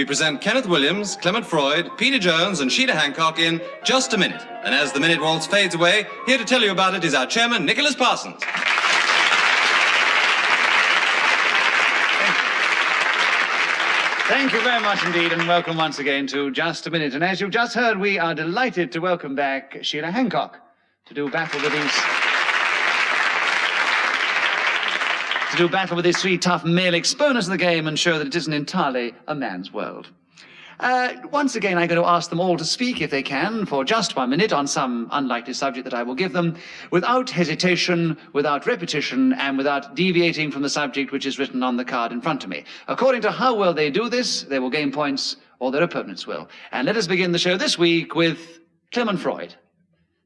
we present Kenneth Williams, Clement Freud, Peter Jones and Sheila Hancock in Just a Minute. And as the minute waltz fades away, here to tell you about it is our chairman, Nicholas Parsons. Thank you very much indeed, and welcome once again to Just a Minute. And as you've just heard, we are delighted to welcome back Sheila Hancock to do battle with these three tough male exponents of the game and show that it isn't entirely a man's world. Once again, I'm going to ask them all to speak, if they can, for just 1 minute on some unlikely subject that I will give them, without hesitation, without repetition, and without deviating from the subject which is written on the card in front of me. According to how well they do this, they will gain points, or their opponents will. And let us begin the show this week with Clement Freud.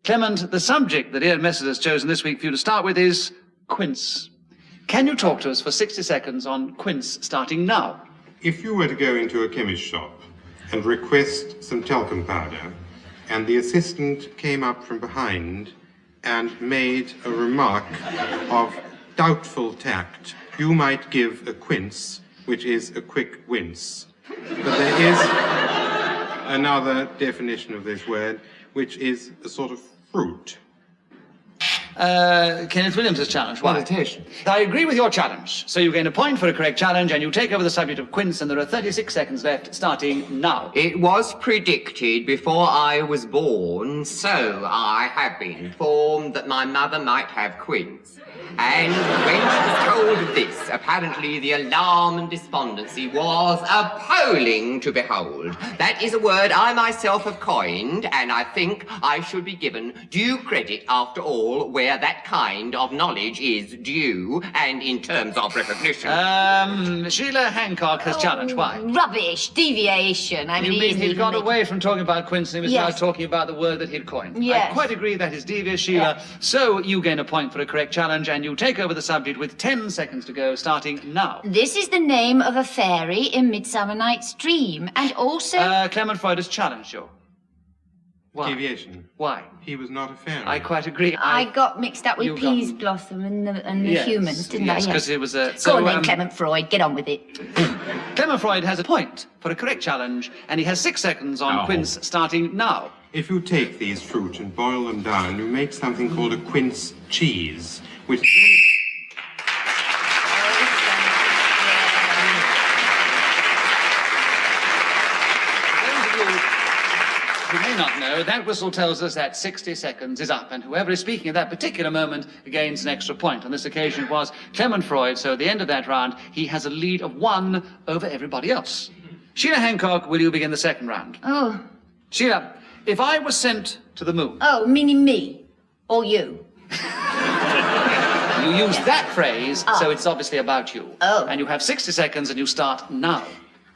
Clement, the subject that Ian Messers has chosen this week for you to start with is Quince. Can you talk to us for 60 seconds on Quince, starting now? If you were to go into a chemist shop and request some talcum powder, and the assistant came up from behind and made a remark of doubtful tact, you might give a quince, which is a quick wince. But there is another definition of this word, which is a sort of fruit. Kenneth Williams has challenged. Why? Meditation. I agree with your challenge. So you gain a point for a correct challenge, and you take over the subject of Quince, and there are 36 seconds left, starting now. It was predicted before I was born, so I have been informed that my mother might have quince. And when she was told of this, apparently the alarm and despondency was appalling to behold. That is a word I myself have coined, and I think I should be given due credit, after all, where that kind of knowledge is due, and in terms of recognition. Sheila Hancock has challenged. Why? Rubbish, deviation. I mean, You mean he'd gone away from talking about Quince and he was now Yes. talking about the word that he'd coined? Yes. I quite agree that is devious, Sheila. So you gain a point for a correct challenge, and you take over the subject with 10 seconds to go, starting now. This is the name of a fairy in Midsummer Night's Dream, and also... Clement Freud has challenged you. Why? Deviation. Why? He was not a fairy. I quite agree. I got mixed up You with got- Peas Blossom and the Yes, humans, didn't I? yes, because it was a... Go on then, Clement Freud, get on with it. Clement Freud has a point for a correct challenge, and he has 6 seconds on Quince, starting now. If you take these fruit and boil them down, you make something called a quince cheese, which... You may not know, that whistle tells us that 60 seconds is up, and whoever is speaking at that particular moment gains an extra point. On this occasion, it was Clement Freud, so at the end of that round, he has a lead of 1 over everybody else. Sheila Hancock, will you begin the second round? Oh, Sheila, if I was sent to the moon... meaning me. Or you. You use that phrase, so it's obviously about you. Oh. And you have 60 seconds, and you start now.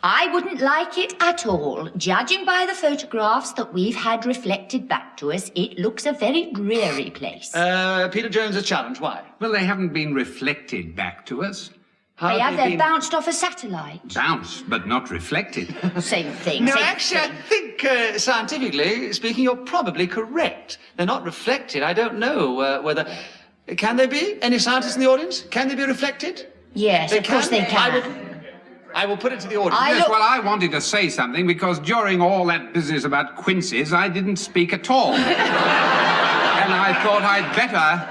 I wouldn't like it at all. Judging by the photographs that we've had reflected back to us, it looks a very dreary place. Peter Jones has challenged. Why? Well, they haven't been reflected back to us. How They have, they they're been- bounced off a satellite. Bounced, but not reflected. Same thing, No, same actually, I thing. think, scientifically speaking, you're probably correct. They're not reflected. I don't know whether... Can they be? Any scientists in the audience? Can they be reflected? Yes, of course they can. I will put it to the audience. Yes, well, I wanted to say something because during all that business about quinces, I didn't speak at all. And I thought I'd better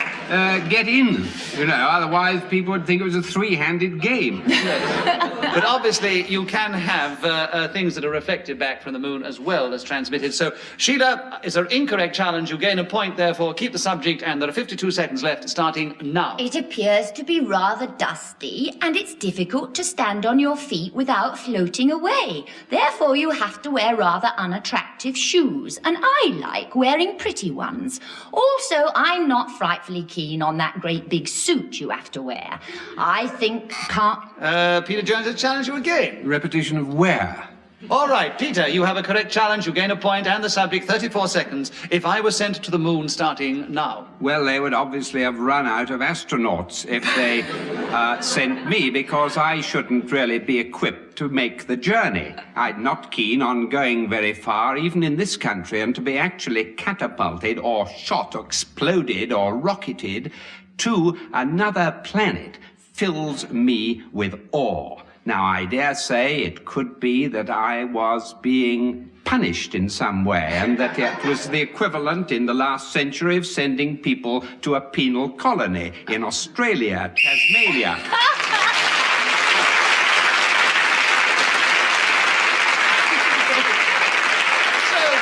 get in, you know, otherwise people would think it was a three-handed game. But obviously, you can have things that are reflected back from the moon as well as transmitted. So, Sheila, is an incorrect challenge. You gain a point, therefore, keep the subject, and there are 52 seconds left, starting now. It appears to be rather dusty, and it's difficult to stand on your feet without floating away. Therefore, you have to wear rather unattractive shoes, and I like wearing pretty ones. Also, I'm not frightfully keen on that great big suit you have to wear. I think Peter Jones has challenged you again. Repetition of where? All right, Peter, you have a correct challenge. You gain a point, and the subject, 34 seconds. If I were sent to the moon, starting now. Well, they would obviously have run out of astronauts if they sent me, because I shouldn't really be equipped to make the journey. I'm not keen on going very far, even in this country, and to be actually catapulted or shot or exploded or rocketed to another planet fills me with awe. Now, I dare say it could be that I was being punished in some way, and that it was the equivalent in the last century of sending people to a penal colony in Australia, Tasmania.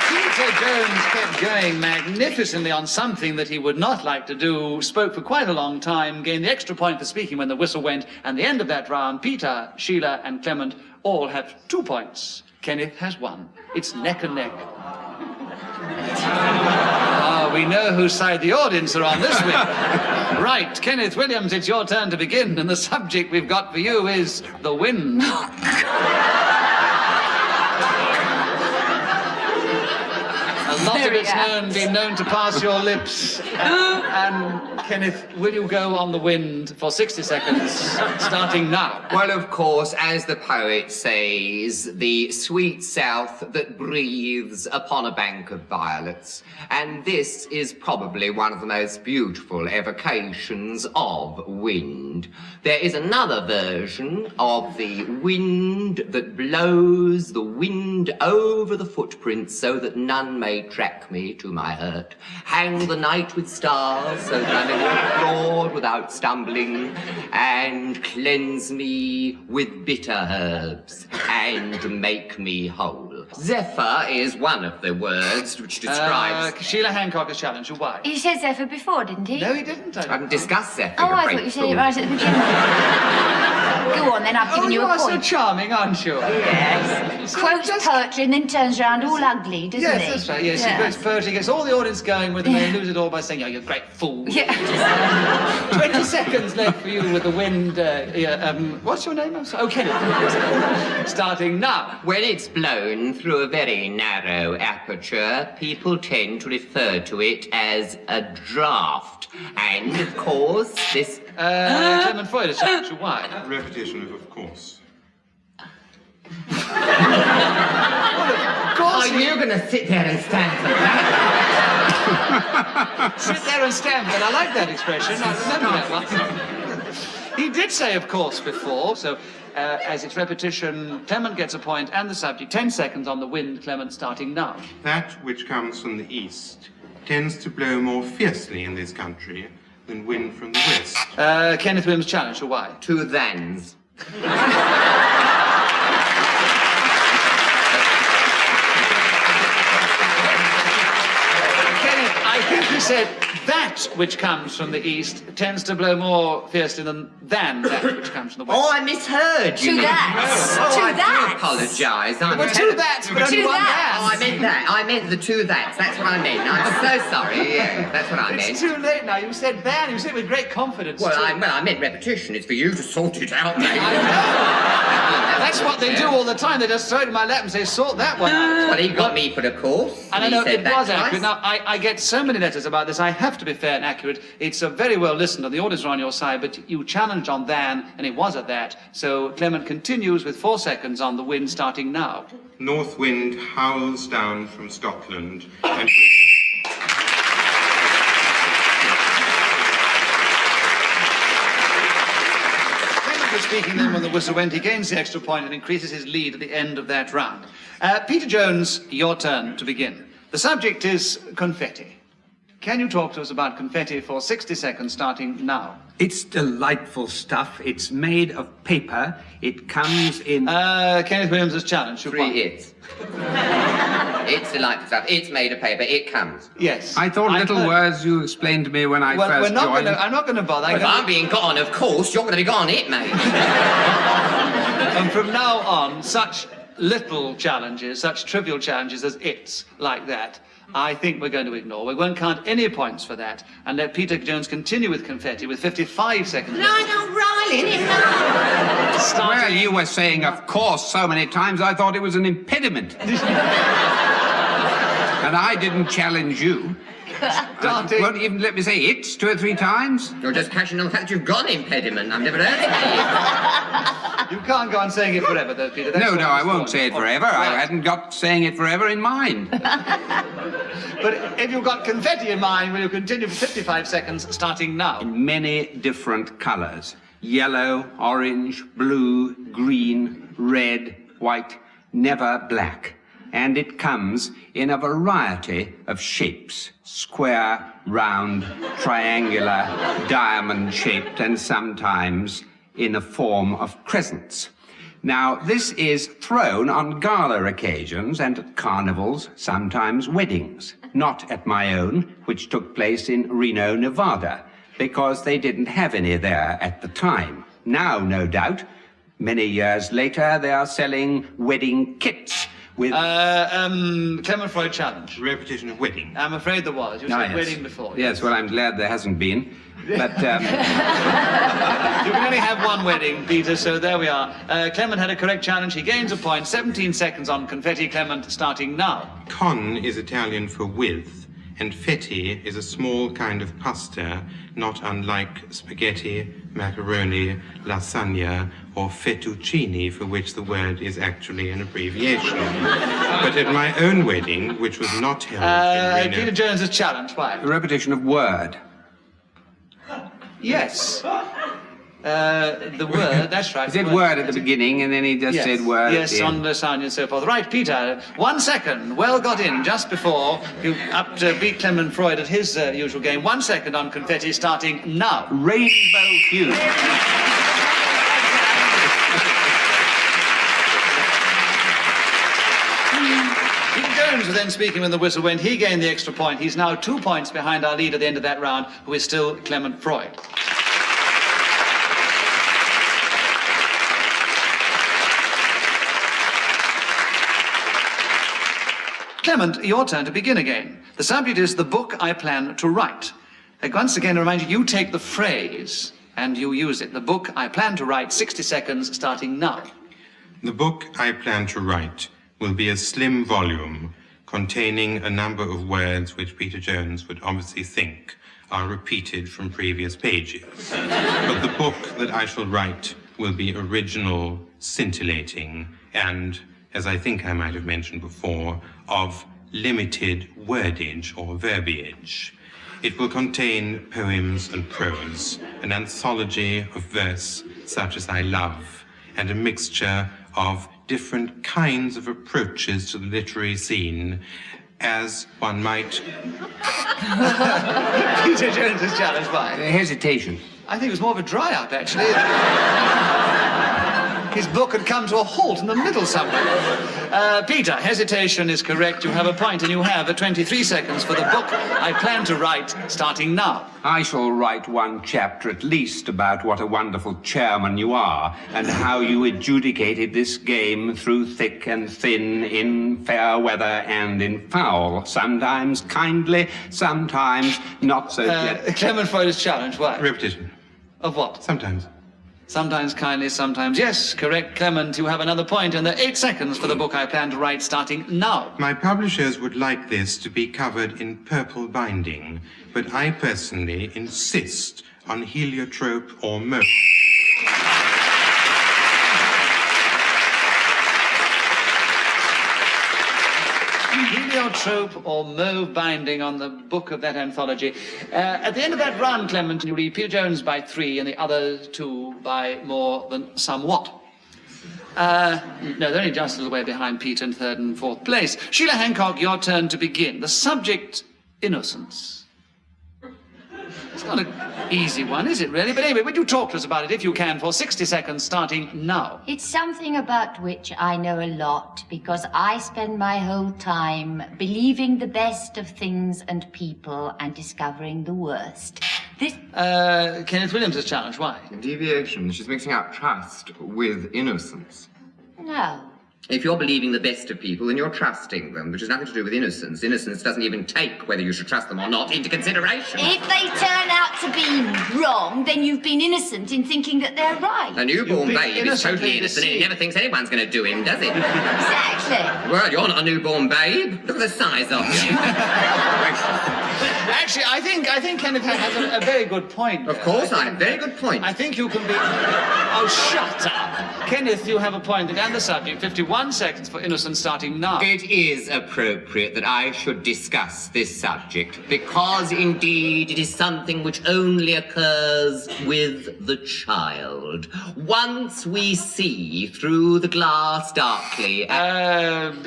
Peter Jones kept going magnificently on something that he would not like to do, spoke for quite a long time, gained the extra point for speaking when the whistle went, and the end of that round, Peter, Sheila, and Clement all have 2 points. Kenneth has 1. It's neck and neck. We know whose side the audience are on this week. Right, Kenneth Williams, it's your turn to begin, and the subject we've got for you is the wind. A lot of it's been known to pass your lips. And Kenneth, will you go on the wind for 60 seconds, starting now? Well, of course, as the poet says, the sweet south that breathes upon a bank of violets. And this is probably one of the most beautiful evocations of wind. There is another version of the wind that blows the wind over the footprints so that none may track me to my hurt. Hang the night with stars so that I may walk abroad without stumbling, and cleanse me with bitter herbs and make me whole. Zephyr is one of the words which describes... Sheila Hancock has challenged you. Why? He said Zephyr before, didn't he? No, he didn't. I haven't discussed Zephyr. Oh, I thought you said it right at the beginning. Go on, then, I've given you a are point. so charming, aren't you? Yes. Quotes poetry and then turns around all ugly, doesn't he? Yes, that's right. Yes, he quotes poetry, gets all the audience going with him, and they lose it all by saying, "Oh, you're a great fool." Yeah. 20 seconds left for you with the wind. What's your name? I'm sorry. Oh, Kenneth. Starting now. When it's blown through a very narrow aperture, people tend to refer to it as a draught. And, of course, this... Clement Freud has challenged you. Why? Repetition of course. Are you going to sit there and stand for that? Sit there and stand, but I like that expression. I remember that one. He did say, of course, before, so as it's repetition, Clement gets a point, and the subject. 10 seconds on the wind, Clement, starting now. That which comes from the east tends to blow more fiercely in this country than wind from the west. Kenneth Williams challenged you. Why? 2 thans. I think he said that which comes from the east tends to blow more fiercely than that which comes from the west. Oh, I misheard you. 2 thats. Oh, 2 I do thats. apologise. There were 2 thats, but only 2 1 thats. Oh, I meant that. I meant the 2 thats. That's what I meant. I'm so sorry. Yeah, that's what I meant. It's too late now. You said ban. You said it with great confidence. Well, too. I meant repetition. It's for you to sort it out, mate. I know. That's what they do all the time. They just throw it in my lap and say, sort that one out. Well, he got me for the course. And I He know said it that was twice. accurate. Now, I get so many letters about this. I have to be fair and accurate. It's very well listened to. The audience are on your side, but you challenged on than, and it was at that. So Clement continues with 4 seconds on the wind, starting now. North wind howls down from Scotland and... Clement was speaking then when the whistle went. He gains the extra point and increases his lead at the end of that round. Peter Jones, your turn to begin. The subject is confetti. Can you talk to us about confetti for 60 seconds, starting now? It's delightful stuff. It's made of paper. It comes in... Kenneth Williams has challenged you. 3 hits. It's delightful stuff. It's made of paper. It comes. Yes. I thought little heard- words you explained to me when I Well, first we're not joined. I'm not going to bother. If I'm being gone, of course, you're going to be gone it, mate. And from now on, such little challenges, such trivial challenges as it's like that, I think we're going to ignore. We won't count any points for that and let Peter Jones continue with confetti with 55 seconds left. No, Riley, no. Well, you were saying, of course, so many times I thought it was an impediment. And I didn't challenge you. Starting. Won't even let me say it 2 or 3 times. You're just cashing on the fact that you've got an impediment. I've never heard of it. You can't go on saying it forever, though, Peter. That's No, what I was won't going. say it Oh, forever. right. I hadn't got saying it forever in mind. But if you've got confetti in mind, will you continue for 55 seconds, starting now? In many different colours. Yellow, orange, blue, green, red, white, never black. And it comes in a variety of shapes: square, round, triangular, diamond-shaped, and sometimes in a form of crescents. Now, this is thrown on gala occasions and at carnivals, sometimes weddings. Not at my own, which took place in Reno, Nevada, because they didn't have any there at the time. Now, no doubt, many years later, they are selling wedding kits with... Clement Freud challenge. Repetition of wedding. I'm afraid there was. You said wedding before. Yes, well, I'm glad there hasn't been. But You can only have one wedding, Peter, so there we are. Clement had a correct challenge. He gains a point. 17 seconds on confetti. Clement starting now. Con is Italian for with, and fetti is a small kind of pasta, not unlike spaghetti, macaroni, lasagna, or fettuccine, for which the word is actually an abbreviation. But at my own wedding, which was not held in Peter Reno... Jones's challenge. Why? a repetition of word. Yes. The word, that's right. He said word at the beginning, and then he just said word at Yes, the on end. the sound and so forth. Right, Peter, 1 second. Well got in just before you up to beat Clement Freud at his usual game. 1 second on confetti starting now. Rainbow hue. Peter Jones was then speaking when the whistle went. He gained the extra point. He's now 2 points behind our lead at the end of that round, who is still Clement Freud. Clement, your turn to begin again. The subject is the book I plan to write. Once again, I remind you, you take the phrase and you use it. The book I plan to write, 60 seconds starting now. The book I plan to write will be a slim volume containing a number of words which Peter Jones would obviously think are repeated from previous pages. But the book that I shall write will be original, scintillating, and, as I think I might have mentioned before, of limited wordage or verbiage. It will contain poems and prose, an anthology of verse such as I love, and a mixture of different kinds of approaches to the literary scene, as one might... Peter Jones is challenged by. Hesitation. I think it was more of a dry-up, actually. His book had come to a halt in the middle somewhere. Peter, hesitation is correct. You have a point, and you have 23 seconds for the book I plan to write, starting now. I shall write one chapter at least about what a wonderful chairman you are, and how you adjudicated this game through thick and thin, in fair weather and in foul. Sometimes kindly, sometimes not so gently. Clement Freud is challenged. Why? Repetition. Of what? Sometimes. Sometimes kindly, sometimes yes. Correct, Clement. You have another point, and there are 8 seconds for the book I plan to write, starting now. My publishers would like this to be covered in purple binding, but I personally insist on heliotrope or mauve. Heliotrope or mauve binding on the book of that anthology. At the end of that round, Clement, you lead Peter Jones by 3 and the other 2 by more than somewhat. No, they're only just a little way behind Peter in 3rd and 4th place. Sheila Hancock, your turn to begin. The subject, innocence. It's not an easy one, is it, really? But anyway, would you talk to us about it, if you can, for 60 seconds, starting now? It's something about which I know a lot, because I spend my whole time believing the best of things and people and discovering the worst. This... Kenneth Williams is challenged. Why? Deviation. She's mixing up trust with innocence. No. If you're believing the best of people, then you're trusting them, which has nothing to do with innocence. Innocence doesn't even take whether you should trust them or not into consideration. If they turn out to be wrong, then you've been innocent in thinking that they're right. A newborn You've been babe is totally innocently innocent and he deceived. never thinks anyone's going to do him, does it? Exactly. Well, you're not a newborn babe. Look at the size of you. Actually, I think Kenneth has a very good point. Of course, I have. Very good point. I think you can be... Oh, shut up. Kenneth, you have appointed and the subject. 51 seconds for innocence starting now. It is appropriate that I should discuss this subject, because indeed it is something which only occurs with the child. Once we see through the glass darkly...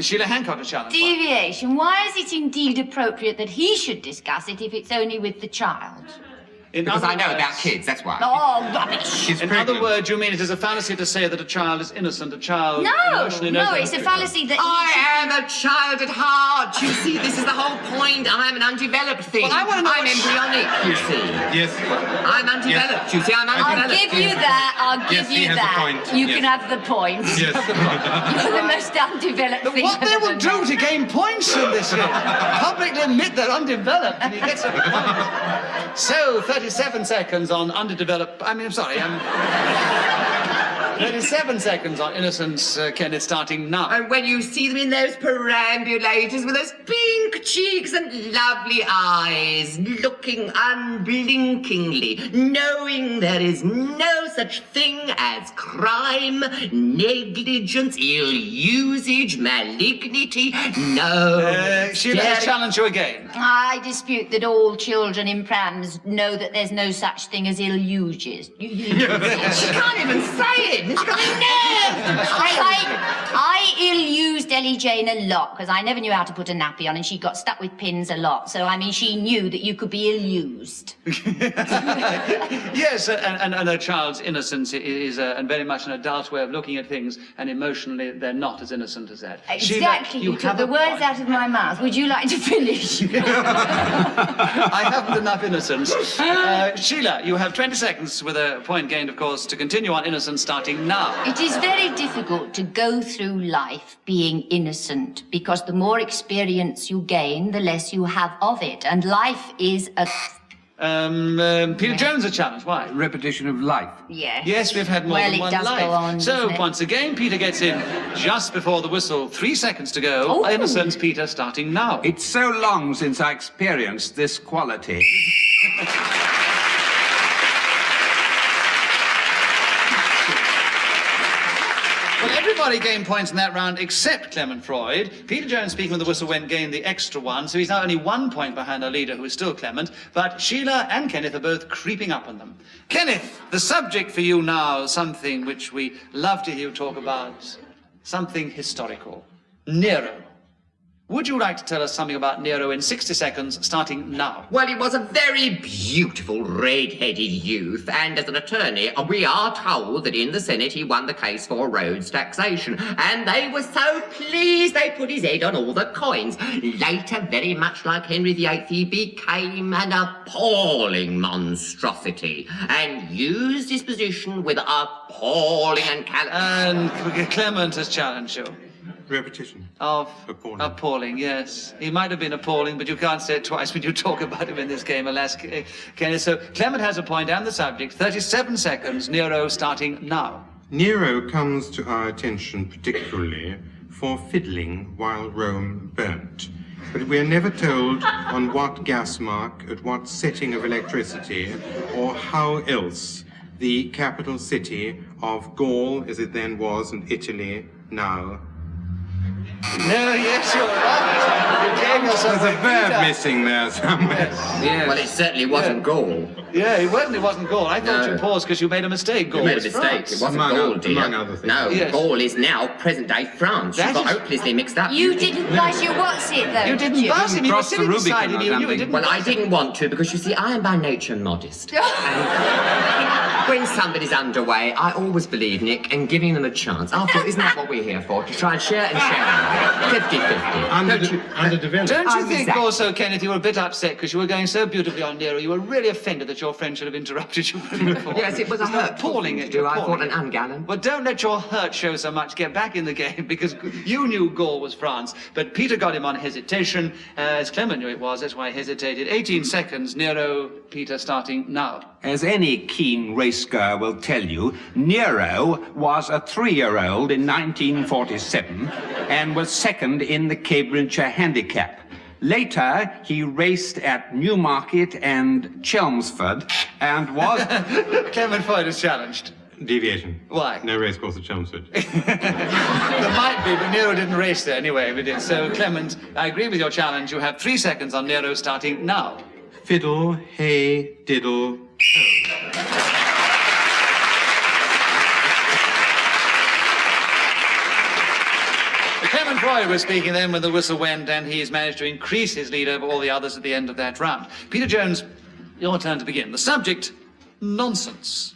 Sheila Hancock, a challenge. Deviation. Why is it indeed appropriate that he should discuss it if it's only with the child? Because I know about kids, that's why. Oh, rubbish. In other words, you mean it is a fallacy to say that a child is innocent, a child emotionally knows No, how it's to a treat fallacy that I am a child at heart. You see, this is the whole point. I'm an undeveloped thing. Well, I wanna know I'm what- embryonic, you see. Yes. I'm undeveloped, you see. I'm I'll undeveloped. give you that. I'll Yes, give he you has a that. point. You Yes. can have the point. Yes. You're the most undeveloped thing. What they I've will ever do met. to gain points in this game. Publicly admit they're undeveloped and he gets a point. So, 37 seconds on underdeveloped... I'm sorry, 37 seconds on innocence, Kenneth, starting now. And when you see them in those perambulators with those pink cheeks and lovely eyes, looking unblinkingly, knowing there is no such thing as crime, negligence, ill usage, malignity, no. Sheila, let's challenge you again. I dispute that all children in prams know that there's no such thing as ill uses. She can't even say it. I ill-used Ellie Jane a lot because I never knew how to put a nappy on and she got stuck with pins a lot. So, she knew that you could be ill-used. Yes, and a child's innocence is very much an adult way of looking at things, and emotionally they're not as innocent as that. Exactly. Sheila, You took the words out of my mouth. Would you like to finish? I haven't enough innocence. Sheila, you have 20 seconds with a point gained, of course, to continue on innocence starting now. It is very difficult to go through life being innocent because the more experience you gain, the less you have of it. And life is a... Peter Jones, a challenge. Why? Repetition of life. Yes. Yes, we've had more well, than one it does life. go on, so, doesn't it? once again, Peter gets in just before the whistle. 3 seconds to go. Oh. Innocence, Peter, starting now. It's so long since I experienced this quality. Well, everybody gained points in that round except Clement Freud. Peter Jones, speaking with the whistle, gained the extra one, so he's now only 1 point behind our leader, who is still Clement. But Sheila and Kenneth are both creeping up on them. Kenneth, the subject for you now, something which we love to hear you talk about, something historical. Nero. Would you like to tell us something about Nero in 60 seconds, starting now? Well, he was a very beautiful red-headed youth, and as an attorney, we are told that in the Senate he won the case for Rhodes taxation, and they were so pleased they put his head on all the coins. Later, very much like Henry VIII, he became an appalling monstrosity, and used his position with appalling and And Clement has challenged you. Repetition. Of Appalling. appalling, yes. He might have been appalling, but you can't say it twice when you talk about him in this game, alas, Kenneth. So Clement has a point and the subject. 37 seconds. Nero starting now. Nero comes to our attention particularly for fiddling while Rome burnt. But we are never told on what gas mark, at what setting of electricity, or how else the capital city of Gaul, as it then was, and Italy now. No, yes, you're right. You gave yourself There's a verb Peter. missing there somewhere. Yes. Well, it certainly wasn't Gaul. Yeah, it wasn't Gaul. I thought No. you paused because you made a mistake. Gaul You made a was mistake. France. It wasn't Among Gaul, o- dear. among other things. No, Yes. Gaul is now present-day France. You That got is- hopelessly mixed up. You didn't buzz your what's it, though, You did didn't buzz him. You were cross the sitting Rubicon beside him. or You something. didn't Well, I buzz him. didn't want to because, you see, I am by nature modest. And when somebody's underway, I always believe, Nick, in giving them a chance. After all, isn't that what we're here for? To try and share and share. 50-50. Don't you? Underdeveloped. Don't you think Exactly. also, Kenneth, you were a bit upset because you were going so beautifully on Nero, you were really offended that your friend should have interrupted you before? Yes, it was a Isn't that hurtful appalling thing to do. I thought appalling. an ungallant. Well, don't let your hurt show so much. Get back in the game because you knew Gaul was France, but Peter got him on hesitation, as Clement knew it was. That's why he hesitated. 18 seconds. Nero, Peter, starting now. As any keen racegoer will tell you, Nero was a 3-year-old in 1947 and was second in the Cambridgeshire Handicap. Later, he raced at Newmarket and Chelmsford and was... Clement Freud is challenged. Deviation. Why? No racecourse at Chelmsford. There might be, but Nero didn't race there anyway. We did. So, Clement, I agree with your challenge. You have 3 seconds on Nero starting now. Fiddle, hey, diddle, Clement Roy was speaking then when the whistle went, and he's managed to increase his lead over all the others at the end of that round. Peter Jones, your turn to begin. The subject, nonsense.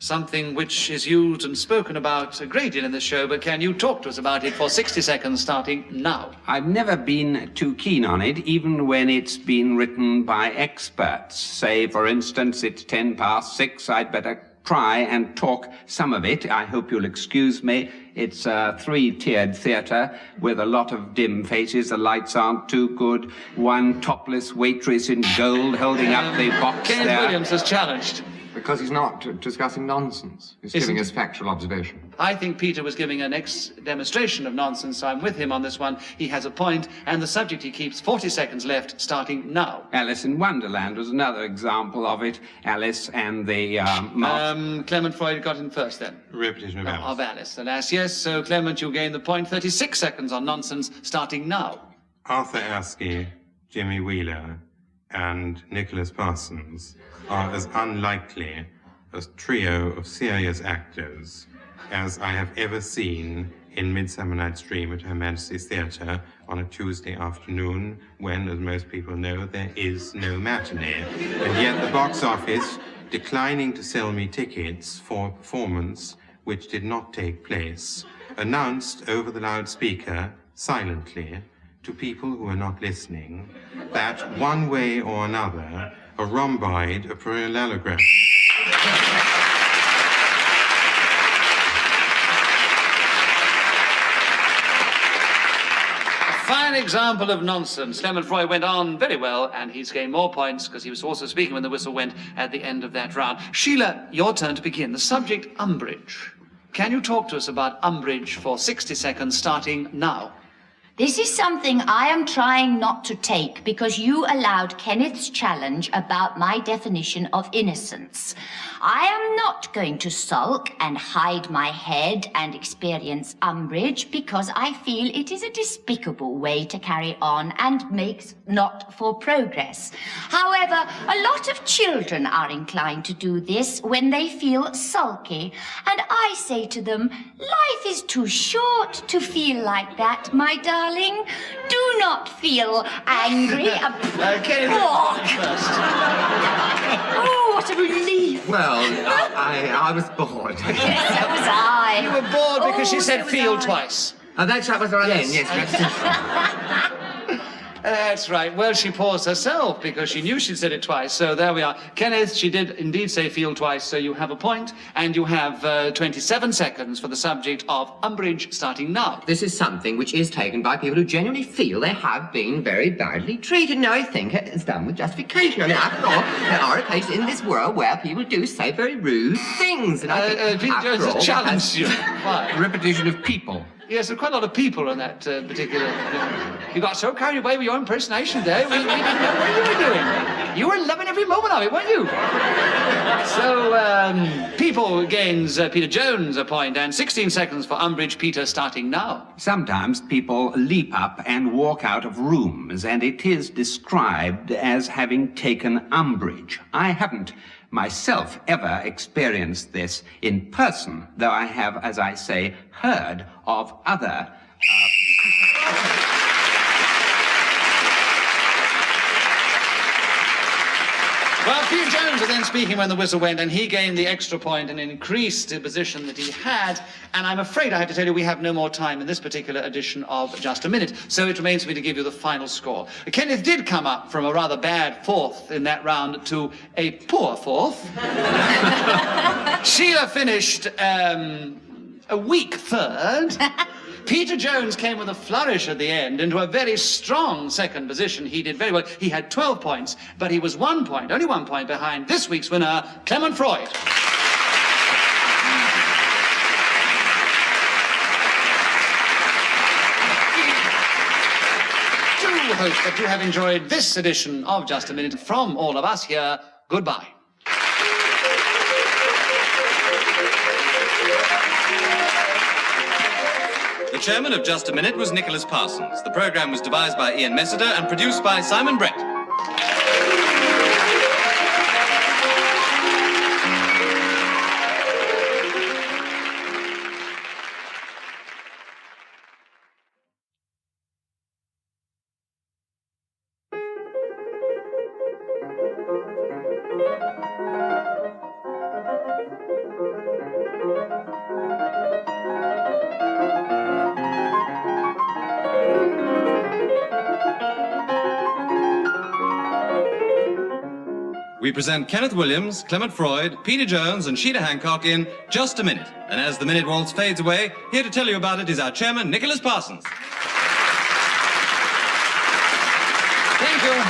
Something which is used and spoken about a great deal in this show, but can you talk to us about it for 60 seconds starting now? I've never been too keen on it, even when it's been written by experts. Say, for instance, it's 6:10, I'd better try and talk some of it. I hope you'll excuse me. It's a 3-tiered theatre with a lot of dim faces. The lights aren't too good. One topless waitress in gold holding up the box Kenneth there. Williams has challenged. Because he's not discussing nonsense. He's Isn't giving it? us factual observation. I think Peter was giving a next demonstration of nonsense, so I'm with him on this one. He has a point, and the subject he keeps 40 seconds left, starting now. Alice in Wonderland was another example of it. Alice and the Clement Freud got in first then. repetition of Alice. Of Alice. Alas, yes. So, Clement, you gain the point. 36 seconds on nonsense, starting now. Arthur Askey, Jimmy Wheeler, and Nicholas Parsons are as unlikely a trio of serious actors as I have ever seen in Midsummer Night's Dream at Her Majesty's Theatre on a Tuesday afternoon when, as most people know, there is no matinee. And yet the box office, declining to sell me tickets for a performance which did not take place, announced over the loudspeaker, silently, to people who are not listening, that one way or another, a rhomboid, a parallelogram. Fine example of nonsense. Clement Freud went on very well, and he's gained more points because he was also speaking when the whistle went at the end of that round. Sheila, your turn to begin. The subject, umbrage. Can you talk to us about umbrage for 60 seconds, starting now? This is something I am trying not to take because you allowed Kenneth's challenge about my definition of innocence. I am not going to sulk and hide my head and experience umbrage because I feel it is a despicable way to carry on and makes not for progress. However, a lot of children are inclined to do this when they feel sulky, and I say to them, life is too short to feel like that, my darling. Do not feel angry. Oh, what a relief. Well, I was bored. Yes, so was I. You were bored because she Oh, said so was feel I. twice. That was right Yes. then, yes. That's right. Well, she paused herself because she knew she'd said it twice. So there we are. Kenneth, she did indeed say feel twice, so you have a point, and you have 27 seconds for the subject of umbrage, starting now. This is something which is taken by people who genuinely feel they have been very badly treated. Now, I think it is done with justification. I mean, after all, there are occasions in this world where people do say very rude things. And I think, Peter after Jones all, has that challenged you. Why? repetition of people. Yes, there are quite a lot of people in that particular... You got so carried away with your impersonation there, we didn't know what you were doing. You were loving every moment of it, weren't you? So, people gains Peter Jones a point, and 16 seconds for umbrage, Peter, starting now. Sometimes people leap up and walk out of rooms, and it is described as having taken umbrage. I haven't myself ever experienced this in person, though I have, as I say, heard of other... Well, Peter Jones was then speaking when the whistle went, and he gained the extra point and increased the position that he had. And I'm afraid I have to tell you we have no more time in this particular edition of Just a Minute, so it remains for me to give you the final score. Kenneth did come up from a rather bad fourth in that round to a poor fourth. Sheila finished a weak third. Peter Jones came with a flourish at the end into a very strong second position. He did very well. He had 12 points, but he was 1 point, only 1 point behind this week's winner, Clement Freud. Do hope that you have enjoyed this edition of Just a Minute. From all of us here, goodbye. The chairman of Just a Minute was Nicholas Parsons. The programme was devised by Ian Messiter and produced by Simon Brett. We present Kenneth Williams, Clement Freud, Peter Jones and Sheila Hancock in Just a Minute. And as the minute waltz fades away, here to tell you about it is our chairman, Nicholas Parsons. Thank you.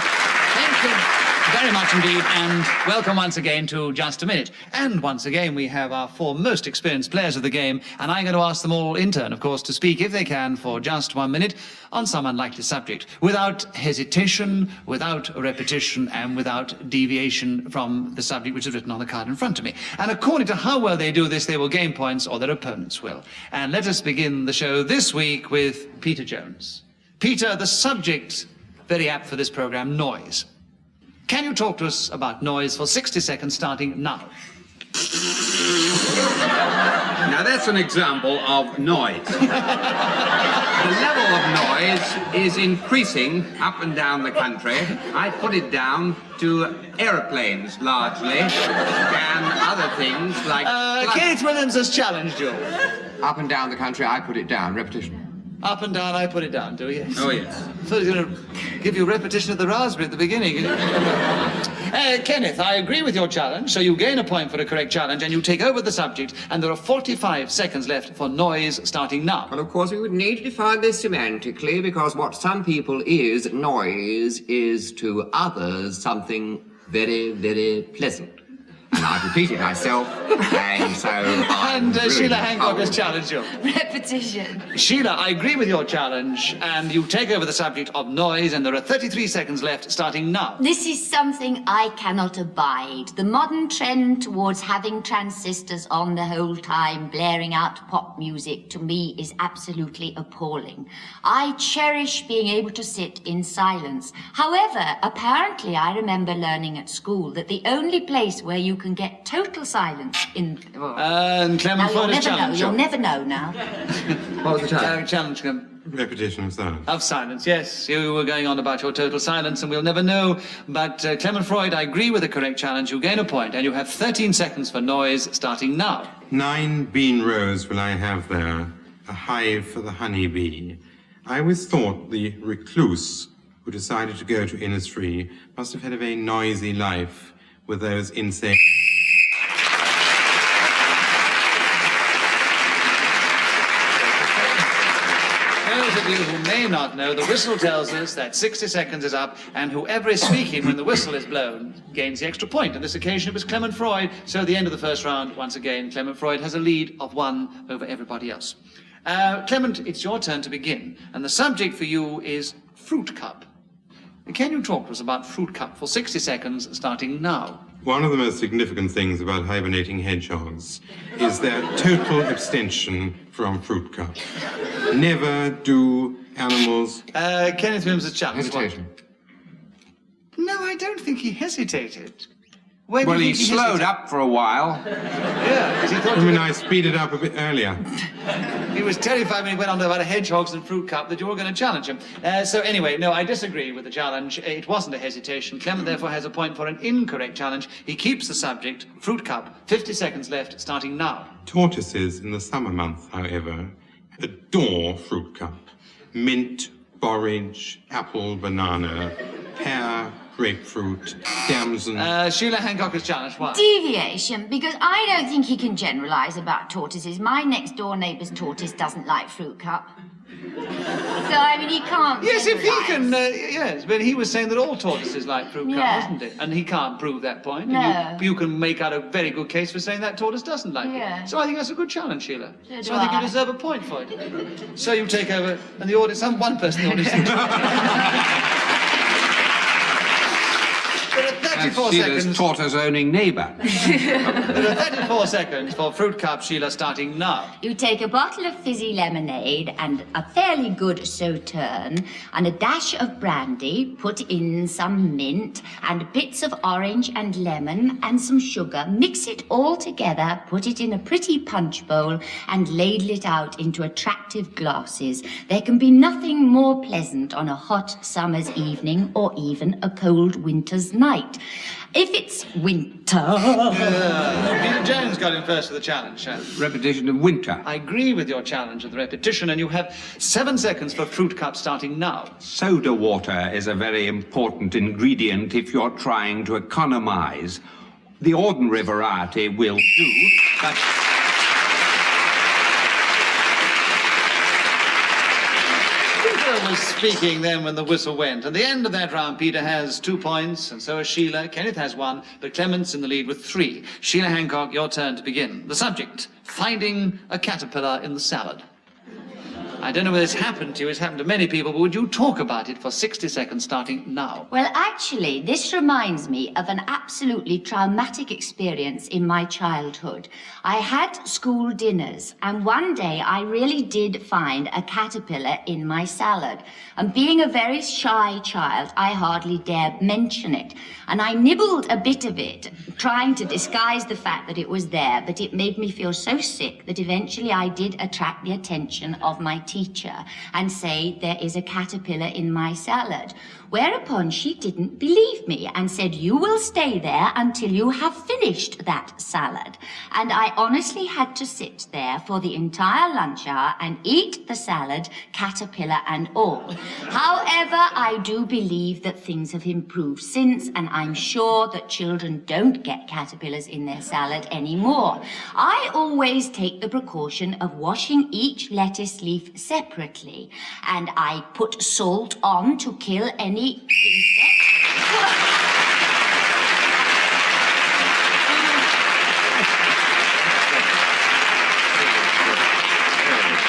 Thank you very much indeed, and welcome once again to Just a Minute. And once again, we have our four most experienced players of the game, and I'm going to ask them all in turn, of course, to speak, if they can, for just 1 minute on some unlikely subject, without hesitation, without repetition, and without deviation from the subject which is written on the card in front of me. And according to how well they do this, they will gain points, or their opponents will. And let us begin the show this week with Peter Jones. Peter, the subject, very apt for this program, noise. Can you talk to us about noise for 60 seconds starting now? Now that's an example of noise. The level of noise is increasing up and down the country. I put it down to aeroplanes largely, and other things like... Keith Williams has challenged you. Up and down the country, I put it down. Repetition. Up and down, I put it down, do we? Yes. Oh, yes. So he's going to give you repetition of the raspberry at the beginning. Kenneth, I agree with your challenge, so you gain a point for a correct challenge, and you take over the subject, and there are 45 seconds left for noise starting now. Well, of course, we would need to define this semantically, because what some people is noise is to others something very, very pleasant. And I've repeated myself, and so I'm And Sheila really Hancock has old. challenged you. Repetition. Sheila, I agree with your challenge, and you take over the subject of noise, and there are 33 seconds left starting now. This is something I cannot abide. The modern trend towards having transistors on the whole time, blaring out pop music, to me is absolutely appalling. I cherish being able to sit in silence. However, apparently I remember learning at school that the only place where you can get total silence in... And now Clement you'll Freud has never know, challenged you'll you. never know now. What was the time? Challenge him. Repetition of silence. Of silence, yes. You were going on about your total silence, and we'll never know. But Clement Freud, I agree with the correct challenge. You gain a point, and you have 13 seconds for noise starting now. 9 bean rows will I have there, a hive for the honeybee. I always thought the recluse who decided to go to Innisfree must have had a very noisy life with those insects. Those of you who may not know, the whistle tells us that 60 seconds is up, and whoever is speaking when the whistle is blown gains the extra point. On this occasion, it was Clement Freud. So at the end of the first round, once again, Clement Freud has a lead of 1 over everybody else. Clement, it's your turn to begin, and the subject for you is fruit cup. Can you talk to us about fruit cup for 60 seconds, starting now? One of the most significant things about hibernating hedgehogs is their total abstention from fruit cup. Never do animals... Kenneth Williams has challenged. Hesitation. No, I don't think he hesitated. When do Well, you he think slowed hesitated? up for a while. Yeah, because he thought I mean, I speeded up a bit earlier. he was terrified when he went on about hedgehogs and fruit cup that you were going to challenge him. So anyway, no, I disagree with the challenge. It wasn't a hesitation. Clement therefore has a point for an incorrect challenge. He keeps the subject, fruit cup. 50 seconds left, starting now. Tortoises in the summer months, however, adore fruit cup. Mint, borage, apple, banana, pear, grapefruit, damson. Sheila Hancock has challenged. Why? Deviation, because I don't think he can generalise about tortoises. My next door neighbour's tortoise doesn't like fruit cup. So, I mean, he can't Yes, if he can, generalise. yes, but he was saying that all tortoises like fruit cup, Yeah. wasn't it? And he can't prove that point. No. And you can make out a very good case for saying that tortoise doesn't like Yeah. it. So I think that's a good challenge, Sheila. So So do I think you I. deserve a point for it. So you take over, and the audience, one person in the audience thinks... There are 34 Sheila's seconds. taught us owning neighbour. There are 34 seconds for Fruit Cup, Sheila, starting now. You take a bottle of fizzy lemonade and a fairly good sauterne and a dash of brandy, put in some mint and bits of orange and lemon and some sugar. Mix it all together, put it in a pretty punch bowl and ladle it out into attractive glasses. There can be nothing more pleasant on a hot summer's evening or even a cold winter's night. If it's winter... Peter Jones got in first for the challenge. Repetition of winter. I agree with your challenge of the repetition, and you have 7 seconds for Fruit Cup starting now. Soda water is a very important ingredient if you're trying to economize. The ordinary variety will do, but... Peter was speaking then when the whistle went. At the end of that round, Peter has 2 points, and so has Sheila. Kenneth has 1, but Clement's in the lead with 3. Sheila Hancock, your turn to begin. The subject, finding a caterpillar in the salad. I don't know whether it's happened to you, it's happened to many people, but would you talk about it for 60 seconds starting now? Well, actually, this reminds me of an absolutely traumatic experience in my childhood. I had school dinners, and one day I really did find a caterpillar in my salad. And being a very shy child, I hardly dared mention it. And I nibbled a bit of it, trying to disguise the fact that it was there, but it made me feel so sick that eventually I did attract the attention of my teacher and say, there is a caterpillar in my salad. Whereupon she didn't believe me and said, you will stay there until you have finished that salad. And I honestly had to sit there for the entire lunch hour and eat the salad, caterpillar and all. However, I do believe that things have improved since, and I'm sure that children don't get caterpillars in their salad anymore. I always take the precaution of washing each lettuce leaf separately, and I put salt on to kill any insects.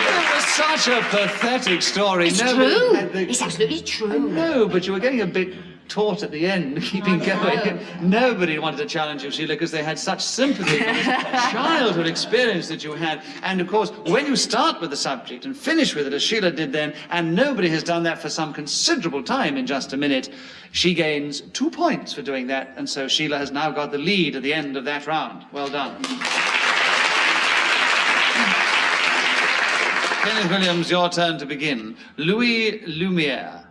It was such a pathetic story. It's Nobody true. had the- It's absolutely true. No, but you were getting a bit taut at the end, keeping going. Nobody wanted to challenge you, Sheila, because they had such sympathy for this childhood experience that you had. And of course, when you start with the subject and finish with it, as Sheila did then, and nobody has done that for some considerable time in just a minute, she gains 2 points for doing that. And so Sheila has now got the lead at the end of that round. Well done. Kenneth Williams, your turn to begin. Louis Lumiere.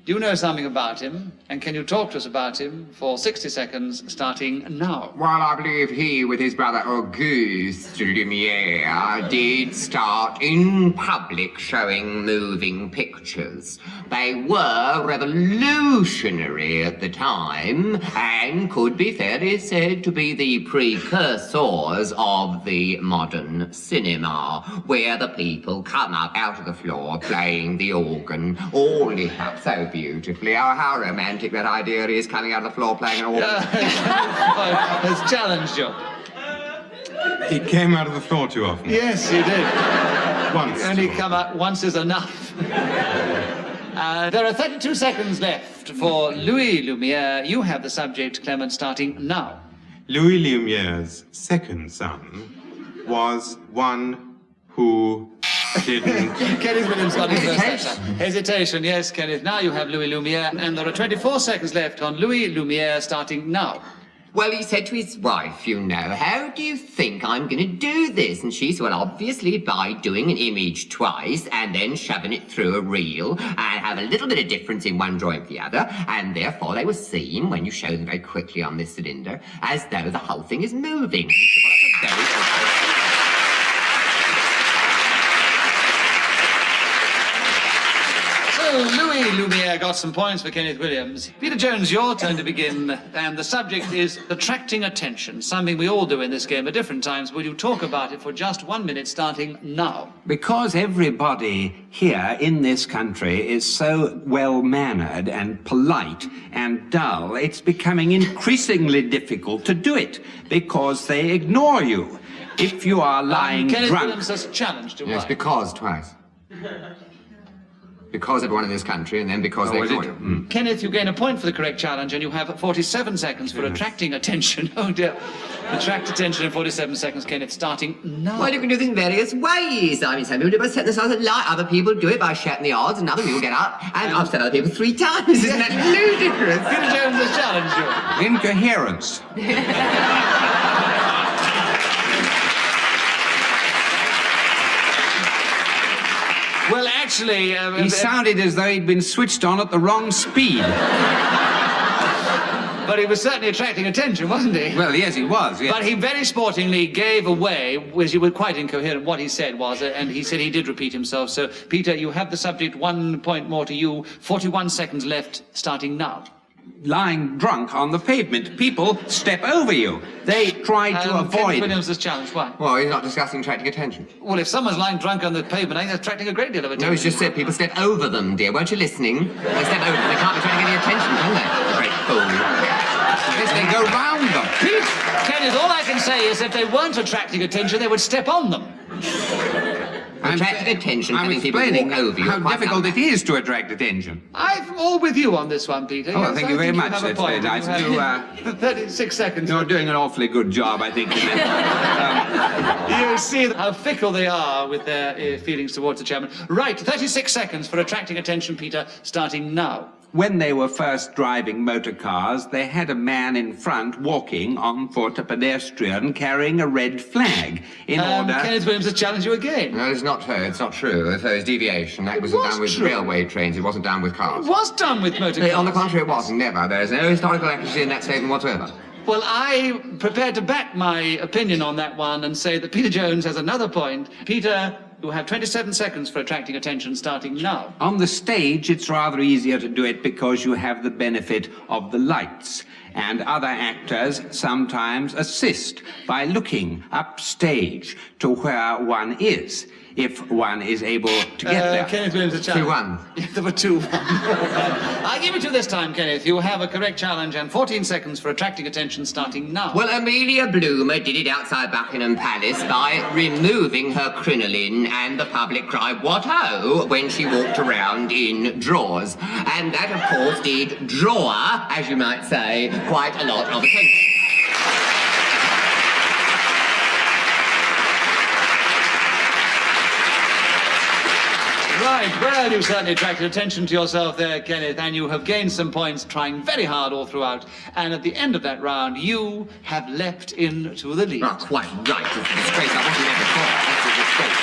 Do you know something about him? And can you talk to us about him for 60 seconds, starting now? Well, I believe he, with his brother Auguste Lumiere, did start in public showing moving pictures. They were revolutionary at the time and could be fairly said to be the precursors of the modern cinema, where the people come up out of the floor playing the organ, all lit up so beautifully. Oh, how romantic that idea is, coming out of the floor playing an organ. Has challenged you. He came out of the floor too often. Yes, you did. Once. Only come out once is enough. There are 32 seconds left for Louis Lumiere. You have the subject, Clement, starting now. Louis Lumiere's second son was one who didn't... Kenneth Williams got his first that time. Hesitation, yes, Kenneth. Now you have Louis Lumiere, and there are 24 seconds left on Louis Lumiere, starting now. Well, he said to his wife, you know, how do you think I'm going to do this? And she said, well, obviously by doing an image twice and then shoving it through a reel and have a little bit of difference in one drawing to the other, and therefore they were seen, when you show them very quickly on this cylinder, as though the whole thing is moving. Well, that's a very good... Louis Lumiere got some points for Kenneth Williams. Peter Jones, your turn to begin, and the subject is attracting attention, something we all do in this game at different times. Will you talk about it for just 1 minute, starting now? Because everybody here in this country is so well-mannered and polite and dull, it's becoming increasingly difficult to do it because they ignore you. If you are lying Kenneth drunk... Williams has a challenge to Yes, why. because twice. Because everyone in this country, and then because they ignore you. Kenneth, you gain a point for the correct challenge, and you have 47 seconds for attracting attention. Oh dear. Attract attention in 47 seconds, Kenneth, starting now. Well, you can do this in various ways. I mean, some people do it by setting themselves alight. Other people do it by shouting the odds, and other people get up and upset other people 3 times. Isn't that ludicrous? Peter Jones has challenged you. Incoherence. Well, actually... He sounded as though he'd been switched on at the wrong speed. But he was certainly attracting attention, wasn't he? Well, yes, he was. Yes. But he very sportingly gave away, which he was quite incoherent, what he said was, and he said he did repeat himself. So, Peter, you have the subject, 1 point more to you, 41 seconds left, starting now. Lying drunk on the pavement. People step over you. They try to Kenneth avoid... Williams is challenged. Why? Well, he's not discussing attracting attention. Well, if someone's lying drunk on the pavement, I think that's attracting a great deal of attention. No, he's just said people step over them, dear. Weren't you listening? They step over them. They can't be attracting any attention, can they? Great fool. Yes, they go round them. Kenneth, all I can say is if they weren't attracting attention, they would step on them. Attracting attention, I'm having people explaining walk over you. how quite difficult unlike. it is to attract attention. I'm all with you on this one, Peter. Oh, Yes, thank I you very think much. have a That's point. very nice. You You, have 36 seconds. You're doing an awfully good job, I think. You see how fickle they are with their feelings towards the chairman. Right, 36 seconds for attracting attention, Peter, starting now. When they were first driving motor cars, they had a man in front walking on foot, a pedestrian, carrying a red flag in order... Kenneth Williams has challenged you again. No, it's not her. It's not true. It's her. It's deviation. That wasn't was done with true. railway trains. It wasn't done with It cars. was done with motor cars. On the contrary, it wasn't. Never. There is no historical accuracy in that statement whatsoever. Well, I'm prepared to back my opinion on that one and say that Peter Jones has another point. Peter, you have 27 seconds for attracting attention, starting now. On the stage, it's rather easier to do it because you have the benefit of the lights. And other actors sometimes assist by looking upstage to where one is, if one is able to get there. Kenneth Williams, a challenge. 2-1. Yeah, there were 2-1. I'll give it to you this time, Kenneth. You have a correct challenge and 14 seconds for attracting attention, starting now. Well, Amelia Bloomer did it outside Buckingham Palace by removing her crinoline, and the public cried, "What ho!" when she walked around in drawers. And that, of course, did draw, as you might say, quite a lot of attention. Right, well, you certainly attracted attention to yourself there, Kenneth, and you have gained some points trying very hard all throughout. And at the end of that round, you have leapt into the lead. Oh, quite right. It's a disgrace. I wasn't there before. That's a disgrace.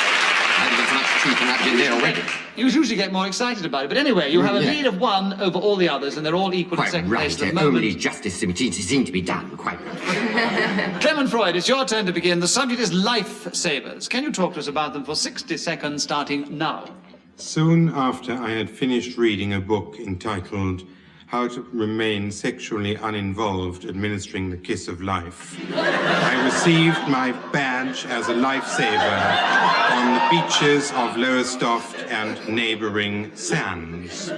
I haven't got so much truth in that been there already. You usually get more excited about it, but anyway, you have a Yeah. lead of 1 over all the others, and they're all equal in Quite second right. place at the Only moment. justice seemed to be done. Quite right. Clement Freud, it's your turn to begin. The subject is lifesavers. Can you talk to us about them for 60 seconds, starting now? Soon after I had finished reading a book entitled How to Remain Sexually Uninvolved Administering the Kiss of Life, I received my badge as a lifesaver on the beaches of Lowestoft and neighbouring sands.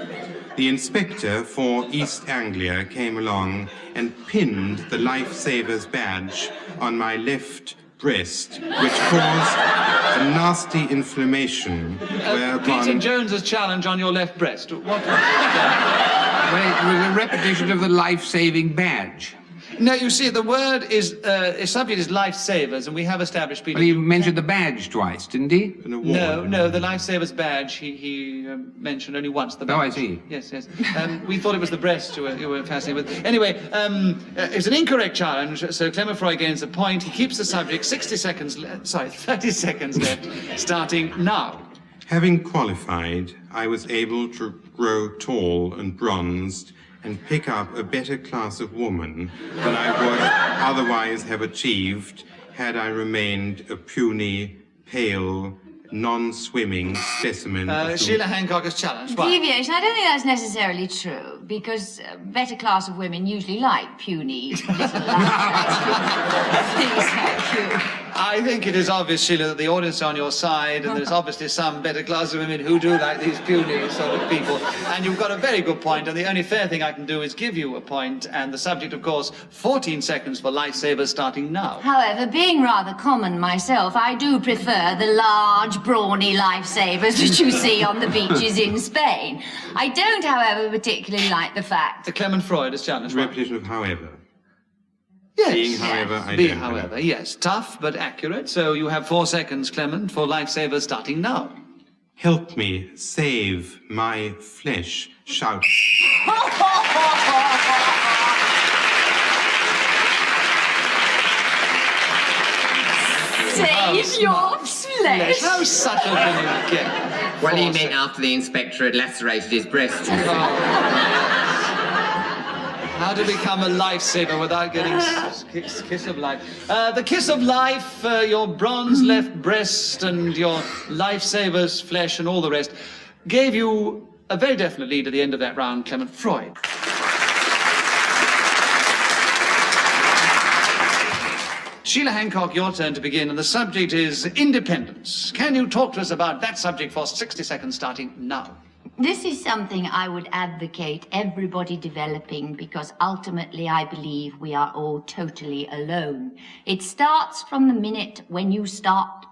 The inspector for East Anglia came along and pinned the lifesaver's badge on my left breast, which caused a nasty inflammation, whereupon... Peter Jones's challenge on your left breast. What? Well, it was a repetition of the life-saving badge. No, you see, the word is, subject is lifesavers, and we have established, Peter... Well, he mentioned the badge twice, didn't he? an award. No, the lifesavers badge he mentioned only once. The badge. Oh, I see. Yes. We thought it was the breast you were fascinated with. Anyway, it's an incorrect challenge, so Clement Freud gains a point. He keeps the subject 30 seconds left, starting now. Having qualified, I was able to grow tall and bronzed and pick up a better class of woman than I would otherwise have achieved had I remained a puny, pale, non-swimming specimen. of the- Sheila Hancock is challenged. Why? Deviation, I don't think that's necessarily true, because a better class of women usually like puny little things like you. I think it is obvious, Sheila, that the audience is on your side, and there's obviously some better class of women who do like these puny sort of people. And you've got a very good point, and the only fair thing I can do is give you a point, and the subject, of course, 14 seconds for lifesavers starting now. However, being rather common myself, I do prefer the large, brawny lifesavers that you see on the beaches in Spain. I don't, however, particularly like the fact... The Clement Freud is challenged. Repetition of however. Yes. Being however, I Be, don't however, know. yes. Tough, but accurate. So you have 4 seconds, Clement, for lifesavers starting now. Help me save my flesh, shout. Save your flesh! How subtle can you get? Well, he meant after the inspector had lacerated his breast. How to become a lifesaver without getting kiss of life. The kiss of life, your bronze left breast and your lifesaver's flesh and all the rest gave you a very definite lead at the end of that round, Clement Freud. Sheila Hancock, your turn to begin, and the subject is independence. Can you talk to us about that subject for 60 seconds starting now? This is something I would advocate everybody developing because ultimately I believe we are all totally alone. It starts from the minute when you start...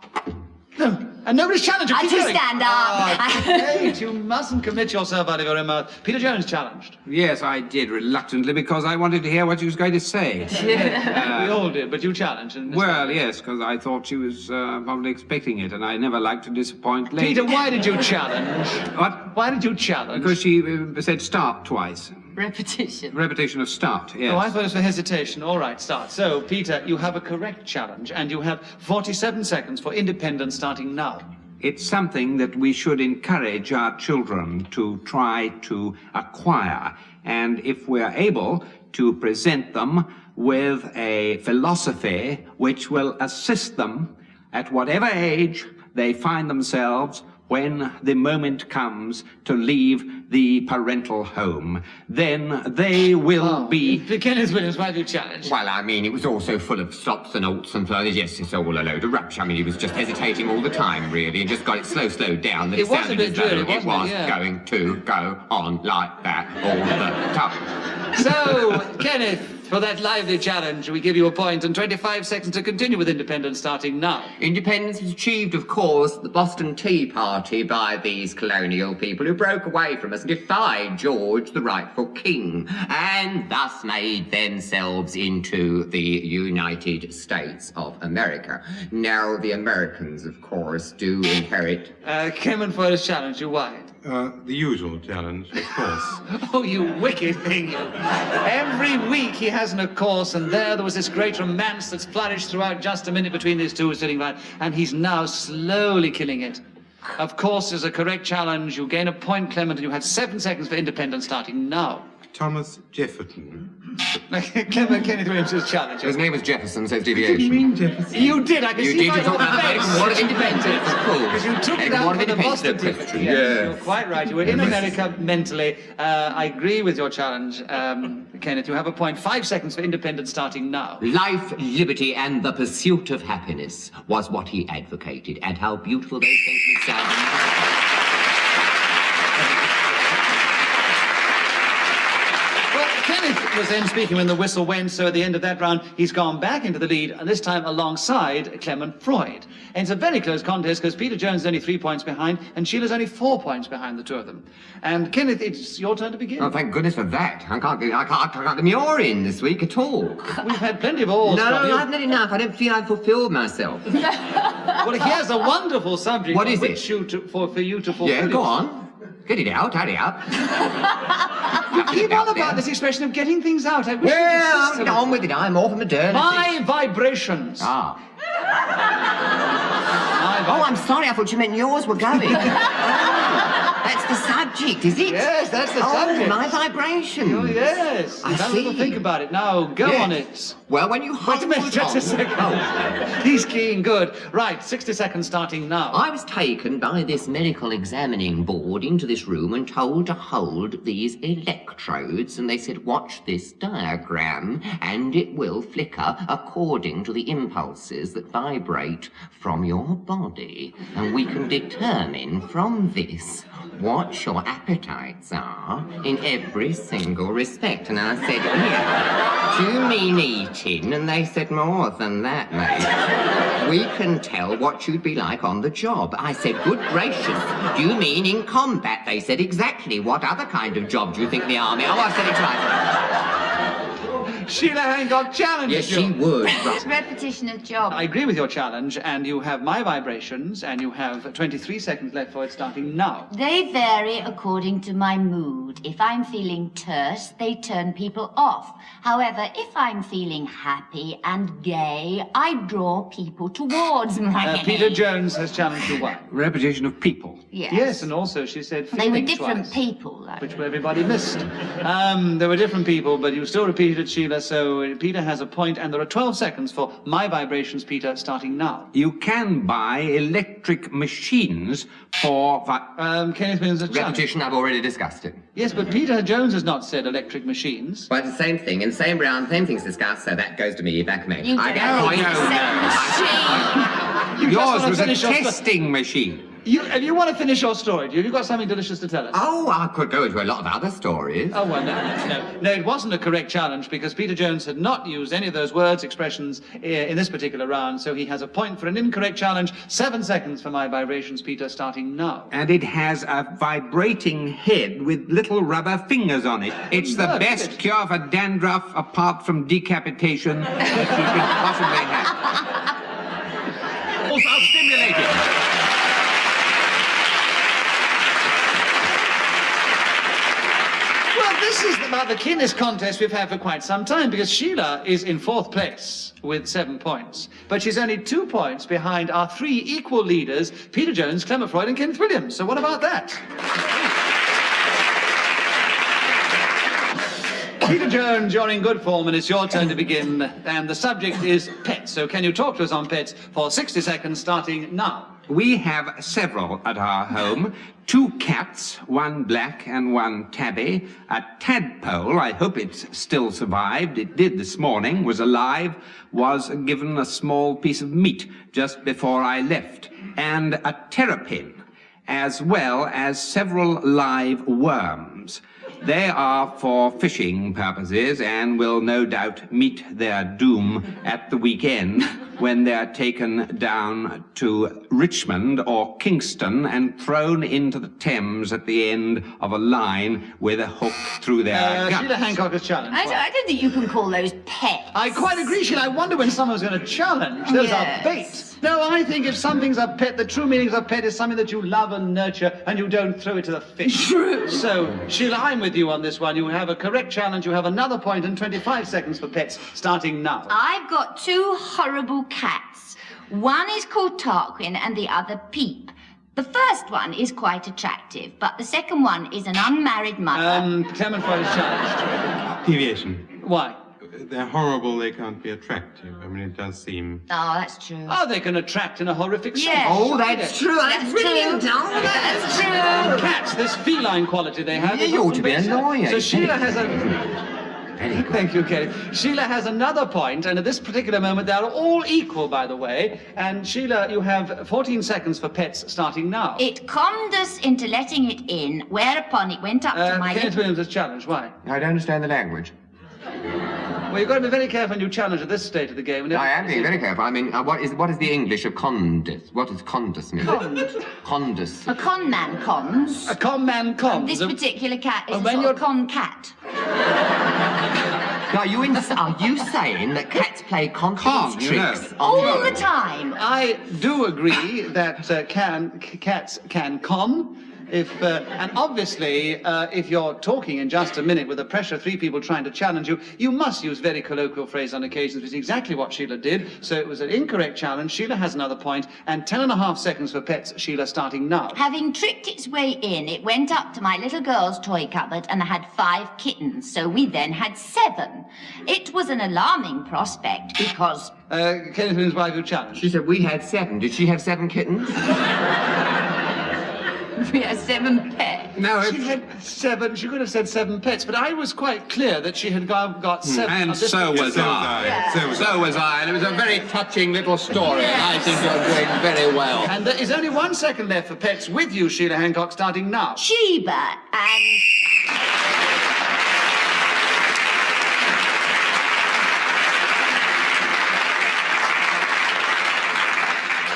No, and nobody's challenged. I Keep do going. stand up. Kate, you mustn't commit yourself out of your own mouth. Peter Jones challenged. Yes, I did, reluctantly, because I wanted to hear what she was going to say. We all did, but you challenged. And Well, yes, because I thought she was probably expecting it, and I never like to disappoint ladies. Peter, why did you challenge? What? Why did you challenge? Because she said start twice. Repetition. Repetition of start, yes. Oh, I thought it was for hesitation. All right, start. So, Peter, you have a correct challenge, and you have 47 seconds for independence starting now. It's something that we should encourage our children to try to acquire. And if we're able to present them with a philosophy which will assist them at whatever age they find themselves when the moment comes to leave the parental home, then they will be... Kenneth Williams, why did you challenge? Well, I mean, it was all so full of stops and alts and furthers. Yes, it's all a load of rubbish. I mean, he was just hesitating all the time, really, and just got it slowed down. That It was a sounded bit as though dreary, it wasn't it? was Yeah. going to go on like that all the time. So, Kenneth, for that lively challenge, we give you a point and 25 seconds to continue with independence starting now. Independence was achieved, of course, at the Boston Tea Party by these colonial people who broke away from us and defied George, the rightful king, and thus made themselves into the United States of America. Now, the Americans, of course, do inherit... Clement Freud has challenged you. Why? The usual challenge, of course. Oh, you wicked thing, you. Every week he has an of course, and there was this great romance that's flourished throughout just a minute between these two sitting right, and he's now slowly killing it. Of course is a correct challenge. You gain a point, Clement, and you had 7 seconds for independence starting now. Thomas Jefferson. Kenneth Williams is challenging. His name was Jefferson, says I didn't deviation. mean Jefferson. You did, I can You see did, by you talked your about the face. American War of Independence, of course. Because you took it American out War of for the Independence, Boston no Tea. question. Yes, you're quite right. You were in America mentally. I agree with your challenge, Kenneth. You have a point. 5 seconds for independence starting now. Life, liberty, and the pursuit of happiness was what he advocated, and how beautiful those sentiments sound. Kenneth was then speaking when the whistle went, so at the end of that round, he's gone back into the lead, and this time alongside Clement Freud. And it's a very close contest, because Peter Jones is only 3 points behind, and Sheila's only 4 points behind the two of them. And Kenneth, it's your turn to begin. Oh, thank goodness for that. I can't get the Muir in this week at all. We've had plenty of oars No, from you. I haven't had enough. I don't feel I've fulfilled myself. Well, he has a wonderful subject What is which for you to fulfill. Yeah, go it. on. Get it out, hurry up. You keep on about this expression of getting things out. I wish you could Well, insist get on on with it. I'm off modernity. High vibrations. Ah. High Oh, I'm sorry. I thought you meant yours were going. That's the subject, is it? Yes, that's the Oh, subject. my vibration. Oh, yes. I Have a little see. think about it. Now, go Yes. on it. Well, when you Wait a hold minute, just a on- second. Oh. He's keen, good. Right, 60 seconds starting now. I was taken by this medical examining board into this room and told to hold these electrodes, and they said, watch this diagram, and it will flicker according to the impulses that vibrate from your body. And we can determine from this what your appetites are in every single respect. And I said, yeah, do you mean eating? And they said, more than that, mate. We can tell what you'd be like on the job. I said, good gracious, do you mean in combat? They said, exactly. What other kind of job do you think the army? Oh, I said it twice. Sheila Hancock challenges Yes, you. she would. It's repetition of job. I agree with your challenge, and you have my vibrations, and you have 23 seconds left for it starting now. They vary according to my mood. If I'm feeling terse, they turn people off. However, if I'm feeling happy and gay, I draw people towards me. Peter Jones has challenged you one. Repetition of people. Yes. Yes, and also she said They were feeling different twice, people, though. which everybody missed. There were different people, but you still repeated it, Sheila, so Peter has a point, and there are 12 seconds for my vibrations, Peter, starting now. You can buy electric machines for... Kenneth Williams has challenged. Repetition, I've already discussed it. Yes, but Peter Jones has not said electric machines. Well, it's the same thing. In the same round, same thing's discussed, so that goes to me, back me. You I don't get points. say machine. You just Yours wanna was a finish your testing machine. If you want to finish your story, have you got something delicious to tell us? Oh, I could go into a lot of other stories. Oh, well, no, it wasn't a correct challenge because Peter Jones had not used any of those words, expressions in this particular round, so he has a point for an incorrect challenge. 7 seconds for my vibrations, Peter, starting now. And it has a vibrating head with little rubber fingers on it. It's the Look, best it- cure for dandruff apart from decapitation that you could possibly have. Also stimulating. Well, this is about the keenest contest we've had for quite some time because Sheila is in 4th place with 7 points. But she's only 2 points behind our 3 equal leaders, Peter Jones, Clement Freud and Kenneth Williams. So what about that? Peter Jones, you're in good form and it's your turn to begin. And the subject is pets. So can you talk to us on pets for 60 seconds starting now? We have several at our home. 2 cats, 1 black and 1 tabby. A tadpole, I hope it's still survived. It did this morning, was alive, was given a small piece of meat just before I left. And a terrapin, as well as several live worms. They are for fishing purposes and will no doubt meet their doom at the weekend when they're taken down to Richmond or Kingston and thrown into the Thames at the end of a line with a hook through their Sheila guts. Hancock has challenged. I don't think you can call those pets. I quite agree, Sheila. I wonder when someone's going to challenge. Those Yes. are bait. No, I think if something's a pet, the true meaning of pet is something that you love and nurture and you don't throw it to the fish. True. So, Sheila, I'm with you on this one. You have a correct challenge. You have another point and 25 seconds for pets starting now. I've got 2 horrible cats. One is called Tarquin and the other Peep. The first one is quite attractive, but the second one is an unmarried mother. Clement Freud is challenged. Deviation. Why? They're horrible, they can't be attractive. I mean, it does seem... Oh, that's true. Oh, they can attract in a horrific sense. Yes. Oh, that's true. That's brilliant. true. Oh, That's that's true. Cats, this feline quality they have. Yeah, is you ought often to be better. annoying. So Sheila has a... Thank you, Kelly. Sheila has another point, and at this particular moment, they're all equal, by the way. And Sheila, you have 14 seconds for pets starting now. It calmed us into letting it in, whereupon it went up to my Kenneth little... Williams has challenged. Why? I don't understand the language. Well, you've got to be very careful when you challenge at this stage of the game. And I am being very careful. I mean, what is the English of condus? What does condus mean? Condus. A con man cons. A con man cons. This particular cat is And a when sort you're- of con cat. Now, are you saying that cats play confidence Con, you know. tricks? All the time. I do agree that cats can con. And obviously, if you're talking in just a minute with the pressure of 3 people trying to challenge you, you must use very colloquial phrase on occasions, which is exactly what Sheila did. So it was an incorrect challenge. Sheila has another point, and 10.5 seconds for pets. Sheila starting now. Having tricked its way in, it went up to my little girl's toy cupboard and had 5 kittens, so we then had 7. It was an alarming prospect because... Kenneth Williams, why have you challenged? She said we had 7. Did she have 7 kittens? We had 7 pets. No, She had 7, she could have said 7 pets, but I was quite clear that she had got 7. And so was I. Yeah. So was I, and it was a very touching little story. I think you're doing very well. And there is only 1 second left for pets with you, Sheila Hancock, starting now. Sheba and...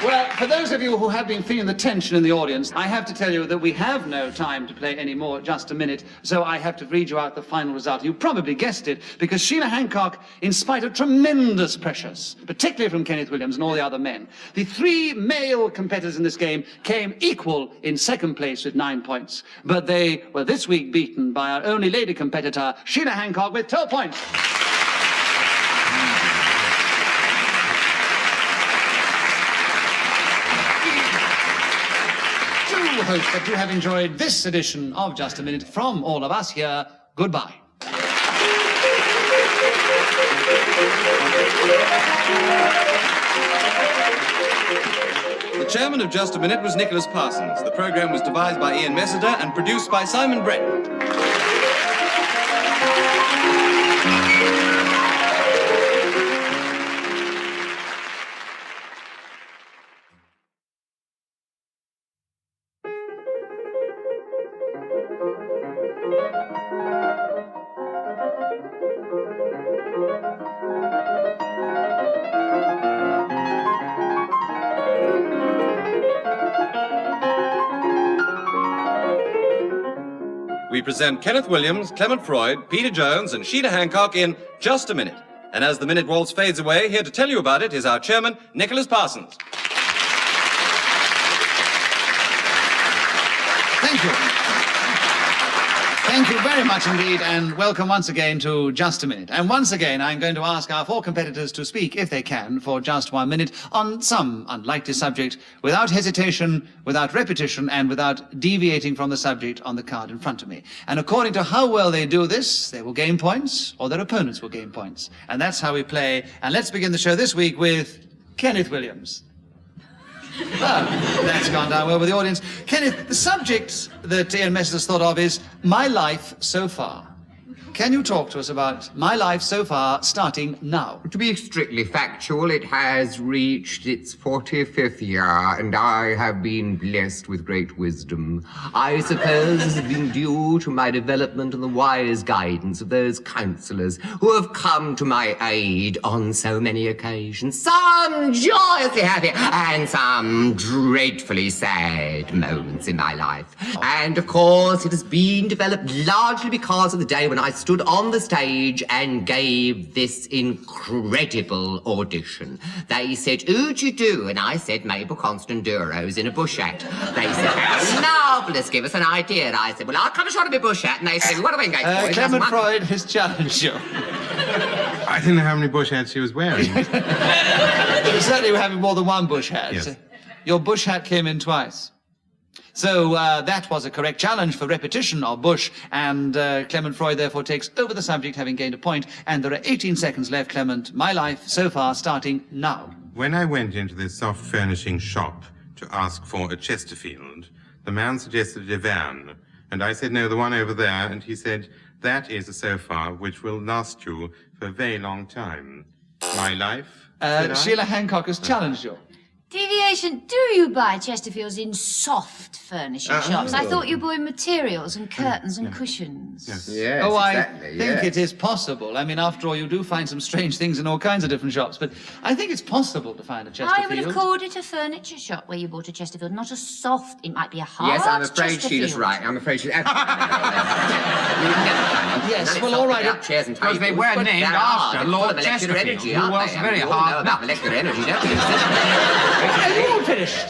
Well, for those of you who have been feeling the tension in the audience, I have to tell you that we have no time to play any more, just a minute, so I have to read you out the final result. You probably guessed it, because Sheila Hancock, in spite of tremendous pressures, particularly from Kenneth Williams and all the other men, the 3 male competitors in this game came equal in 2nd place with 9 points. But they were this week beaten by our only lady competitor, Sheila Hancock, with 12 points. I hope that you have enjoyed this edition of Just a Minute. From all of us here, goodbye. The chairman of Just a Minute was Nicholas Parsons. The programme was devised by Ian Messiter and produced by Simon Brett. We present Kenneth Williams, Clement Freud, Peter Jones, and Sheila Hancock in Just a Minute. And as the minute waltz fades away, here to tell you about it is our chairman, Nicholas Parsons. Thank you. Thank you very much indeed, and welcome once again to Just a Minute. And once again, I'm going to ask our 4 competitors to speak, if they can, for just 1 minute on some unlikely subject, without hesitation, without repetition, and without deviating from the subject on the card in front of me. And according to how well they do this, they will gain points, or their opponents will gain points. And that's how we play. And let's begin the show this week with Kenneth Williams. Well, that's gone down well with the audience. Kenneth, the subject that Ian Messrs has thought of is My Life So Far. Can you talk to us about My Life So Far, starting now? To be strictly factual, it has reached its 45th year, and I have been blessed with great wisdom. I suppose this has been due to my development and the wise guidance of those counselors who have come to my aid on so many occasions, some joyously happy and some dreadfully sad moments in my life. And of course, it has been developed largely because of the day when I stood on the stage and gave this incredible audition. They said, "Who'd you do?" And I said, "Mabel Constanduro's in a bush hat." They said, "How marvellous, give us an idea." And I said, "Well, I'll come short of a bush hat." And they said, "What are we going for?" Clement Freud has challenged you. I didn't know how many bush hats she was wearing. You certainly were having more than 1 bush hat. Yes. Your bush hat came in twice. So that was a correct challenge for repetition of Bush, and Clement Freud therefore takes over the subject, having gained a point, and there are 18 seconds left, Clement. My Life So Far, starting now. When I went into this soft furnishing shop to ask for a Chesterfield, the man suggested a divan, and I said, "No, the one over there," and he said, "That is a sofa which will last you for a very long time." My life? said I. Sheila Hancock has challenged you. Deviation, do you buy Chesterfields in soft furnishing shops? I thought you bought materials and curtains and cushions. Yes, Oh, exactly, I think it is possible. I mean, after all, you do find some strange things in all kinds of different shops, but I think it's possible to find a Chesterfield. I would have called it a furniture shop where you bought a Chesterfield, not a soft. It might be a hard Yes, I'm afraid Chesterfield. Sheila's right. I'm afraid she's absolutely Yes, well, all right. Chairs and Because they tables. were But named they're after hard. They're Lord full of molecular Chesterfield, energy, who aren't was they? very We all hard know about molecular energy, don't we? Are you all finished?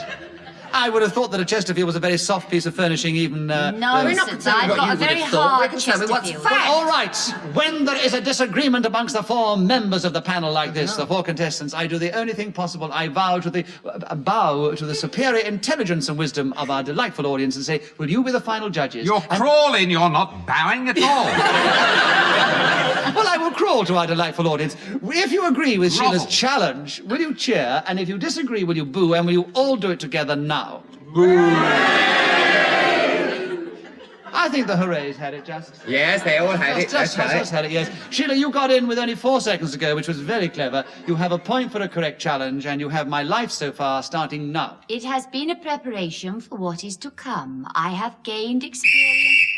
I would have thought that a Chesterfield was a very soft piece of furnishing, even... Nonsense. I've got a very hard Chesterfield. All right, when there is a disagreement amongst the four members of the panel like this, the four contestants, I do the only thing possible. I bow to the superior intelligence and wisdom of our delightful audience and say, will you be the final judges? You're crawling, you're not bowing at all. Well, I will crawl to our delightful audience. If you agree with Grovel. Sheila's challenge, will you cheer? And if you disagree, will you boo? And will you all do it together now? I think the hoorays had it just. Yes, they all had it. Just had it, yes. Sheila, you got in with only 4 seconds to go, which was very clever. You have a point for a correct challenge, and you have my life so far, starting now. It has been a preparation for what is to come. I have gained experience.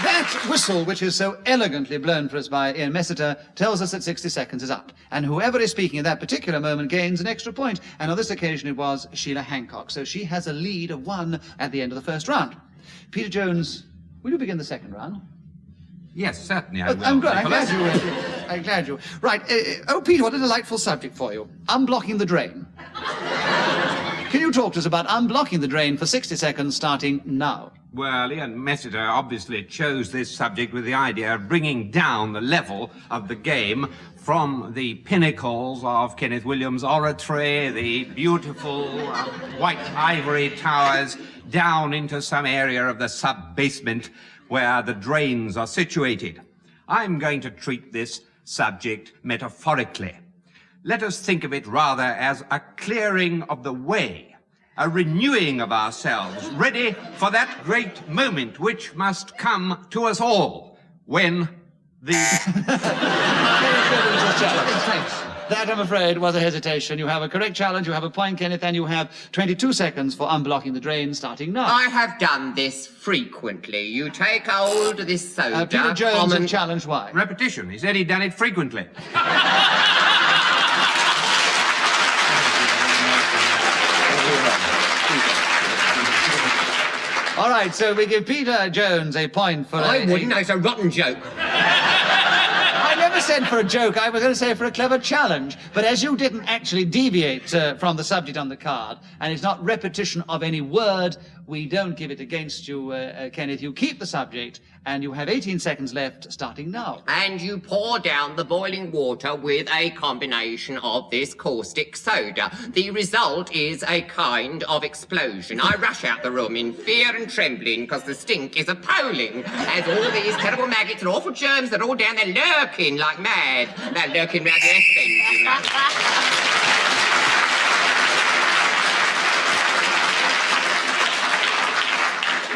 That whistle, which is so elegantly blown for us by Ian Messiter, tells us that 60 seconds is up. And whoever is speaking at that particular moment gains an extra point. And on this occasion, it was Sheila Hancock. So she has a lead of 1 at the end of the first round. Peter Jones, will you begin the second round? Yes, certainly I will. I'm glad Nicholas. you will. I'm glad you. Right. Peter, what a delightful subject for you. Unblocking the drain. Can you talk to us about unblocking the drain for 60 seconds, starting now? Well, Ian Messiter obviously chose this subject with the idea of bringing down the level of the game from the pinnacles of Kenneth Williams' oratory, the beautiful white ivory towers, down into some area of the sub-basement where the drains are situated. I'm going to treat this subject metaphorically. Let us think of it rather as a clearing of the way, a renewing of ourselves, ready for that great moment which must come to us all, when the... That, I'm afraid, was a hesitation. You have a correct challenge, you have a point, Kenneth, and you have 22 seconds for unblocking the drain, starting now. I have done this frequently. You take hold of this soda. Peter Jones has challenged why? Repetition. He said he'd done it frequently. All right, so we give Peter Jones a point for I wouldn't. It's a rotten joke. I never said for a joke. I was going to say for a clever challenge. But as you didn't actually deviate from the subject on the card, and it's not repetition of any word, we don't give it against you, Kenneth. You keep the subject, and you have 18 seconds left, starting now. And you pour down the boiling water with a combination of this caustic soda. The result is a kind of explosion. I rush out the room in fear and trembling because the stink is appalling. As all these terrible maggots and awful germs that are all down there lurking like mad. They're lurking round your ends, you know.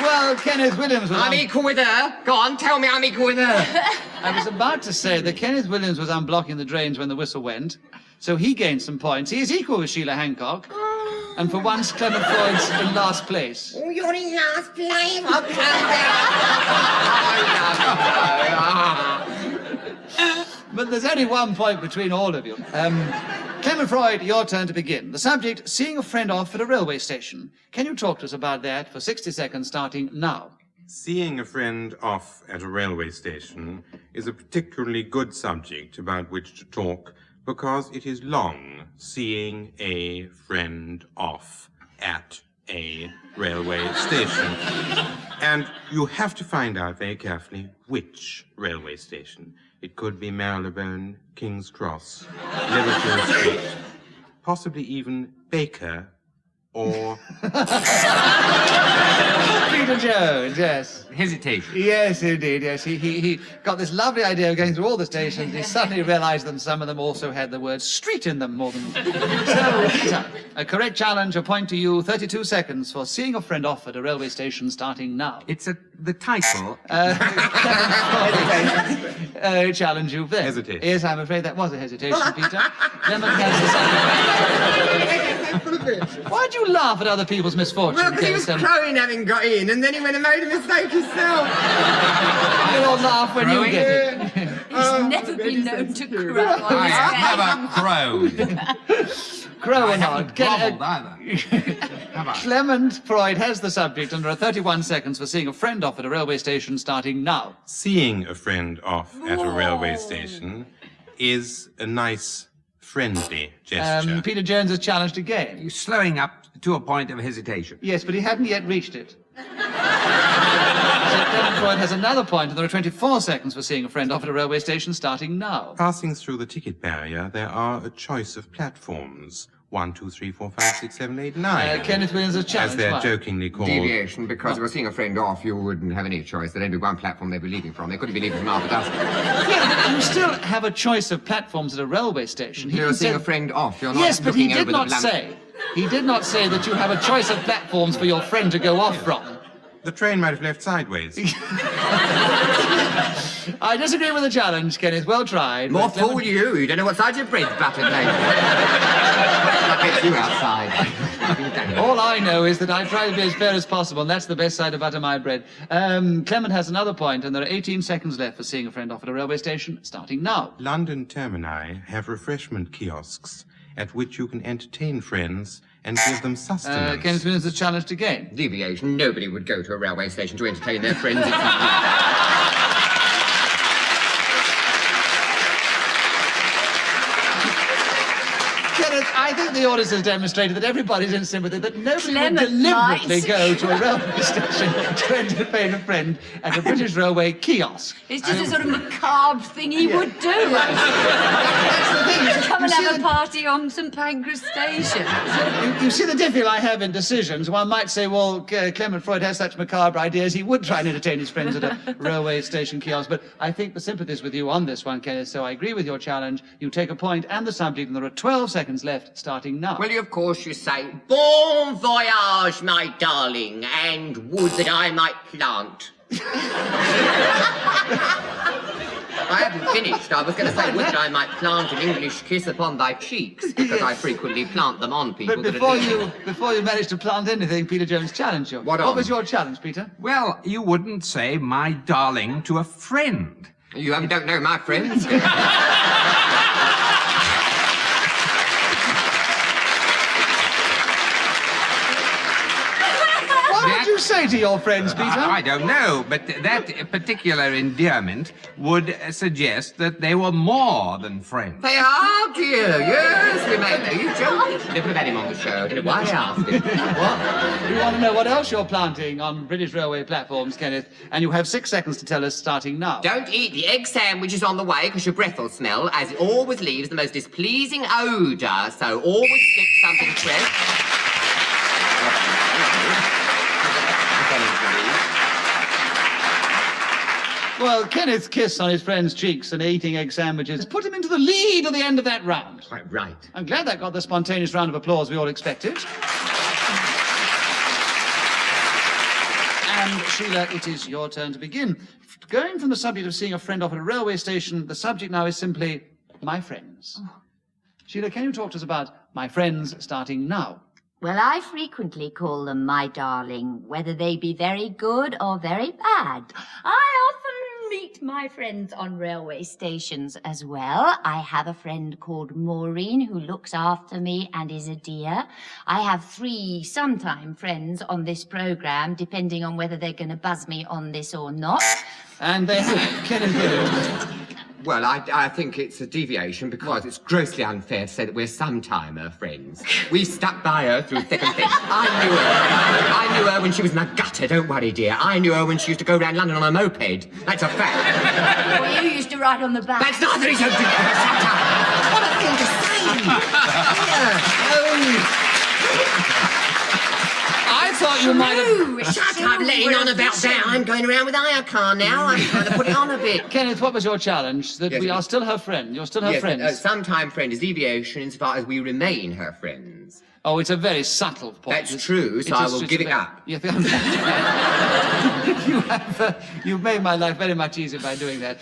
Well, Kenneth Williams was... I'm equal with her. Go on, tell me I'm equal with her. I was about to say that Kenneth Williams was unblocking the drains when the whistle went, so he gained some points. He is equal with Sheila Hancock. And for once, Clement Freud's in last place. Oh, you're in last place. I'll come But there's only 1 point between all of you. Clement Freud, your turn to begin. The subject, seeing a friend off at a railway station. Can you talk to us about that for 60 seconds, starting now? Seeing a friend off at a railway station is a particularly good subject about which to talk because it is long, seeing a friend off at a railway station. And you have to find out very carefully which railway station. It could be Marylebone, King's Cross, Liverpool Street, possibly even Baker, or... Peter Jones, yes. Hesitation. Yes, indeed, yes. He got this lovely idea of going through all the stations. He suddenly realised that some of them also had the word street in them more than... So, a correct challenge, a point to you, 32 seconds for seeing a friend off at a railway station, starting now. It's the title. Challenge you then. Hesitation. Yes, I'm afraid that was a hesitation, Peter. Clement has decided... Why'd you laugh at other people's misfortune? Well, because he was crowing having got in, and then he went and made a mistake himself. You'll all laugh when you get it. He's never been known to crow on I his have never crowed. Crow I or haven't not. grovelled either. Have I? Clement Freud has the subject under 31 seconds for seeing a friend off at a railway station, starting now. Seeing a friend off at a railway station is a nice, friendly gesture. Peter Jones is challenged again. You're slowing up to a point of hesitation. Yes, but he hadn't yet reached it. So Clement Freud has another point, and there are 24 seconds for seeing a friend off at a railway station starting now. Passing through the ticket barrier, there are a choice of platforms. 1, 2, 3, 4, 5, 6, 7, 8, 9. Kenneth Williams is challenged. As they're Why? jokingly called. Deviation, because if you're seeing a friend off, you wouldn't have any choice. There'd only be one platform they'd be leaving from. They couldn't be leaving from after dusk. Yeah, you still have a choice of platforms at a railway station. You're said- seeing a friend off. You're not Yes, but he looking did over not the lamp. say. He did not say that you have a choice of platforms for your friend to go off from. The train might have left sideways. I disagree with the challenge, Kenneth. Well tried. More But Clement- fool you. You don't know what side your bread's buttered, mate. I bet you outside. All I know is that I try to be as fair as possible, and that's the best side of butter my bread. Clement has another point, and there are 18 seconds left for seeing a friend off at a railway station, starting now. London termini have refreshment kiosks at which you can entertain friends and give them sustenance. Kenneth Williams is challenged again. Deviation. Nobody would go to a railway station to entertain their friends. It's not- Kenneth, I think the audience has demonstrated that everybody's in sympathy, that nobody Clement would deliberately might. go to a railway station to entertain a friend at a British railway kiosk. It's just a sort of macabre thing he would do. Come and You see have a the- party on St Pancras Station. You see the difficulty I have in decisions. One might say, well, Clement Freud has such macabre ideas, he would try and entertain his friends at a railway station kiosk. But I think the sympathy's with you on this one, Kenneth, so I agree with your challenge. You take a point and the subject, and there are 12 seconds left, starting now. Well, of course you say, bon voyage, my darling, and would that I might plant. I haven't finished. I was going to say, would that I might plant an English kiss upon thy cheeks, because I frequently plant them on people. But before you managed to plant anything, Peter Jones challenged you. What was your challenge, Peter? Well, you wouldn't say my darling to a friend. You don't know my friends. What would you say to your friends, Peter? I don't know, but that particular endearment would suggest that they were more than friends. They are, dear. Yes, we may. Are you joking? Never have had him on the show. I don't know why I asked him. What? You want to know what else you're planting on British railway platforms, Kenneth? And you have 6 seconds to tell us, starting now. Don't eat the egg sandwiches on the way, because your breath will smell, as it always leaves the most displeasing odour. So always stick something fresh. Well, Kenneth's kiss on his friend's cheeks and eating egg sandwiches put him into the lead at the end of that round. Quite right. I'm glad that got the spontaneous round of applause we all expected. And Sheila, it is your turn to begin. Going from the subject of seeing a friend off at a railway station, the subject now is simply my friends. Sheila, can you talk to us about my friends starting now? Well, I frequently call them my darling, whether they be very good or very bad. I often meet my friends on railway stations as well. I have a friend called Maureen who looks after me and is a dear. I have 3 sometime friends on this programme, depending on whether they're going to buzz me on this or not. And they have Kenneth Williams. Well, I think it's a deviation because it's grossly unfair to say that we're sometime her friends. We've stuck by her through thick and thin. I knew her when she was in a gutter, don't worry, dear. I knew her when she used to go around London on a moped. That's a fact. Well, you used to ride on the back. That's not the reason. Shut up. What a thing to say. I thought you might have... Shut up, letting on about that. I'm going around with Car now. I'm trying to put it on a bit. Kenneth, what was your challenge? That Yes, we are still her friend. You're still her friends. Sometime friend is deviation insofar as we remain her friends. Oh, it's a very subtle point. That's true, so I will give it up. Yes, you've made my life very much easier by doing that.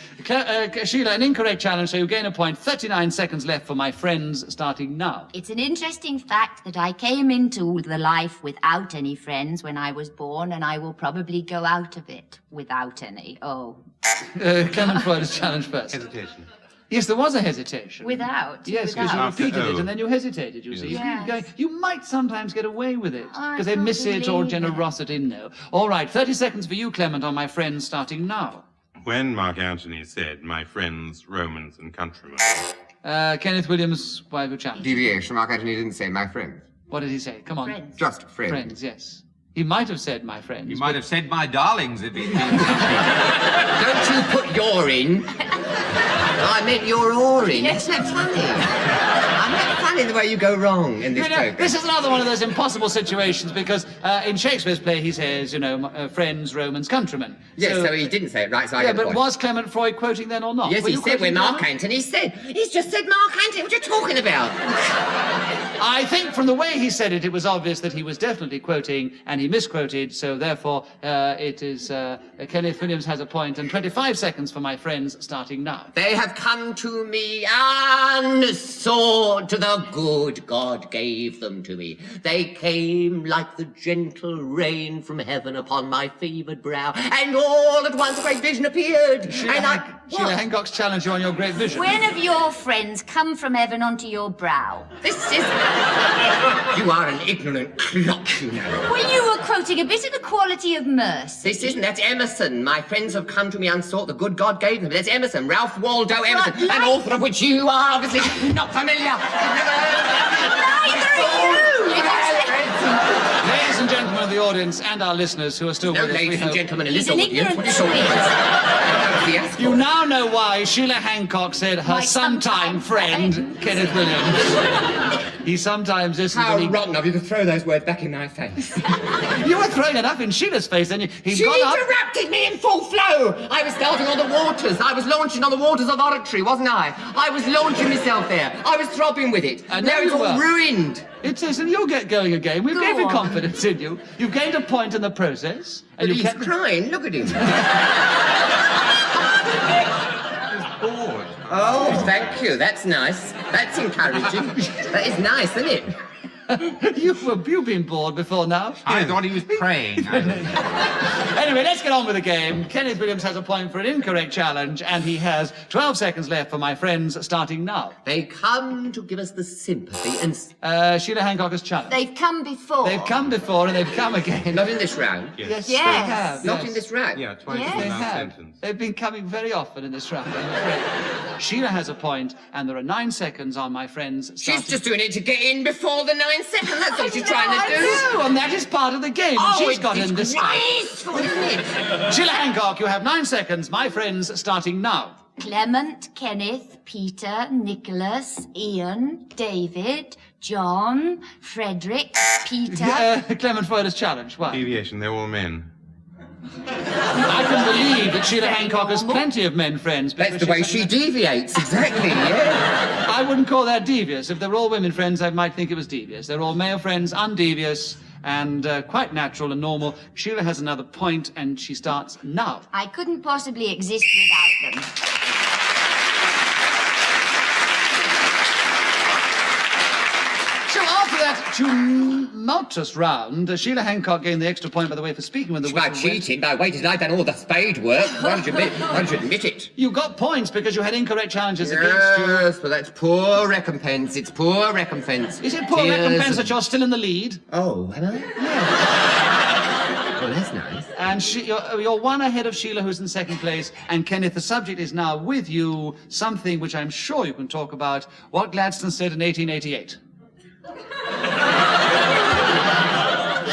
Sheila, an incorrect challenge, so you gain a point. 39 seconds left for my friends, starting now. It's an interesting fact that I came into the life without any friends when I was born, and I will probably go out of it without any. Oh. Clement Freud is challenged first. Hesitation. Yes, there was a hesitation. Without? Yes, because you Without. repeated After it O. and then you hesitated, you see. Yes. You might sometimes get away with it I because they can't miss it or believe it. generosity, no. All right, 30 seconds for you, Clement, on my friends, starting now. When Mark Antony said, my friends, Romans and countrymen. Kenneth Williams, why have you challenged? Deviation. Mark Antony didn't say my friends. What did he say? Come on. Friends. Just friends. Friends, yes. He might have said my friends. You might have said my darlings if he... Don't you put your in. I meant your or in. Isn't that funny? I'm not funny the way you go wrong in this program. This is another one of those impossible situations because in Shakespeare's play he says, friends, Romans, countrymen. Yes, so he didn't say it right, so I Yeah, get the but point. was Clement Freud quoting then or not? Yes, Were he you said where quoting Mark Clement? Antony said. He's just said Mark Antony. What are you talking about? I think from the way he said it, it was obvious that he was definitely quoting, and he misquoted, so therefore it is Kenneth Williams has a point, and 25 seconds for my friends starting now. They have come to me unsought, the good God gave them to me. They came like the gentle rain from heaven upon my fevered brow, and all at once a great vision appeared. Sheila Hancock's challenge you on your great vision. When have your friends come from heaven onto your brow? This is... You are an ignorant clock, you know. Well, you were quoting a bit of the quality of mercy. This isn't, that's Emerson. My friends have come to me unsought, the good God gave them. That's Emerson, Ralph Waldo Emerson, Right, an author of which you are obviously not familiar. Ladies and gentlemen of the audience and our listeners who are still No, with us, we ladies and hope. gentlemen, in He's this an audience, ignorant what are you talking about? Yes, You now know why Sheila Hancock said her My sometime sometime friend, friend. Kenneth Williams. He sometimes listens How when he... rotten of you to throw those words back in my face. You were throwing enough in Sheila's face, then he She got up... interrupted me in full flow. I was starting on the waters. I was launching on the waters of oratory, wasn't I? I was launching myself there. I was throbbing with it. I know Now it's you all were. ruined. It is, and you'll get going again. We've Go gained on. confidence in you. You've gained a point in the process. But And he's kept... crying. Look at him. Bored. Oh, thank you. That's nice. That's encouraging. That is nice, isn't it? You've been bored before now. I thought he was praying. Anyway, let's get on with the game. Kenneth Williams has a point for an incorrect challenge, and he has 12 seconds left for my friends starting now. They come to give us the sympathy and... Sheila Hancock has challenged. They've come before. They've come before and they've come again. Not in this round. Yes, Yes. they have. Not yes. in this round. Yeah, twice Yes. in the They last have. sentence. They've been coming very often in this round, I'm afraid. Sheila has a point, and there are 9 seconds on my friends starting. She's just doing it to get in before the 9 seconds. That's all she's trying to do. No, and that is part of the game. Oh, She's got in this time. graceful, isn't it? Sheila Hancock, you have 9 seconds. My friends starting now. Clement, Kenneth, Peter, Nicholas, Ian, David, John, Frederick, Peter. Clement Freud has challenged. Why? Deviation, they're all men. I can believe that Sheila Hancock has plenty of men friends. That's because the way she's- she deviates, exactly, yeah. I wouldn't call that devious. If they're all women friends, I might think it was devious. They're all male friends, undevious, and quite natural and normal. Sheila has another point, and she starts now. I couldn't possibly exist without them. So after that tumultuous round, Sheila Hancock gained the extra point, by the way, for speaking when the By whistle went. cheating, by waiting till I've done all the spade work. Why don't you admit it? You got points because you had incorrect challenges against you. Yes, but that's poor recompense. It's poor recompense. Is it poor Tears recompense of- that you're still in the lead? Oh, am I? Well, that's nice. And you're 1 ahead of Sheila, who's in second place. And Kenneth, the subject is now with you, something which I'm sure you can talk about. What Gladstone said in 1888.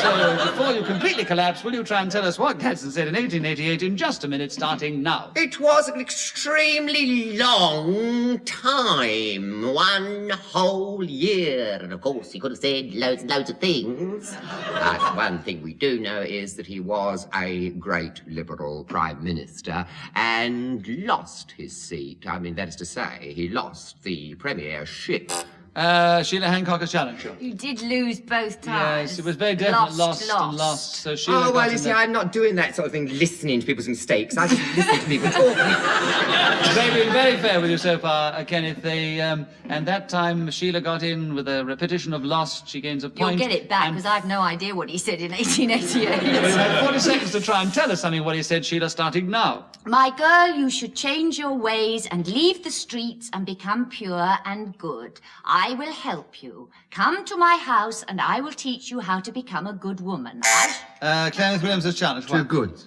So, before you completely collapse, will you try and tell us what Gladstone said in 1888 in just a minute, starting now? It was an extremely long time. 1 whole year. And of course, he could have said loads and loads of things. But one thing we do know is that he was a great Liberal Prime Minister and lost his seat. I mean, that is to say, he lost the premiership. Sheila Hancock has challenged you. You did lose both times. Yes, it was very definite lost and lost. So Sheila Oh, got well, in you see, there. I'm not doing that sort of thing, listening to people's mistakes. I just listen to people talking. They've been very fair with you so far, Kenneth. And that time Sheila got in with a repetition of lost. She gains a You'll point. get it back, and because I've no idea what he said in you 1888. have 40 seconds to try and tell us something what he said, Sheila, starting now. My girl, you should change your ways and leave the streets and become pure and good. I will help you. Come to my house and I will teach you how to become a good woman. Kenneth Williams has challenged. Why? good.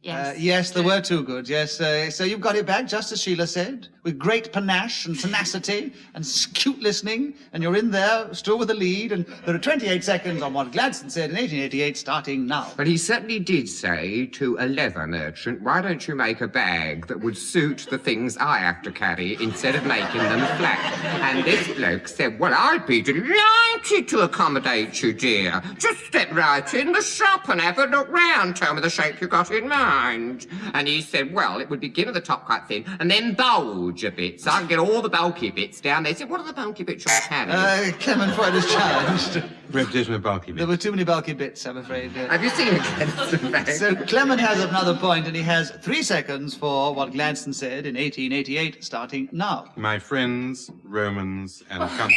Yes. Yes, there were 2 good, yes. So you've got it back, just as Sheila said, with great panache and tenacity and cute listening, and you're in there, still with the lead, and there are 28 seconds on what Gladstone said in 1888, starting now. But he certainly did say to a leather merchant, why don't you make a bag that would suit the things I have to carry instead of making them flat? And this bloke said, well, I'd be delighted to accommodate you, dear. Just step right in the shop and have a look round. Tell me the shape you got in mind. And he said, well, it would begin at the top quite thin and then bulge a bit, so I can get all the bulky bits down. They said, what are the bulky bits you're carrying? Clement Freud is challenged. Repetition of bulky bits. There were too many bulky bits, I'm afraid. Have you seen it? So Clement has another point, and he has 3 seconds for what Gladstone said in 1888, starting now. My friends, Romans, and country.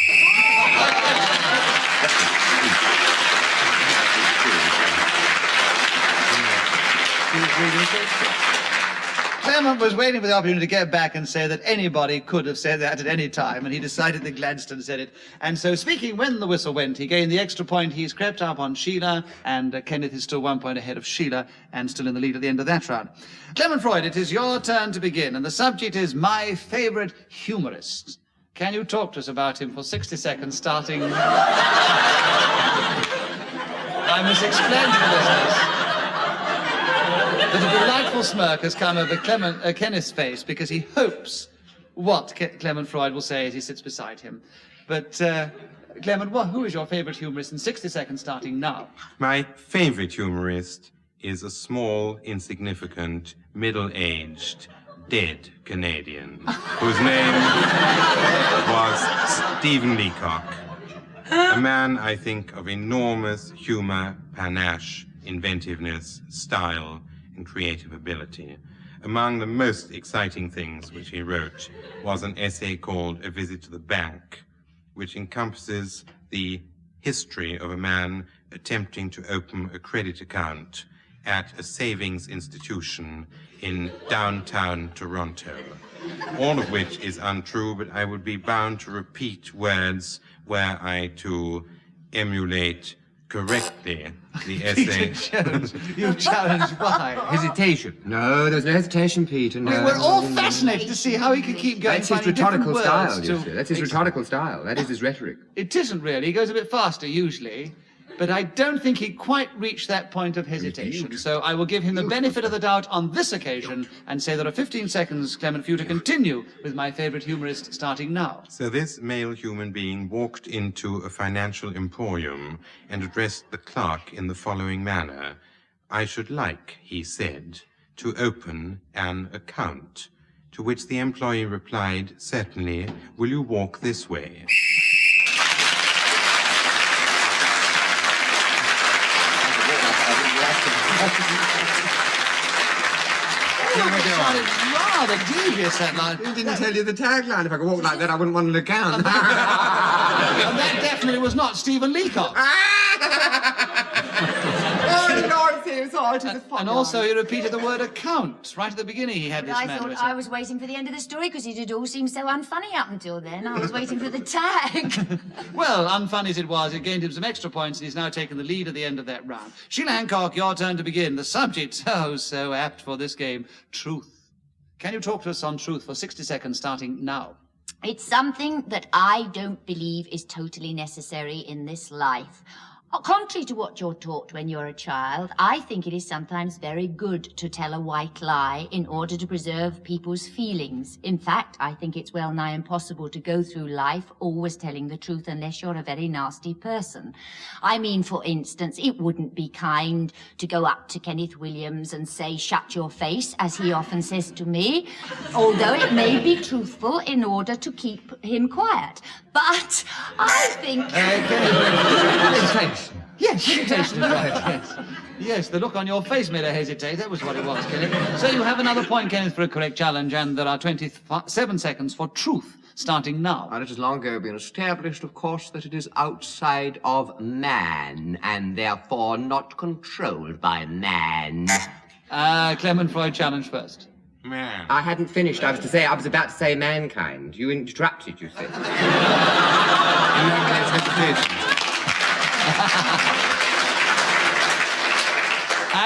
Clement was waiting for the opportunity to get back and say that anybody could have said that at any time, and he decided that Gladstone said it. And so, speaking when the whistle went, he gained the extra point. He's crept up on Sheila, and Kenneth is still 1 point ahead of Sheila, and still in the lead at the end of that round. Clement Freud, it is your turn to begin, and the subject is my favorite humorist. Can you talk to us about him for 60 seconds, starting... I must explain to the listeners that a delightful smirk has come over Kenneth's face because he hopes what Clement Freud will say as he sits beside him. But, Clement, who is your favourite humorist in 60 seconds starting now? My favorite humorist is a small, insignificant, middle-aged, dead Canadian whose name was Stephen Leacock. A man, I think, of enormous humor, panache, inventiveness, style, and creative ability. Among the most exciting things which he wrote was an essay called A Visit to the Bank, which encompasses the history of a man attempting to open a credit account at a savings institution in downtown Toronto. All of which is untrue, but I would be bound to repeat words were I to emulate correctly the essay. You challenge why? Hesitation. No, there's no hesitation, Peter. No. We were all fascinated to see how he could keep going. That's his finding different rhetorical words style, you see. That's his rhetorical style. That is his rhetoric. It isn't really. He goes a bit faster usually. But I don't think he quite reached that point of hesitation. So I will give him the benefit of the doubt on this occasion and say there are 15 seconds, Clement, for you to continue with my favourite humorist starting now. So this male human being walked into a financial emporium and addressed the clerk in the following manner. I should like, he said, to open an account. To which the employee replied, certainly, will you walk this way? Rather devious, that line. He didn't tell you the tagline. If I could walk like that, I wouldn't want an account. And that definitely was not Stephen Leacock. And also he repeated the word account. Right at the beginning he had this I mannerism. thought I was waiting for the end of the story because it had all seemed so unfunny up until then. I was waiting for the tag. Well, unfunny as it was, it gained him some extra points and he's now taken the lead at the end of that round. Sheila Hancock, your turn to begin. The subject, oh, so apt for this game, truth. Can you talk to us on truth for 60 seconds starting now? It's something that I don't believe is totally necessary in this life. Contrary to what you're taught when you're a child, I think it is sometimes very good to tell a white lie in order to preserve people's feelings. In fact, I think it's well nigh impossible to go through life always telling the truth unless you're a very nasty person. I mean, for instance, it wouldn't be kind to go up to Kenneth Williams and say, shut your face, as he often says to me, although it may be truthful in order to keep him quiet. But I think... Yes, hesitation is right, yes. Yes, the look on your face made her hesitate. That was what it was, Kenneth. So you have another point, Kenneth, for a correct challenge, and there are 27 seconds for truth, starting now. And it has long ago been established, of course, that it is outside of man, and therefore not controlled by man. Clement Freud, challenge first. Man. I hadn't finished. I was about to say mankind. You interrupted, you see.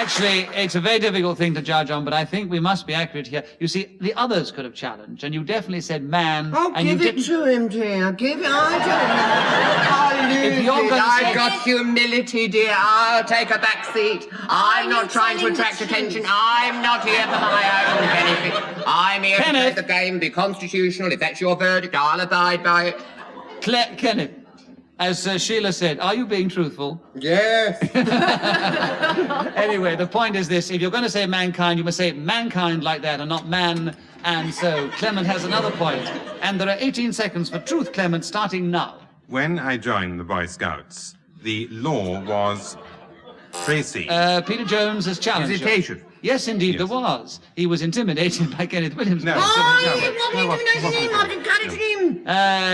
Actually, it's a very difficult thing to judge on, but I think we must be accurate here. You see, the others could have challenged, and you definitely said man, and you didn't. to him, dear. Give it. I If you're don't. gonna I've say- got humility, dear. I'll take a back seat. I'm not trying to telling the attract truth? attention. I'm not here for my own benefit. I'm here to play Kenneth. the game, be constitutional. If that's your verdict, I'll abide by it. Kenneth, as Sheila said, are you being truthful? Yes. Anyway, the point is this. If you're going to say mankind, you must say mankind like that and not man. And so Clement has another point. And there are 18 seconds for truth, Clement, starting now. When I joined the Boy Scouts, the law was Tracy. Peter Jones has challenged you. Hesitation. Yes, indeed, there was. He was intimidated by Kenneth Williams. No.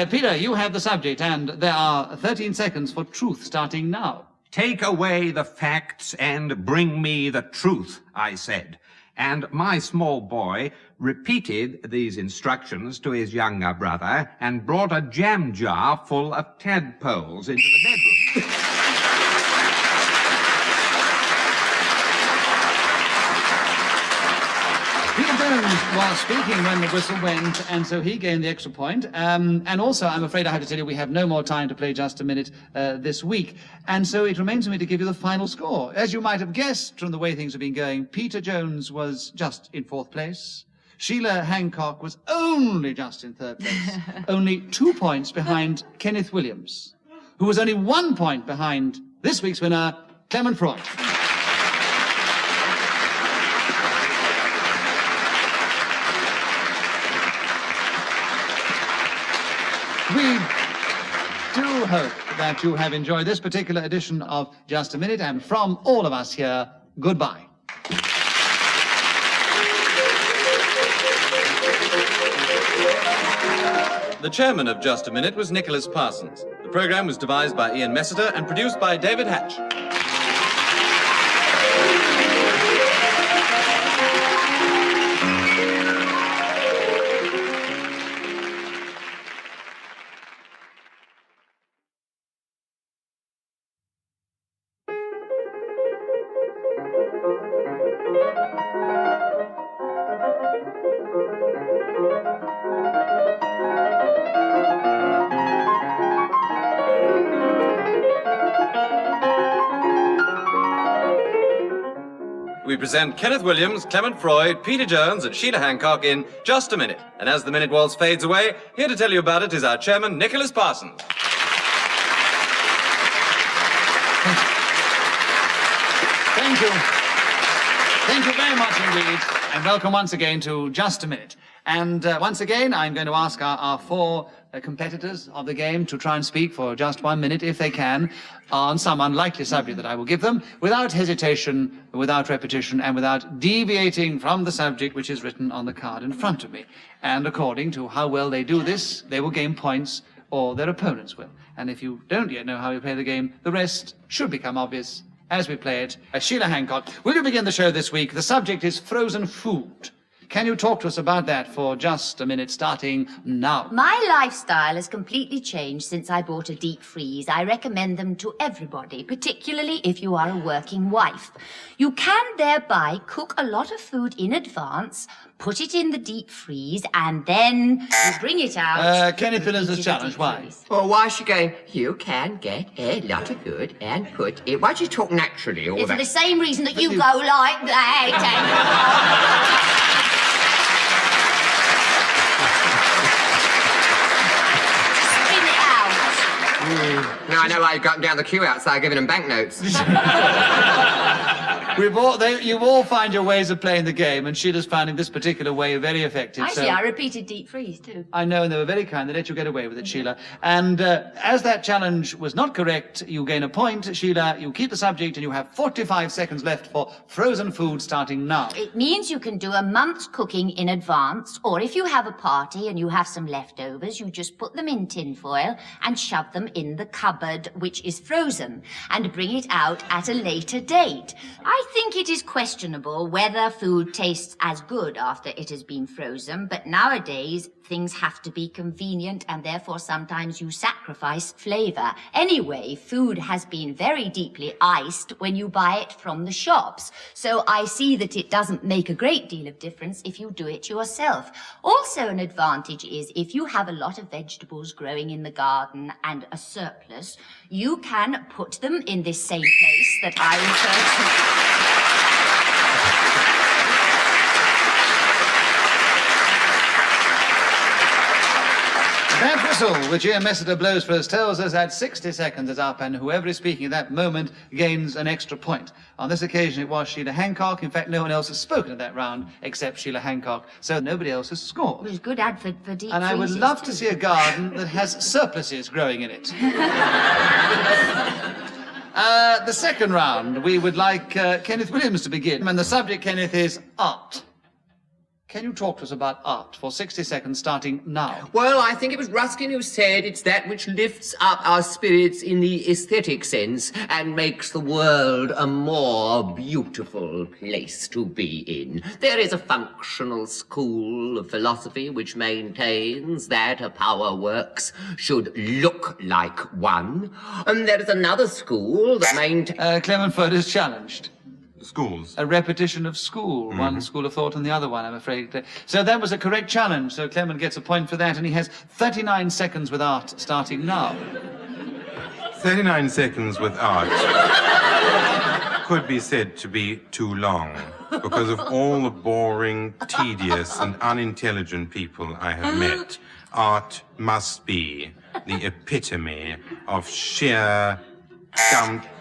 Peter, you have the subject, and there are 13 seconds for truth starting now. Take away the facts and bring me the truth, I said. And my small boy repeated these instructions to his younger brother and brought a jam jar full of tadpoles into the bedroom. Peter Jones was speaking when the whistle went, and so he gained the extra point. And also, I'm afraid I have to tell you, we have no more time to play Just a Minute this week. And so it remains for me to give you the final score. As you might have guessed from the way things have been going, Peter Jones was just in 4th place. Sheila Hancock was only just in 3rd place, only 2 points behind Kenneth Williams, who was only 1 point behind this week's winner, Clement Freud. We do hope that you have enjoyed this particular edition of Just a Minute, and from all of us here, goodbye. The chairman of Just a Minute was Nicholas Parsons. The program was devised by Ian Messiter and produced by David Hatch. We present Kenneth Williams, Clement Freud, Peter Jones, and Sheila Hancock in Just a Minute. And as the minute waltz fades away, here to tell you about it is our chairman, Nicholas Parsons. Thank you. Thank you very much indeed. And welcome once again to Just a Minute. And once again, I'm going to ask our 4 competitors of the game to try and speak for just 1 minute, if they can, on some unlikely subject that I will give them, without hesitation, without repetition, and without deviating from the subject which is written on the card in front of me. And according to how well they do this, they will gain points, or their opponents will. And if you don't yet know how we play the game, the rest should become obvious as we play it. Sheila Hancock, will you begin the show this week? The subject is frozen food. Can you talk to us about that for just a minute, starting now? My lifestyle has completely changed since I bought a deep freeze. I recommend them to everybody, particularly if you are a working wife. You can thereby cook a lot of food in advance, put it in the deep freeze, and then you bring it out. Kenneth Williams into has the challenged. deep Why? freeze. Well, why is she going, you can get a lot of food and put it... Why don't you talk naturally all It's for that? the same reason that you go like that. Spin it out. Now I know why you've gotten down the queue outside giving them banknotes. You all find your ways of playing the game, and Sheila's finding this particular way very effective. Actually, so I repeated deep freeze too. I know, and they were very kind. They let you get away with it, Sheila. And as that challenge was not correct, you gain a point, Sheila. You keep the subject, and you have 45 seconds left for frozen food starting now. It means you can do a month's cooking in advance, or if you have a party and you have some leftovers, you just put them in tin foil and shove them in the cupboard, which is frozen, and bring it out at a later date. I I think it is questionable whether food tastes as good after it has been frozen, but nowadays things have to be convenient and therefore sometimes you sacrifice flavour. Anyway, food has been very deeply iced when you buy it from the shops, so I see that it doesn't make a great deal of difference if you do it yourself. Also, an advantage is if you have a lot of vegetables growing in the garden and a surplus, you can put them in this same place that I refer to. That whistle, which Ian Messiter blows for us, tells us that 60 seconds is up, and whoever is speaking at that moment gains an extra point. On this occasion, it was Sheila Hancock. In fact, no one else has spoken at that round except Sheila Hancock, so nobody else has scored. It was good ad for deep And I would freezes, love too. to see a garden that has surpluses growing in it. The second round, we would like Kenneth Williams to begin. And the subject, Kenneth, is art. Can you talk to us about art for 60 seconds starting now? Well, I think it was Ruskin who said it's that which lifts up our spirits in the aesthetic sense and makes the world a more beautiful place to be in. There is a functional school of philosophy which maintains that a power works should look like one, and there is another school that maintains... Clement Freud is challenged. Schools. A repetition of school, one school of thought and the other one, I'm afraid. So that was a correct challenge, so Clement gets a point for that, and he has 39 seconds with art starting now. 39 seconds with art could be said to be too long because of all the boring, tedious, and unintelligent people I have met. Art must be the epitome of sheer...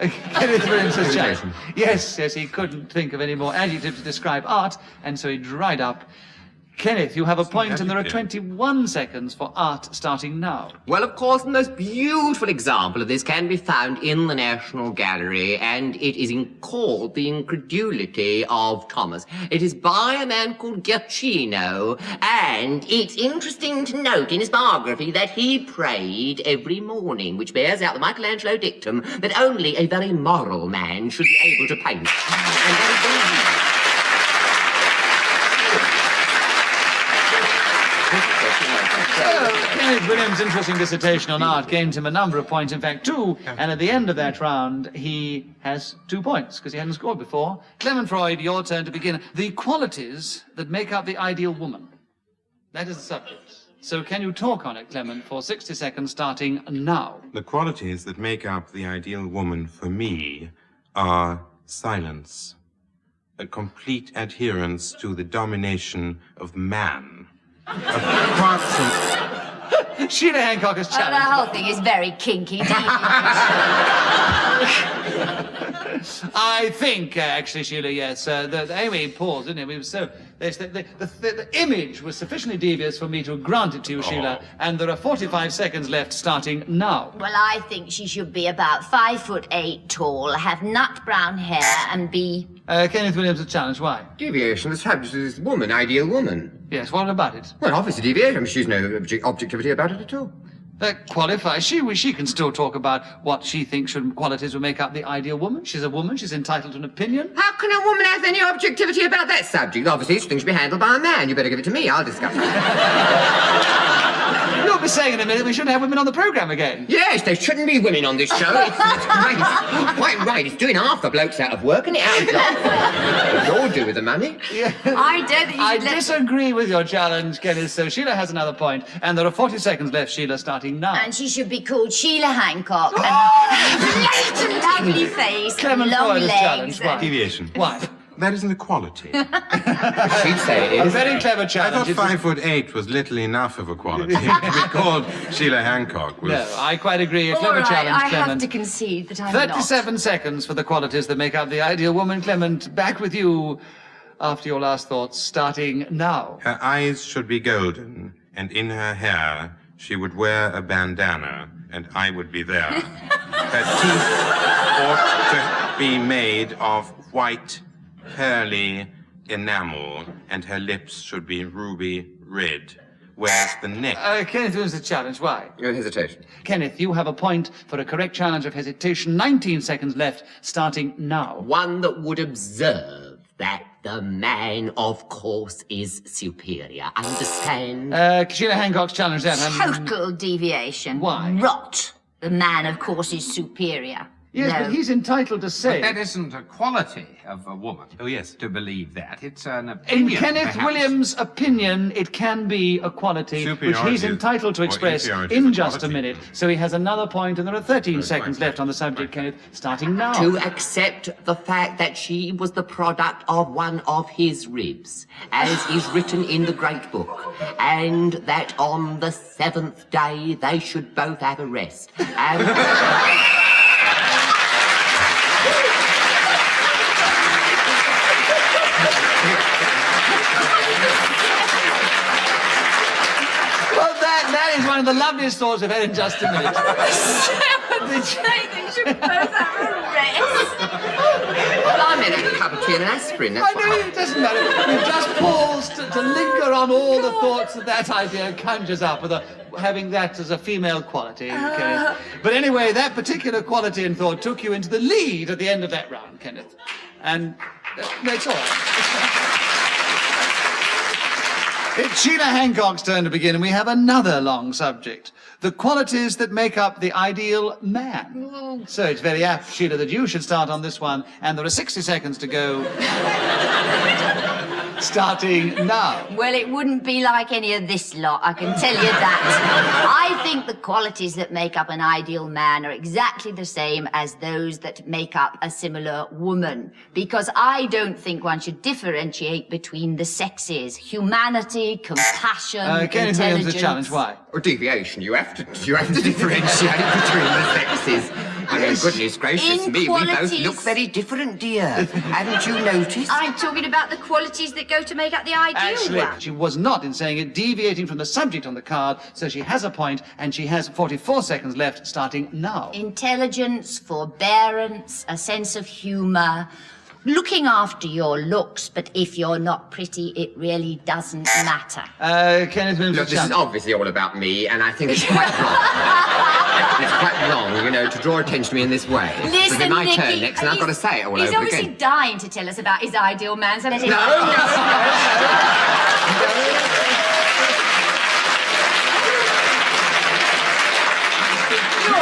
Kenneth Williams has challenged. Yes, he couldn't think of any more adjectives to describe art, and so he dried up. Kenneth, you have a point, and there are 21 seconds for art starting now. Well, of course, the most beautiful example of this can be found in the National Gallery, and it is called The Incredulity of Thomas. It is by a man called Giacchino, and it's interesting to note in his biography that he prayed every morning, which bears out the Michelangelo dictum that only a very moral man should be able to paint. And that is very Kenneth Williams' interesting dissertation on art gained him a number of points, in fact 2, and at the end of that round he has 2 points because he hadn't scored before. Clement Freud, your turn to begin. The qualities that make up the ideal woman. That is the subject. So can you talk on it, Clement, for 60 seconds starting now? The qualities that make up the ideal woman for me are silence, a complete adherence to the domination of man. Apart from... Sheila Hancock has The challenged. whole thing is very kinky, deep. I think, actually, Sheila, yes. Amy paused, didn't it? We were so... The image was sufficiently devious for me to grant it to you, Sheila, and there are 45 seconds left starting now. Well, I think she should be about 5'8" tall, have nut brown hair, and be... Kenneth Williams has challenged. Why? deviation. The subject is this woman, ideal woman. Yes, what about it? Well, obviously deviation. She's no objectivity about it at all. That qualifies. She can still talk about what she thinks qualities would make up the ideal woman. She's a woman. She's entitled to an opinion. How can a woman have any objectivity about that subject? Obviously, this thing should be handled by a man. You better give it to me. I'll discuss it. You'll be saying in a minute we shouldn't have women on the programme again. Yes, there shouldn't be women on this show. It's great. Quite right. It's doing half the blokes out of work and it adds up. What you'll do with the money. Yeah. I don't think you I should let... disagree with your challenge, Kenneth, so Sheila has another point, and there are 40 seconds left, Sheila, starting now. And she should be called Sheila Hancock. And have a lovely face, Clement long Freud has legs. challenged. Why? Deviation. Why? That is an equality. She'd say it A is. very clever I challenge. thought It was- 5'8" was little enough of a quality. To be called Sheila Hancock was... No, I quite agree. A All clever right, challenge, I Clement. have to concede that I'm 37 seconds for the qualities that make up the ideal woman. Clement, back with you after your last thoughts, starting now. Her eyes should be golden, and in her hair she would wear a bandana, and I would be there. Her teeth ought to be made of white, pearly enamel, and her lips should be ruby red. Where's the neck? Kenneth wins the challenge. Why? Your hesitation. Kenneth, you have a point for a correct challenge of hesitation. 19 seconds left, starting now. One that would observe that the man, of course, is superior. Understand? Sheila Hancock's challenge that. Total deviation. Why? Rot. The man, of course, is superior. Yes, No. but he's entitled to say. But that isn't a quality of a woman. Oh, yes. To believe that. It's an In opinion, Kenneth perhaps. Williams' opinion, it can be a quality which Superiority he's entitled to or express inferiority is in a just a quality. minute. So he has another point, and there are 13 seconds left on the subject, Kenneth, starting now. To accept the fact that she was the product of one of his ribs, as is written in the great book, and that on the seventh day they should both have a rest. Well, that is one of the loveliest thoughts I've had in just a minute. They should both have a rest. Well, I meant a cup of tea and an aspirin. I That's know what it doesn't matter. We've just paused to linger on all the thoughts that idea conjures up with having that as a female quality, Kenneth. But anyway, that particular quality and thought took you into the lead at the end of that round, Kenneth. And that's all right. It's Sheila Hancock's turn to begin, and we have another long subject. The qualities that make up the ideal man. So it's very apt, Sheila, that you should start on this one, and there are 60 seconds to go. Starting now. Well, it wouldn't be like any of this lot, I can tell you that. I think the qualities that make up an ideal man are exactly the same as those that make up a similar woman. Because I don't think one should differentiate between the sexes. Humanity, compassion, Kenneth Williams, intelligence. the challenge, why? Or deviation. You have to differentiate between the sexes. I mean, goodness gracious me, we both Inequalities. look very different, dear. Haven't you noticed? I'm talking about the qualities that go to make up the ideal Actually, one. she was not in saying it, deviating from the subject on the card, so she has a point, and she has 44 seconds left, starting now. Intelligence, forbearance, a sense of humour, looking after your looks, but if you're not pretty, it really doesn't matter. Kenneth Williams, Look, the this is challenge. obviously all about me, and I think it's quite wrong. It's quite wrong, you know, to draw attention to me in this way. It'll Listen, be my Nicky, turn next, and I've got to say it all he's over obviously again. dying to tell us about his ideal man, so let him...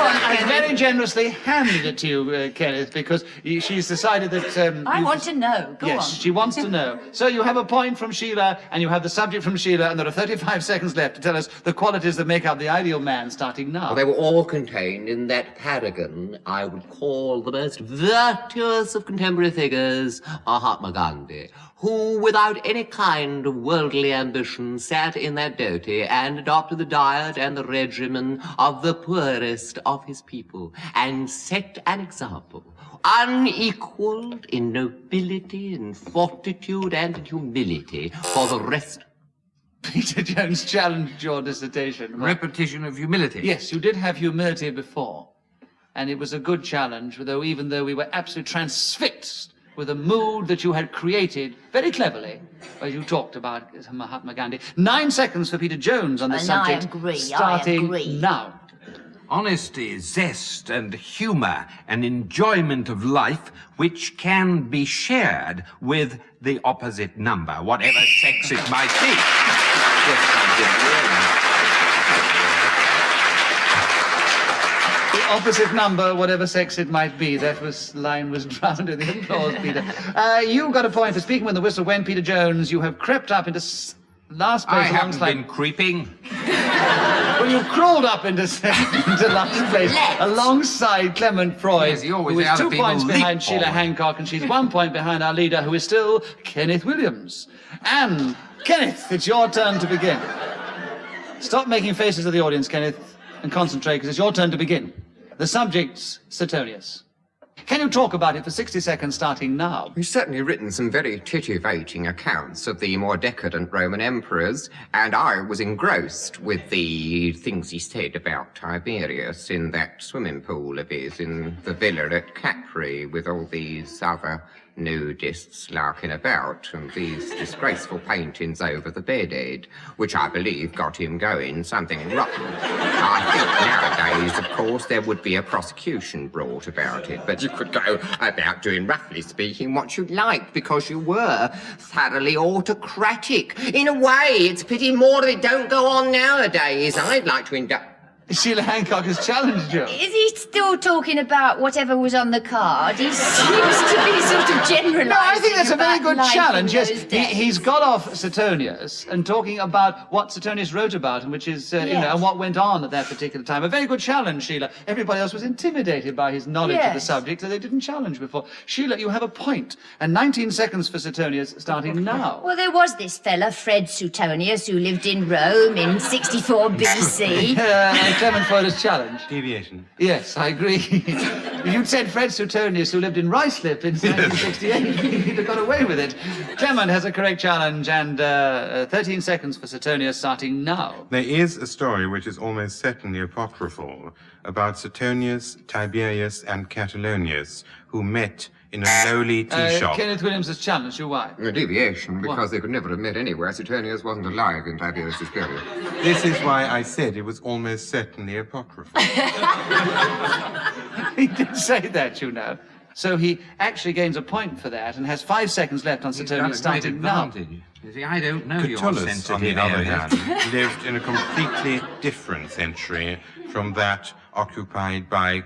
I very generously handed it to you, Kenneth, because she's decided that... I want to know. Go Yes, on. she wants to know. So you have a point from Sheila, and you have the subject from Sheila, and there are 35 seconds left to tell us the qualities that make up the ideal man, starting now. Well, they were all contained in that paragon I would call the most virtuous of contemporary figures, Mahatma Gandhi, who, without any kind of worldly ambition, sat in that doty and adopted the diet and the regimen of the poorest of his people, and set an example, unequaled in nobility, in fortitude, and in humility, for the rest. Peter Jones challenged your dissertation. Repetition of humility. Yes, you did have humility before, and it was a good challenge, even though we were absolutely transfixed with a mood that you had created very cleverly, as you talked about Mahatma Gandhi. 9 seconds for Peter Jones on the And I subject. agree, I Starting agree. now. Honesty, zest, and humour, an enjoyment of life which can be shared with the opposite number, whatever sex it might be. The opposite number, whatever sex it might be. That line was drowned in the applause, Peter. You got a point for speaking when the whistle went, Peter Jones. You have crept up into last place I haven't alongside... been creeping. Well, you crawled up into last place alongside Clement Freud, Yes, he always who is other 2 people points leap behind Sheila forward. Hancock, and she's 1 point behind our leader, who is still Kenneth Williams. And, Kenneth, it's your turn to begin. Stop making faces at the audience, Kenneth, and concentrate, because it's your turn to begin. The subject's Suetonius. Can you talk about it for 60 seconds, starting now? He's certainly written some very titivating accounts of the more decadent Roman emperors, and I was engrossed with the things he said about Tiberius in that swimming pool of his in the villa at Capri with all these other nudists larking about and these disgraceful paintings over the bedhead, which I believe got him going something rotten. I think nowadays, of course, there would be a prosecution brought about it, but you could go about doing, roughly speaking, what you liked because you were thoroughly autocratic. In a way, it's a pity more of it don't go on nowadays. I'd like to induct... Sheila Hancock has challenged you. Is he still talking about whatever was on the card? He seems to be sort of generalising. No, I think that's a very about good life challenge. in Yes, those days. he's got off Suetonius and talking about what Suetonius wrote about, and which is, and what went on at that particular time. A very good challenge, Sheila. Everybody else was intimidated by his knowledge of the Yes. subject, so they didn't challenge before. Sheila, you have a point, and 19 seconds for Suetonius, starting now. Well, there was this fella, Fred Suetonius, who lived in Rome in 64 BC. Clement Freud has challenged. Deviation. Yes, I agree. If you'd said Fred Suetonius, who lived in Ruislip in 1968, he'd have got away with it. Clement has a correct challenge, and 13 seconds for Suetonius, starting now. There is a story which is almost certainly apocryphal about Suetonius, Tiberius, and Catulonius, who met in a lowly tea shop. Kenneth Williams has challenged you. Why? A deviation, because What? they could never have met anywhere. Suetonius wasn't alive in Tiberius' period. This is why I said it was almost certainly apocryphal. He did say that, you know. So he actually gains a point for that and has 5 seconds left on Suetonius, starting now. You see, I don't know your Catullus, sensitive on the other areas. hand, lived in a completely different century from that occupied by...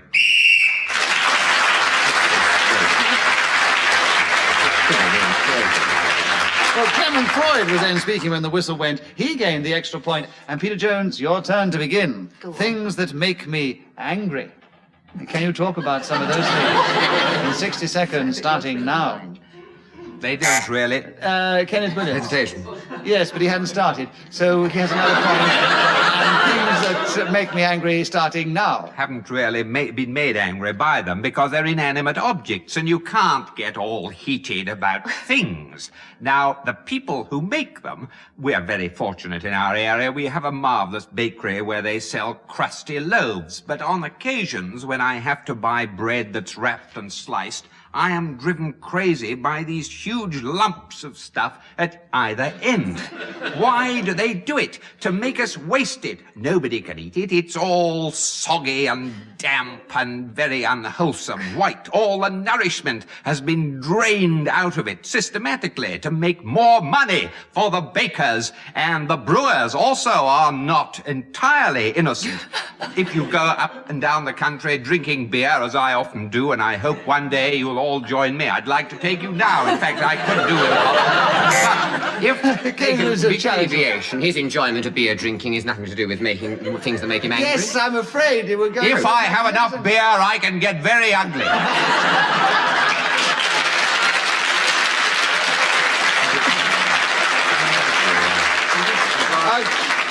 Well, Clement Freud was then speaking when the whistle went. He gained the extra point. And Peter Jones, your turn to begin. Things that make me angry. Can you talk about some of those things in 60 seconds, starting now? They don't really. Kenneth Williams. Hesitation. Yes, but he hadn't started, so he has another point. And things that make me angry, starting now. Haven't really been made angry by them because they're inanimate objects and you can't get all heated about things. Now, the people who make them, we're very fortunate in our area. We have a marvelous bakery where they sell crusty loaves. But on occasions when I have to buy bread that's wrapped and sliced, I am driven crazy by these huge lumps of stuff at either end. Why do they do it? To make us waste it. Nobody can eat it. It's all soggy and damp and very unwholesome. White. All the nourishment has been drained out of it systematically to make more money for the bakers, and the brewers also are not entirely innocent. If you go up and down the country drinking beer, as I often do, and I hope one day you'll all join me. I'd like to take you now. In fact, I could do it. But if Kenneth Williams has challenged you. Deviation, his enjoyment of beer drinking is nothing to do with making things that make him angry. Yes, I'm afraid it will go. if I have enough beer, I can get very ugly.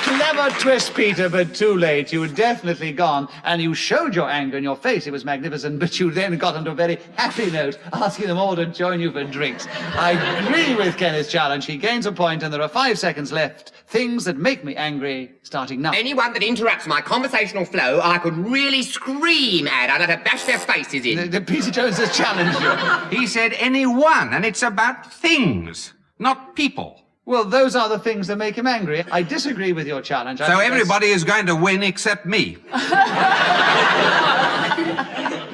Clever twist, Peter, but too late. You were definitely gone, and you showed your anger in your face. It was magnificent, but you then got onto a very happy note, asking them all to join you for drinks. I agree with Kenneth's challenge. He gains a point, and there are 5 seconds left. Things that make me angry, starting now. Anyone that interrupts my conversational flow, I could really scream at. I'd have to bash their faces in. Peter Jones has challenged you. He said anyone, and it's about things, not people. Well, those are the things that make him angry. I disagree with your challenge. I So think that's- everybody is going to win except me.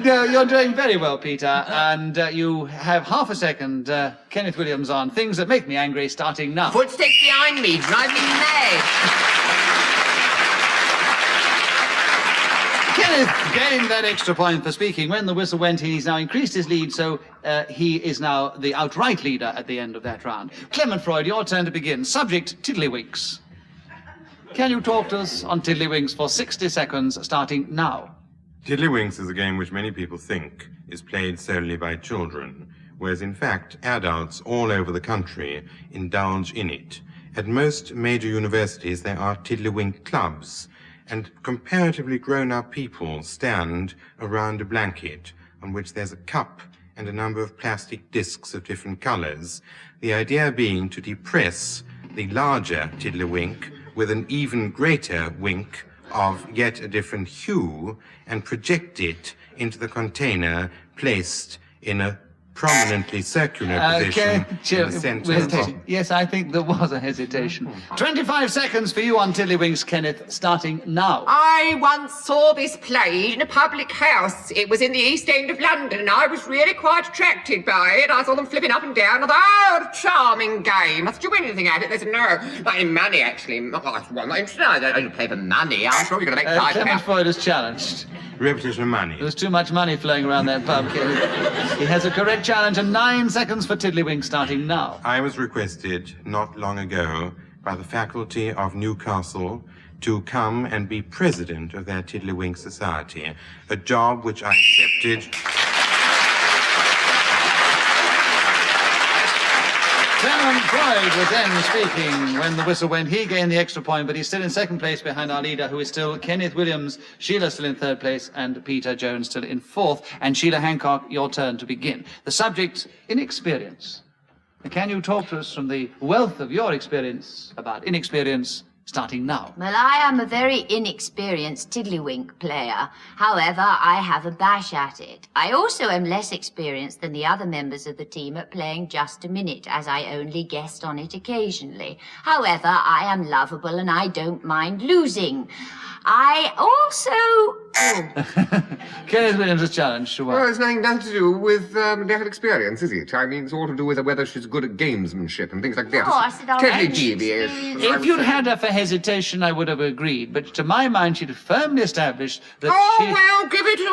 No, you're doing very well, Peter, and you have half a second. Kenneth Williams on things that make me angry, starting now. Footsteps behind me, drive me mad. Kenneth gained that extra point for speaking. When the whistle went, he's now increased his lead, so he is now the outright leader at the end of that round. Clement Freud, your turn to begin. Subject, Tiddlywinks. Can you talk to us on Tiddlywinks for 60 seconds, starting now? Tiddlywinks is a game which many people think is played solely by children, whereas in fact adults all over the country indulge in it. At most major universities there are Tiddlywink clubs, and comparatively grown-up people stand around a blanket on which there's a cup and a number of plastic discs of different colors, the idea being to depress the larger Tiddlywink with an even greater wink of yet a different hue and project it into the container placed in a prominently circular position in the centre of... Yes, I think there was a hesitation. 25 seconds for you on Tiddlywinks, Kenneth, starting now. I once saw this played in a public house. It was in the East End of London, and I was really quite attracted by it. I saw them flipping up and down. I thought, oh, what a charming game. Did you win anything out of it? They said, no, not any money, actually. Oh, I'm not interested. I don't play for money. I'm sure you're going to make Clement Freud is challenged. Repetition of money. There's too much money flowing around that pub, Kenneth. He has a correct challenge and 9 seconds for Tiddlywinks, starting now. I was requested not long ago by the faculty of Newcastle to come and be president of their Tiddlywink Society, a job which I accepted. Clement Freud was then speaking when the whistle went. He gained the extra point, but he's still in second place behind our leader, who is still Kenneth Williams. Sheila still in third place, and Peter Jones still in fourth. And Sheila Hancock, your turn to begin. The subject, inexperience. Can you talk to us from the wealth of your experience about inexperience, starting now? Well, I am a very inexperienced tiddlywink player. However, I have a bash at it. I also am less experienced than the other members of the team at playing Just a Minute, as I only guest on it occasionally. However, I am lovable and I don't mind losing. I also... Kenneth Williams is challenged to Well, it's nothing to do with lack of experience, is it? I mean, it's all to do with whether she's good at gamesmanship and things like that. Oh, I said Totally already. devious. If you'd had her for hesitation, I would have agreed. But to my mind, she'd firmly established that well, give it to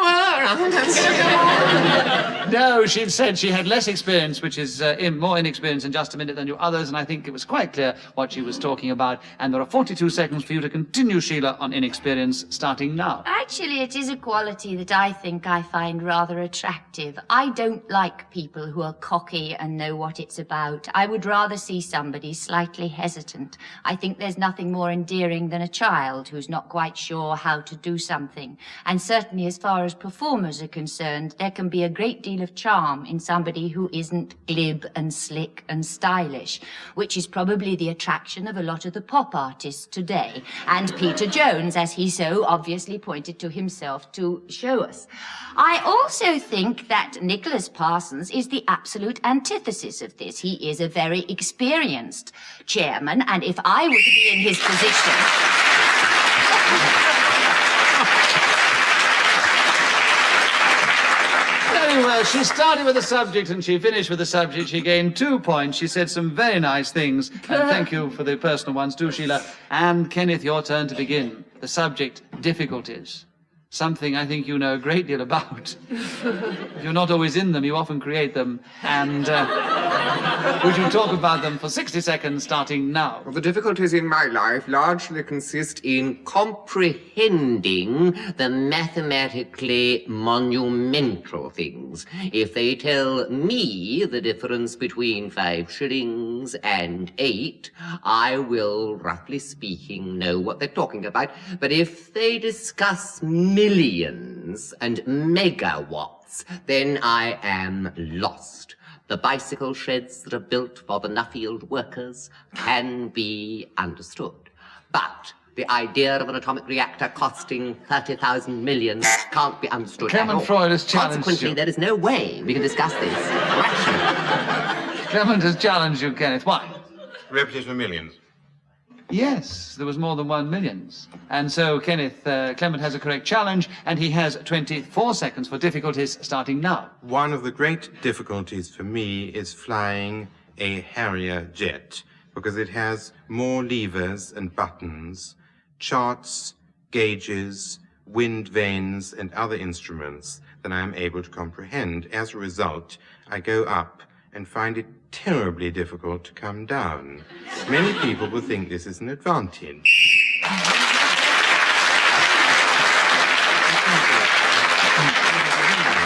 her. No, she'd said she had less experience, which is more inexperience in Just a Minute than you others, and I think it was quite clear what she was talking about. And there are 42 seconds for you to continue, Sheila, on inexperience, starting now. Actually, it is a quality that I think I find rather attractive. I don't like people who are cocky and know what it's about. I would rather see somebody slightly hesitant. I think there's nothing more endearing than a child who's not quite sure how to do something. And certainly as far as performers are concerned, there can be a great deal of charm in somebody who isn't glib and slick and stylish, which is probably the attraction of a lot of the pop artists today. And Peter Jones, as he so obviously pointed to himself to show us. I also think that Nicholas Parsons is the absolute antithesis of this. He is a very experienced chairman, and if I were to be in his position... Very well, she started with the subject and she finished with the subject. She gained 2 points. She said some very nice things. And thank you for the personal ones too, Sheila. And Kenneth, your turn to begin. The subject, difficulties. Something I think you know a great deal about. If you're not always in them, you often create them. And would you talk about them for 60 seconds, starting now? Well, the difficulties in my life largely consist in Comprehending the mathematically monumental things. If they tell me the difference between 5 shillings and 8, I will, roughly speaking, know what they're talking about. But if they discuss millions and megawatts, then I am lost. The bicycle sheds that are built for the Nuffield workers can be understood. But the idea of an atomic reactor costing 30,000 million can't be understood at all. Clement Freud has challenged Consequently, you. there is no way we can discuss this rationally. Clement has challenged you, Kenneth. Why? Repetition of millions. Yes, there was more than 1 million. And so Clement has a correct challenge, and he has 24 seconds for difficulties, starting now. One of the great difficulties for me is flying a Harrier jet, because it has more levers and buttons, charts, gauges, wind vanes, and other instruments than I am able to comprehend. As a result, I go up and find it terribly difficult to come down. Many people will think this is an advantage.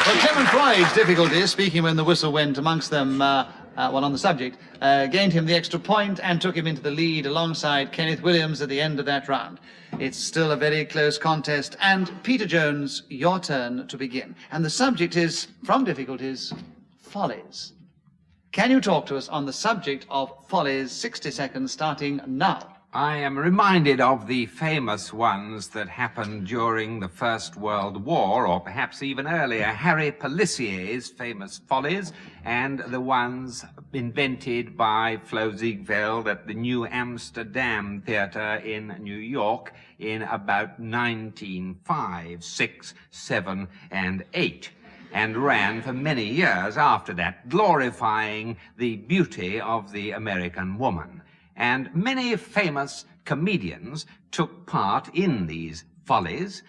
Well, Clement Freud's difficulties, speaking when the whistle went amongst them, on the subject, gained him the extra point and took him into the lead alongside Kenneth Williams at the end of that round. It's still a very close contest, and Peter Jones, your turn to begin. And the subject is, from difficulties, follies. Can you talk to us on the subject of follies, 60 seconds, starting now? I am reminded of the famous ones that happened during the First World War, or perhaps even earlier, Harry Pelissier's famous follies, and the ones invented by Flo Ziegfeld at the New Amsterdam Theatre in New York in about 1905, 6, 7, and 8. And ran for many years after that, glorifying the beauty of the American woman. And many famous comedians took part in these follies.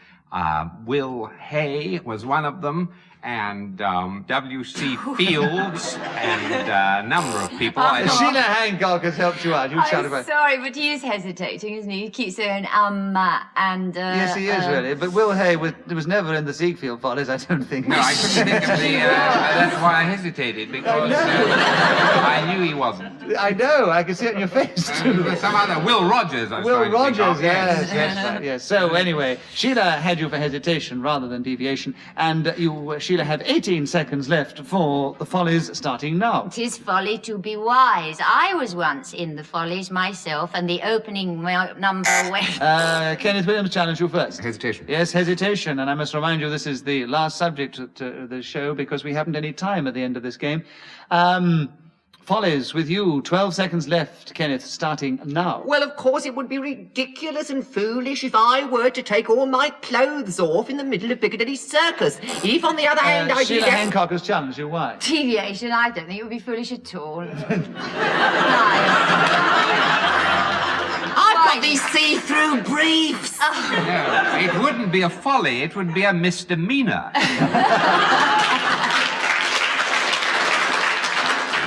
Will Hay was one of them, and W.C. Fields, and a number of people. Sheila Hancock has helped you out. You chat about. Sorry, but he is hesitating, isn't he? He keeps saying, and, Yes, he is, really. But Will Hay was never in the Ziegfeld follies, I don't think. No, I couldn't think of the... that's why I hesitated, because I knew he wasn't. I know, I can see it in your face, too. Some other... Will Rogers, I was Will trying to think Rogers, of. yes, right, yes. So, anyway, Sheila had you for hesitation rather than deviation, and Sheila had 18 seconds left for the follies starting now. 'Tis folly to be wise. I was once in the follies myself, and the opening number went... Kenneth Williams, challenge you first. Hesitation. Yes, hesitation, and I must remind you this is the last subject to the show because we haven't any time at the end of this game. Follies with you, 12 seconds left, Kenneth, starting now. Well, of course, it would be ridiculous and foolish if I were to take all my clothes off in the middle of Piccadilly Circus. If, on the other hand, I Sheila did... Hancock has challenged you. Why? Deviation, I don't think it would be foolish at all. I've got these see-through briefs. No, it wouldn't be a folly, it would be a misdemeanor.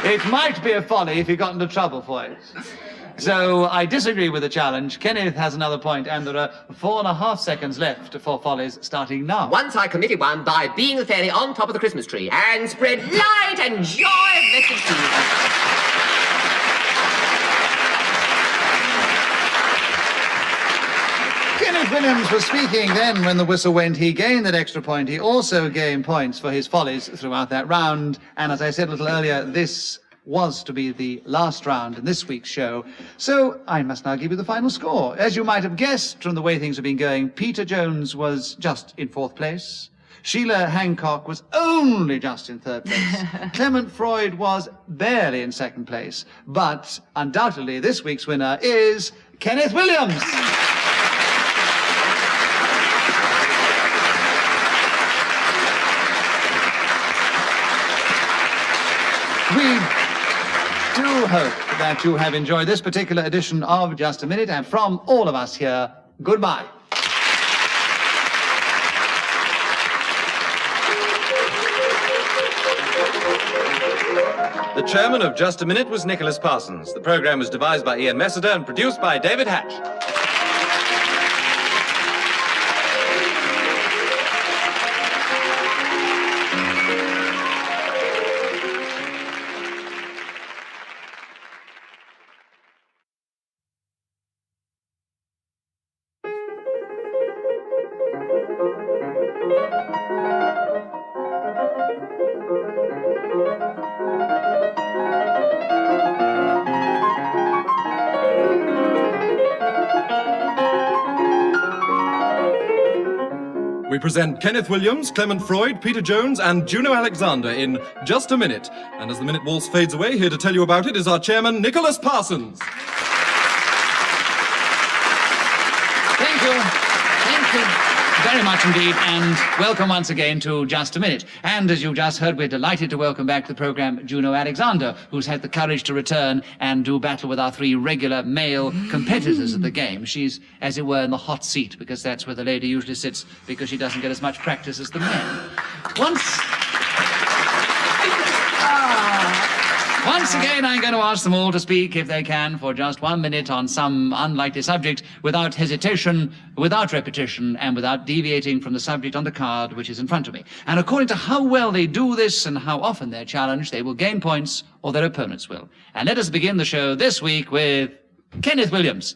It might be a folly if you got into trouble for it. So I disagree with the challenge. Kenneth has another point, and there are 4.5 seconds left for follies starting now. Once I committed one by being the fairy on top of the Christmas tree and spread light and joy of blessed season. Kenneth Williams was speaking then when the whistle went. He gained that extra point. He also gained points for his follies throughout that round. And as I said a little earlier, this was to be the last round in this week's show. So I must now give you the final score. As you might have guessed from the way things have been going, Peter Jones was just in 4th place. Sheila Hancock was only just in 3rd place. Clement Freud was barely in 2nd place. But undoubtedly this week's winner is Kenneth Williams. We do hope that you have enjoyed this particular edition of Just a Minute, and from all of us here, goodbye. The chairman of Just a Minute was Nicholas Parsons. The program was devised by Ian Messiter and produced by David Hatch. We present Kenneth Williams, Clement Freud, Peter Jones, and Juno Alexander in Just a Minute. And as the minute waltz fades away, here to tell you about it is our chairman, Nicholas Parsons. Thank you. Thank you very much indeed, and welcome once again to Just a Minute. And as you just heard, we're delighted to welcome back to the programme Juno Alexander, who's had the courage to return and do battle with our 3 regular male competitors at the game. She's, as it were, in the hot seat, because that's where the lady usually sits, because she doesn't get as much practice as the men. Once again, I'm going to ask them all to speak, if they can, for just 1 minute on some unlikely subject, without hesitation, without repetition, and without deviating from the subject on the card which is in front of me. And according to how well they do this and how often they're challenged, they will gain points, or their opponents will. And let us begin the show this week with Kenneth Williams.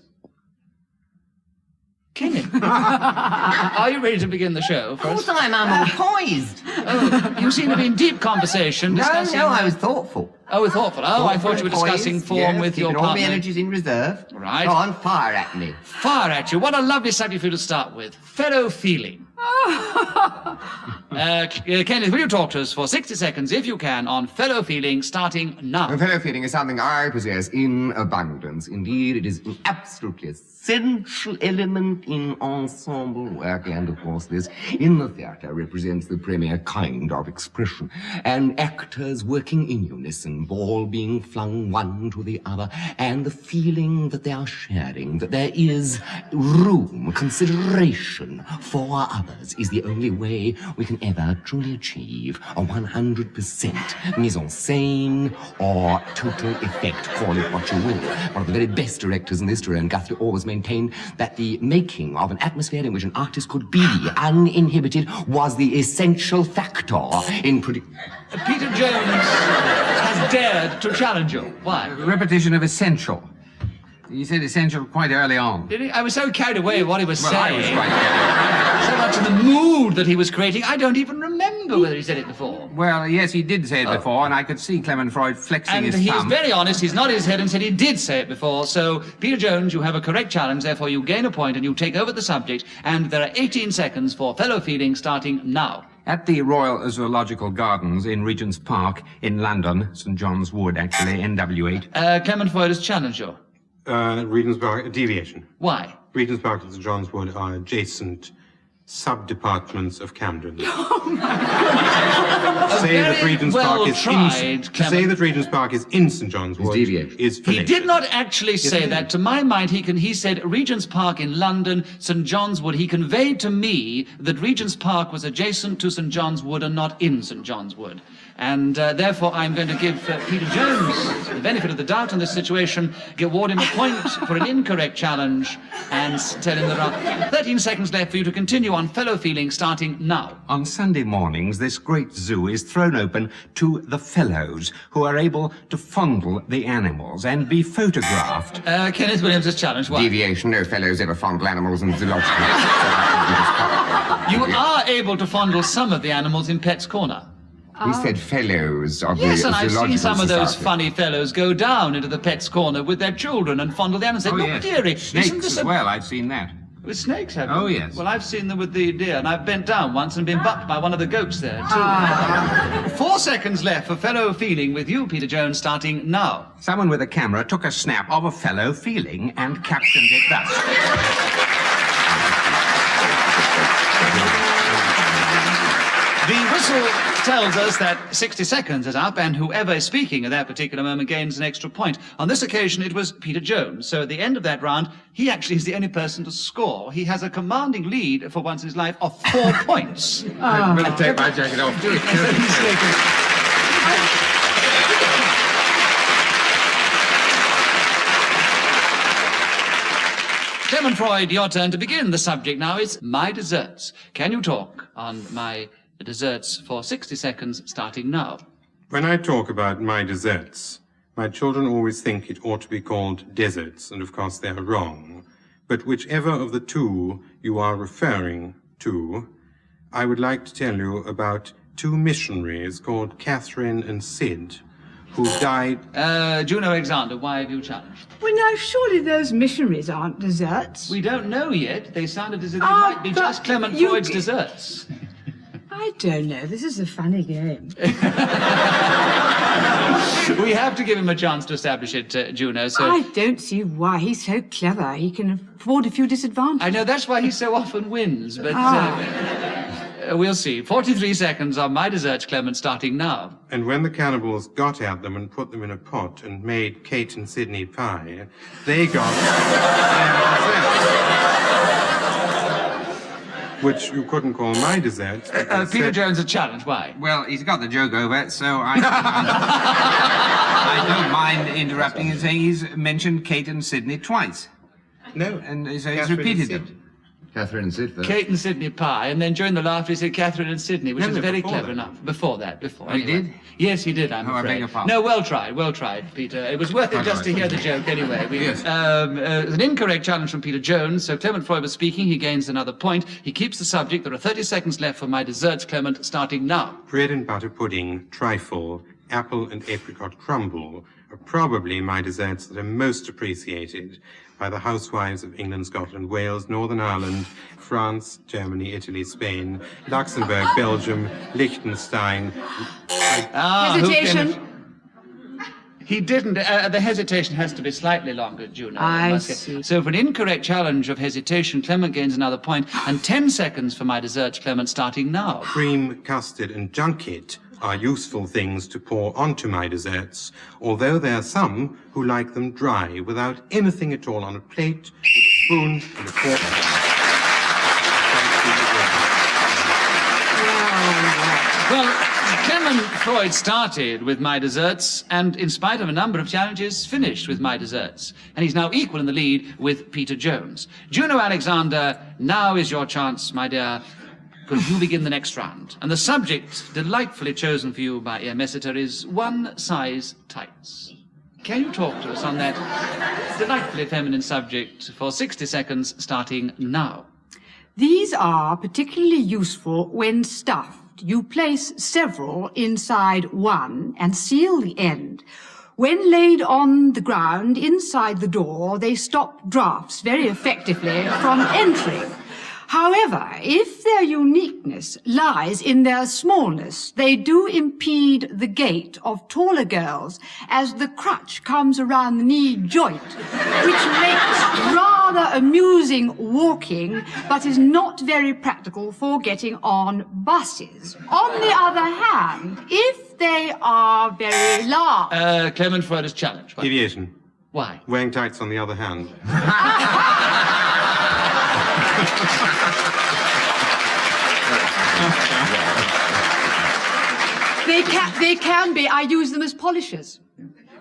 Kenneth, are you ready to begin the show? Of course I am. I'm all poised. Oh, you seem to be in deep conversation discussing... No, I was thoughtful. Oh, thoughtful. Oh, I thought you were discussing form with your all my partner. energies in reserve. Right. Go on, fire at me. Fire at you. What a lovely subject for you to start with. Fellow feeling. Kenneth, will you talk to us for 60 seconds, if you can, on fellow feeling, starting now? Fellow feeling is something I possess in abundance. Indeed, it is an absolutely essential element in ensemble work, and of course this, in the theatre, represents the premier kind of expression. And actors working in unison, ball being flung one to the other, and the feeling that they are sharing, that there is room, consideration for others, is the only way we can ever truly achieve a 100% mise-en-scène or total effect, call it what you will. One of the very best directors in this tour, and Guthrie, always maintained that the making of an atmosphere in which an artist could be uninhibited was the essential factor in Peter Jones has dared to challenge you. Why? Repetition of essential. He said essential quite early on. Did he? I was so carried away with what he was Well, saying. I was quite carried So much in the mood that he was creating, I don't even remember whether he said it before. Well, yes, he did say it before, and I could see Clement Freud flexing And his he's thumb. very honest, he's nodded his head and said he did say it before. So, Peter Jones, you have a correct challenge, therefore you gain a point and you take over the subject. And there are 18 seconds for fellow feeling starting now. At the Royal Zoological Gardens in Regent's Park in London, St John's Wood, actually, NW8. Clement Freud has challenged you. Regent's Park, deviation. Why? Regent's Park and St John's Wood are adjacent sub-departments of Camden. To say that Regent's Park is in St John's Wood is He fallacious. did not actually say that. To my mind, he said Regent's Park in London, St John's Wood. He conveyed to me that Regent's Park was adjacent to St John's Wood and not in St John's Wood. And therefore, I'm going to give Peter Jones the benefit of the doubt in this situation, award him a point for an incorrect challenge, and tell him there are 13 seconds left for you to continue on fellow feeling, starting now. On Sunday mornings, this great zoo is thrown open to the fellows who are able to fondle the animals and be photographed. Kenneth Williams has challenged. Why? Deviation, no fellows ever fondle animals in zoological. You are able to fondle some of the animals in Pet's Corner. He said fellows of Yes, the and I've zoological seen some of those society. funny fellows go down into the Pet's Corner with their children and fondle the animals. Say, Oh, look, yes. dearie, Snakes isn't this as well, I've seen that. With snakes, have you? Oh, yes. Well, I've seen them with the deer, and I've bent down once and been bucked by one of the goats there, too. 4 seconds left for fellow feeling with you, Peter Jones, starting now. Someone with a camera took a snap of a fellow feeling and captioned it thus. The whistle tells us that 60 seconds is up, and whoever is speaking at that particular moment gains an extra point. On this occasion, it was Peter Jones. So at the end of that round, he actually is the only person to score. He has a commanding lead for once in his life of 4 points. I'm going to take my jacket off. Do it. Clement Freud, your turn to begin. The subject now is my desserts. Can you talk on my desserts for 60 seconds, starting now? When I talk about my desserts, my children always think it ought to be called deserts, and of course they are wrong. But whichever of the two you are referring to, I would like to tell you about two missionaries called Catherine and Sid, who died... Juno Alexander, why have you challenged? Well, now, surely those missionaries aren't desserts. We don't know yet. They sounded as if they Ah, might be but just Clement you- Freud's desserts. I don't know. This is a funny game. We have to give him a chance to establish it, Juno, so... I don't see why. He's so clever. He can afford a few disadvantages. I know, that's why he so often wins, but we'll see. 43 seconds on my desserts, Clement, starting now. And when the cannibals got at them and put them in a pot and made Kate and Sydney pie, they got their desserts. Which you couldn't call my desserts. Peter Jones, a challenge, why? Well, he's got the joke over, so I don't mind interrupting and saying he's mentioned Kate and Sydney twice. No. And so he's Catherine repeated and them. Catherine and Sid first. Kate and Sydney pie, and then during the laughter he said Catherine and Sydney, which No, is no, very before clever that. enough. Before that. Oh, he did? Yes, he did, I'm Oh, I afraid. beg your pardon. No, well tried, Peter. It was worth it just to hear the joke anyway. Yes. An incorrect challenge from Peter Jones, so Clement Freud was speaking, he gains another point. He keeps the subject. There are 30 seconds left for my desserts, Clement, starting now. bread and butter pudding, trifle, apple and apricot crumble are probably my desserts that are most appreciated by the housewives of England, Scotland, Wales, Northern Ireland, France, Germany, Italy, Spain, Luxembourg, Belgium, Liechtenstein. Hesitation. He didn't. The hesitation has to be slightly longer, Juno. I must say. see. So for an incorrect challenge of hesitation, Clement gains another point, and 10 seconds for my desserts, Clement, starting now. Cream, custard, and junket are useful things to pour onto my desserts, although there are some who like them dry, without anything at all on a plate, with a spoon and a fork. Well, Clement Freud started with my desserts, and in spite of a number of challenges, finished with my desserts. And he's now equal in the lead with Peter Jones. Juno Alexander, now is your chance, my dear. Will you begin the next round? And the subject, delightfully chosen for you by Messiter, is one size tights. Can you talk to us on that delightfully feminine subject for 60 seconds, starting now? These are particularly useful when stuffed. You place several inside one and seal the end. When laid on the ground inside the door, they stop drafts very effectively from entering. However, if their uniqueness lies in their smallness, they do impede the gait of taller girls as the crutch comes around the knee joint, which makes rather amusing walking, but is not very practical for getting on buses. On the other hand, if they are very large... Clement Freud is challenged. Why? Deviation. Why? Wearing tights on the other hand. They can be. I use them as polishers.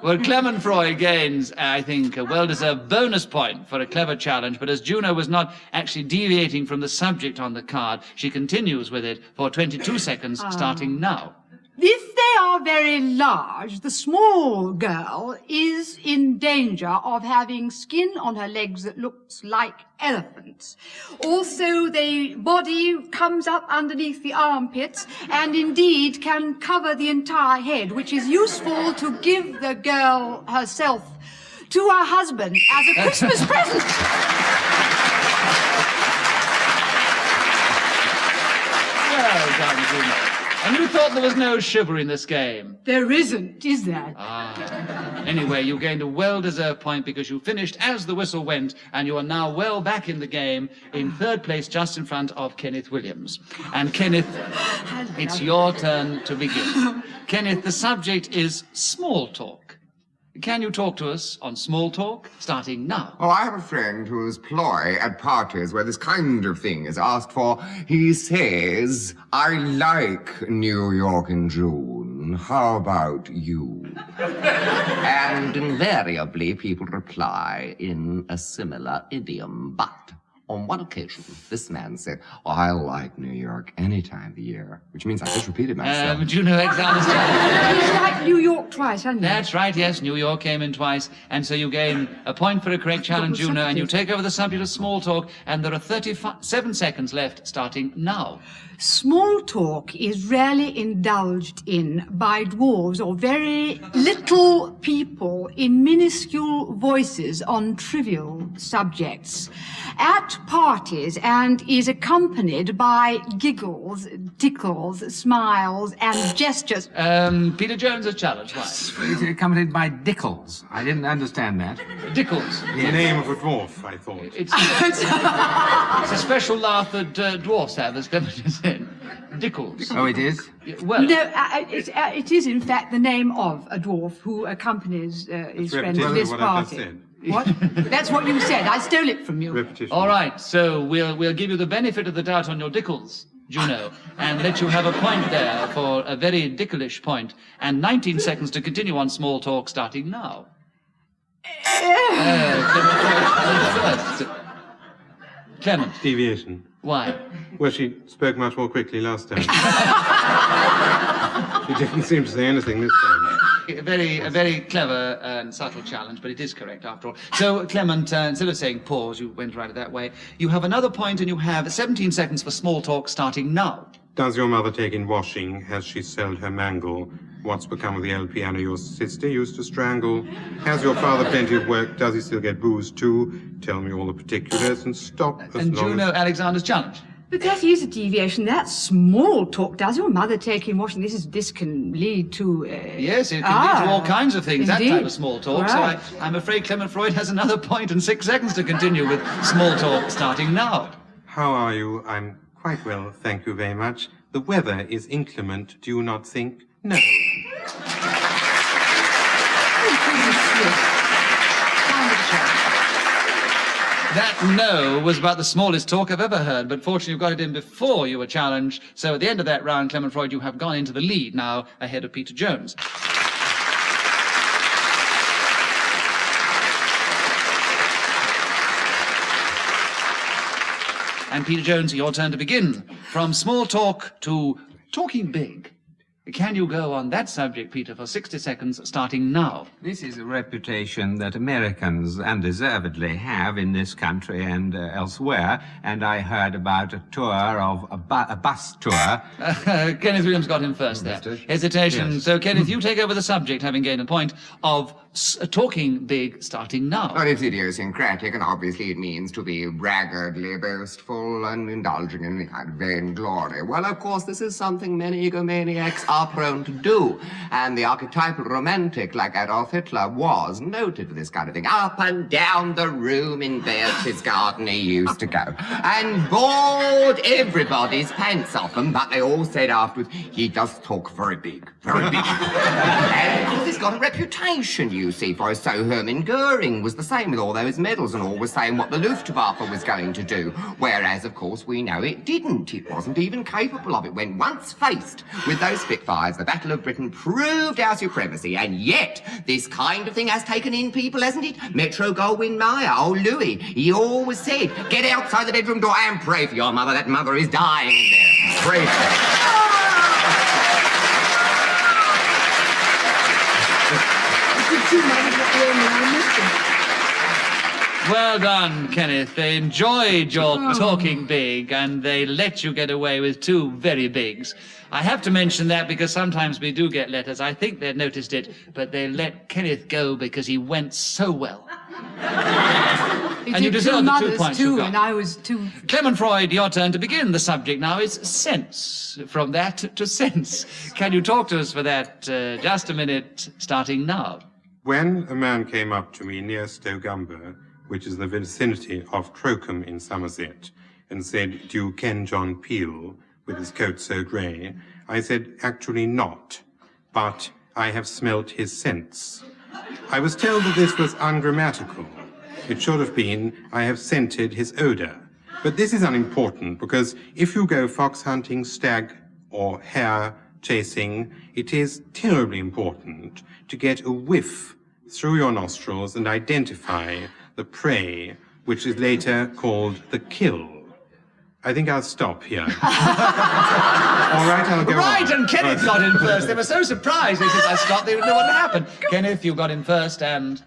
Well, Clement Freud gains, I think, a well-deserved bonus point for a clever challenge, but as Juno was not actually deviating from the subject on the card, she continues with it for 22 seconds, starting now. If they are very large, the small girl is in danger of having skin on her legs that looks like elephants. Also, the body comes up underneath the armpits and indeed can cover the entire head, which is useful to give the girl herself to her husband as a Christmas present. Well done, Juno. And you thought there was no chivalry in this game. There isn't, is there? Anyway, you gained a well-deserved point because you finished as the whistle went, and you are now well back in the game, in third place, just in front of Kenneth Williams. And Kenneth, it's your turn to begin. Kenneth, the subject is small talk. Can you talk to us on small talk, starting now? Oh, I have a friend whose ploy at parties where this kind of thing is asked for, he says, "I like New York in June. How about you?" And invariably people reply in a similar idiom. But on one occasion, this man said, "I like New York any time of the year," which means I just repeated myself. Juno Alexander's challenge. He's like New York twice, hasn't he? That's right, yes, New York came in twice, and so you gain a point for a correct challenge, Juno, and you take over the subject of small talk, and there are 37 seconds left, starting now. Small talk is rarely indulged in by dwarves or very little people in minuscule voices on trivial subjects at parties, and is accompanied by giggles, tickles, smiles, and gestures. Peter Jones has challenged. Why? It's accompanied by Dickles. I didn't understand that. Dickles. The name of a dwarf, I thought. It's a special laugh that dwarfs have, as Clement just said. Dickles. Oh, it is? Well, No, it is in fact the name of a dwarf who accompanies his friends at repetition this of what I've just party. said. What? That's what you said. I stole it from you. Repetition. all right, so we'll give you the benefit of the doubt on your Dickles, Juno, and let you have a point there for a very dicklish point, and 19 seconds to continue on small talk, starting now. Clement, Deviation. why? Well, she spoke much more quickly last time. She didn't seem to say anything this time. A very clever and subtle challenge, but it is correct after all. So, Clement, instead of saying pause, you went right that way. You have another point, and you have 17 seconds for small talk, starting now. Does your mother take in washing? Has she sold her mangle? What's become of the old piano your sister used to strangle? Has your father plenty of work? Does he still get booze too? Tell me all the particulars and stop as And long Juno as... Alexander's challenge. But that is a deviation. That's small talk. Does your mother take in washing? This can lead to... Yes, it can lead to all kinds of things, indeed. that type of small talk. Right. So I'm afraid Clement Freud has another point and 6 seconds to continue with small talk starting now. How are you? I'm quite well, thank you very much. The weather is inclement, do you not think? No. That no was about the smallest talk I've ever heard, but fortunately you got it in before you were challenged. So at the end of that round, Clement Freud, you have gone into the lead now, ahead of Peter Jones. And Peter Jones, your turn to begin. From small talk to talking big. Can you go on that subject, Peter, for 60 seconds, starting now? This is a reputation that Americans undeservedly have in this country and elsewhere, and I heard about a tour of a bus tour. Kenneth Williams got him first there. Hesitation. Yes. So, Kenneth, you take over the subject, having gained a point of talking big, starting now. Well, it's idiosyncratic, and obviously it means to be braggartly boastful and indulging in the kind of vainglory. Well, of course, this is something many egomaniacs are prone to do, and the archetypal romantic like Adolf Hitler was noted for this kind of thing. Up and down the room in Berchtesgaden he used to go, and bored everybody's pants off them, but they all said afterwards, he does talk very big, very big. And of course he's got a reputation, you see, for so Hermann Goering was the same with all those medals and all was saying what the Luftwaffe was going to do, whereas, of course, we know it didn't. It wasn't even capable of it. When once faced with those Spitfires, the Battle of Britain proved our supremacy, and yet this kind of thing has taken in people, hasn't it? Metro Goldwyn Mayer, old Louis, he always said, get outside the bedroom door and pray for your mother. That mother is dying in there. Pray for her. Well done, Kenneth. They enjoyed your talking big, and they let you get away with 2 very bigs. I have to mention that because sometimes we do get letters. I think they noticed it, but they let Kenneth go because he went so well. And you deserve the 2 points you too, got. and I was too... Clement Freud, your turn to begin. The subject now is sense. From that to sense. Can you talk to us for that? Just a minute, starting now. When a man came up to me near Stogumber, which is the vicinity of Crocombe in Somerset, and said, do you ken John Peel, with his coat so grey? I said, actually not, but I have smelt his scents. I was told that this was ungrammatical. It should have been, I have scented his odour. But this is unimportant, because if you go fox hunting, stag, or hare chasing, it is terribly important to get a whiff through your nostrils and identify the prey, which is later called the kill. I think I'll stop here. All right, I'll go Right, on. and Kenneth got in first. They were so surprised. They said, I stopped. They didn't know what happened. Kenneth, you got in first, and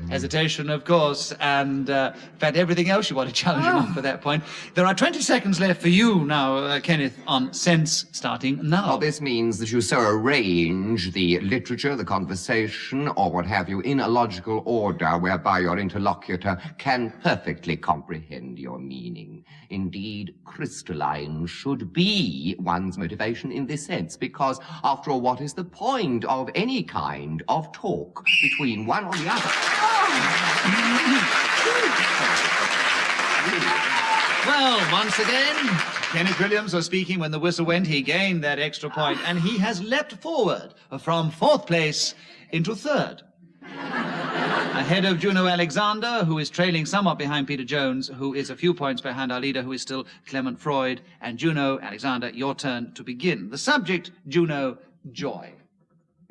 hesitation, of course, and in fact, everything else you want to challenge him on for that point. There are 20 seconds left for you now, Kenneth, on sense, starting now. Well, this means that you so arrange the literature, the conversation, or what have you, in a logical order whereby your interlocutor can perfectly comprehend your meaning. Indeed, crystalline should be one's motivation in this sense, because, after all, what is the point of any kind of talk between one or the other? Well, once again, Kenneth Williams was speaking when the whistle went. He gained that extra point, and he has leapt forward from 4th place into 3rd. Ahead of Juno Alexander, who is trailing somewhat behind Peter Jones, who is a few points behind our leader, who is still Clement Freud. And Juno Alexander, your turn to begin. The subject, Juno, joy.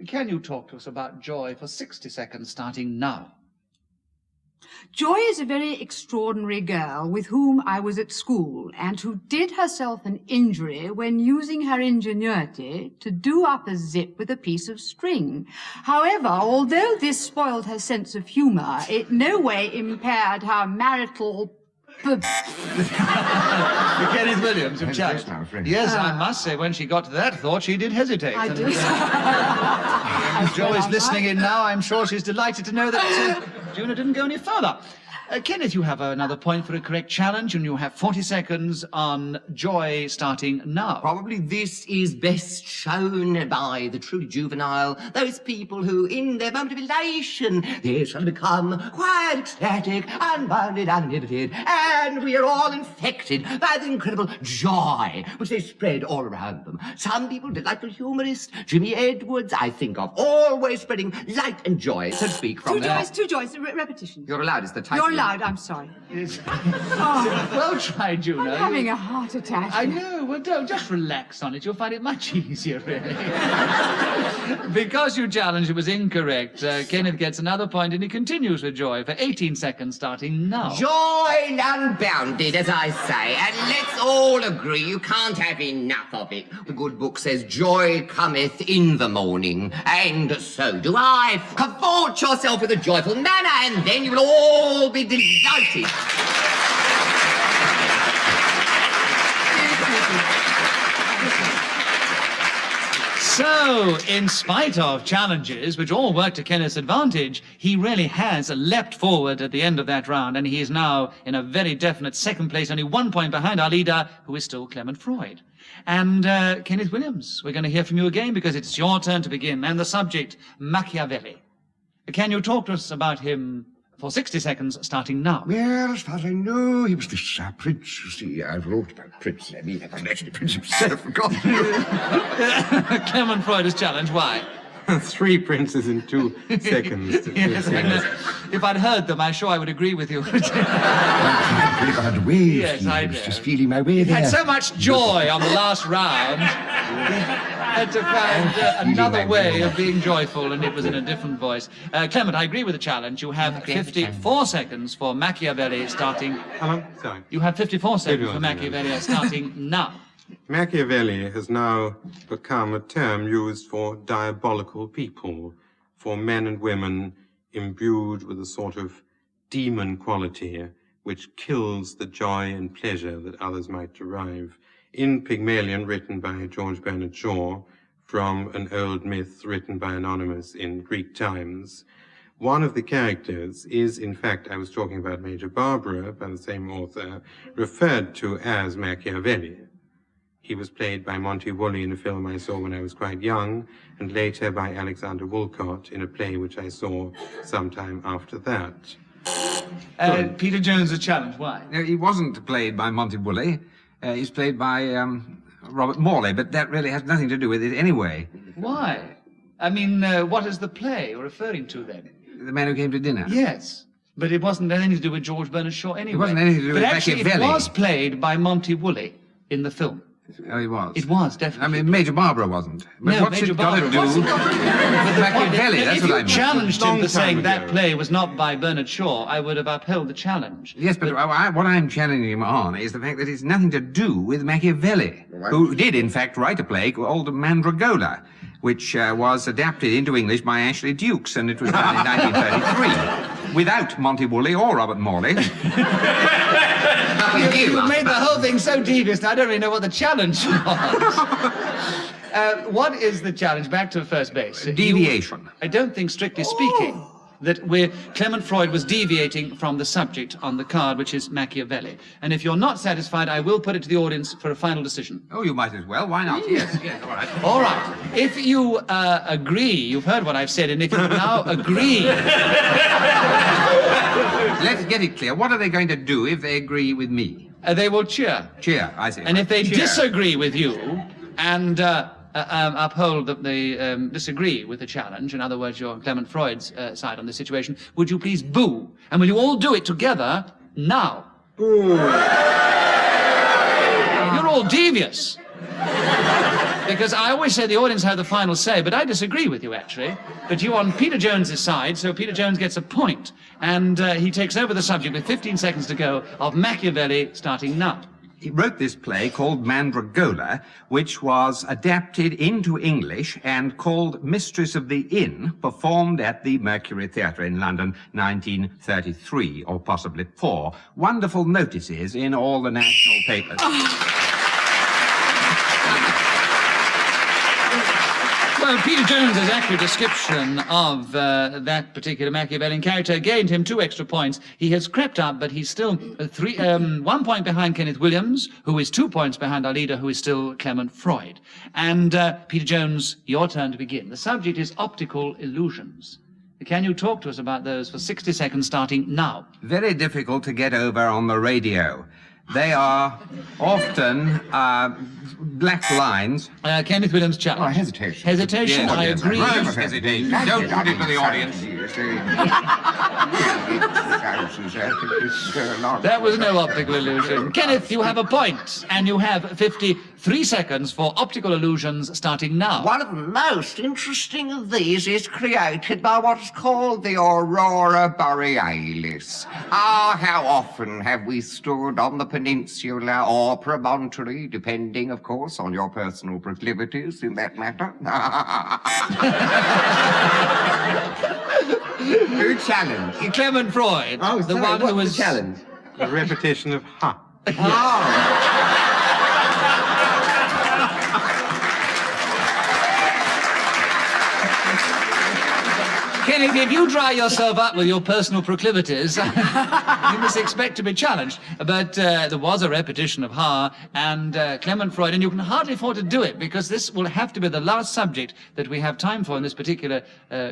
Can you talk to us about joy for 60 seconds, starting now? Joy is a very extraordinary girl with whom I was at school and who did herself an injury when using her ingenuity to do up a zip with a piece of string. However, although this spoiled her sense of humour, it no way impaired her marital Kenneth Williams of Challenge. Yes, I must say, when she got to that thought, she did hesitate. I do. If Jo is listening in now, I'm sure she's delighted to know that Juna didn't go any further. Kenneth, you have another point for a correct challenge, and you have 40 seconds on Joy starting now. Probably this is best shown by the truly juvenile, those people who, in their moment of elation, they shall become quite ecstatic, unbounded, unlimited, and we are all infected by the incredible joy which they spread all around them. Some people, delightful humorist, Jimmy Edwards, I think of, always spreading light and joy, so to speak, from Two joys, repetition. You're allowed, it's the title. You're allowed, I'm sorry. Well tried, Juno. I'm having a heart attack. I know. Well, don't. Just relax on it. You'll find it much easier, really. Because your challenge was incorrect, Kenneth gets another point, and he continues with Joy for 18 seconds, starting now. Joy unbounded, as I say, and let's all agree you can't have enough of it. The good book says joy cometh in the morning, and so do I. Cavort yourself with a joyful manner, and then you will all be delighted. So, in spite of challenges which all work to Kenneth's advantage, he really has leapt forward at the end of that round, and he is now in a very definite second place, only 1 point behind our leader, who is still Clement Freud. And Kenneth Williams, we're going to hear from you again because it's your turn to begin, and the subject, Machiavelli. Can you talk to us about him for 60 seconds, starting now? Well, as far as I know, he was this prince. You see, I wrote about Prince. I mean, I was actually Prince himself, for God's sake. Clement Freud's challenge, why? 3 princes in 2 seconds. Yes, I know. If I'd heard them, I'm sure I would agree with you. Pretty got away. Yes, I I was know. just feeling my way He there. had so much joy on the last round. He had to find another way of being joyful, and it was in a different voice. Clement, I agree with the challenge. You have 54 seconds for Machiavelli starting. Hello? Sorry. You have 54 seconds for on, Machiavelli starting now. Machiavelli has now become a term used for diabolical people, for men and women imbued with a sort of demon quality which kills the joy and pleasure that others might derive. In Pygmalion, written by George Bernard Shaw, from an old myth written by Anonymous in Greek times, one of the characters is, in fact, I was talking about Major Barbara, by the same author, referred to as Machiavelli. He was played by Monty Woolley in a film I saw when I was quite young, and later by Alexander Woolcott in a play which I saw sometime after that. Peter Jones, a challenge. Why? No, he wasn't played by Monty Woolley. He's played by Robert Morley, but that really has nothing to do with it anyway. Why? I mean, what is the play you're referring to then? The Man Who Came to Dinner. Yes, but it wasn't anything to do with George Bernard Shaw anyway. It wasn't anything to do with But actually, Machiavelli. it was played by Monty Woolley in the film. Oh, he was. It was, definitely. I mean, Major Barbara wasn't. But No, what's Major it got to Barbara do wasn't. with Machiavelli? That's If what you I mean. challenged him Long for saying time that ago. play was not by Bernard Shaw, I would have upheld the challenge. Yes, but what I'm challenging him on is the fact that it's nothing to do with Machiavelli, who did, in fact, write a play called Mandragola, which was adapted into English by Ashley Dukes, and it was done in 1933, without Monty Woolley or Robert Morley. You made the whole thing so devious, now I don't really know what the challenge was. What is the challenge? Back to first base. Deviation. I don't think, strictly speaking, that Clement Freud was deviating from the subject on the card, which is Machiavelli. And if you're not satisfied, I will put it to the audience for a final decision. Oh, you might as well. Why not? Yes, all right. All right. If you agree, you've heard what I've said, and if you now agree... Let's get it clear. What are they going to do if they agree with me? they will cheer. Cheer, I see. And if they Cheer. disagree with you and uphold that they disagree with the challenge, in other words, you're Clement Freud's side on the situation, would you please boo? And will you all do it together now? Boo. You're all devious. Because I always say the audience have the final say, but I disagree with you, actually. But you're on Peter Jones's side, so Peter Jones gets a point, and he takes over the subject with 15 seconds to go of Machiavelli starting now. he wrote this play called Mandragola, which was adapted into English and called Mistress of the Inn, performed at the Mercury Theatre in London, 1933, or possibly 4. Wonderful notices in all the national papers. Well, Peter Jones's accurate description of that particular Machiavellian character gained him 2 extra points. He has crept up, but he's still 1 point behind Kenneth Williams, who is 2 points behind our leader, who is still Clement Freud. And Peter Jones, your turn to begin. The subject is optical illusions. Can you talk to us about those for 60 seconds starting now? Very difficult to get over on the radio. They are often black lines. Kenneth Williams' challenge. Oh, hesitation. Hesitation, I agree. Hesitation. Don't put it to the audience. That was no optical illusion. Kenneth, you have a point, and you have 53 seconds for optical illusions starting now. One of the most interesting of these is created by what is called the aurora borealis. Ah, how often have we stood on the peninsula or promontory, depending, of course, on your personal proclivities in that matter. Who challenged? Clement Freud, Oh, the sorry, one what's who was... the challenge? A repetition of ha. Kenneth, if you dry yourself up with your personal proclivities, you must expect to be challenged. But there was a repetition of Ha and Clement Freud, and you can hardly afford to do it, because this will have to be the last subject that we have time for in this particular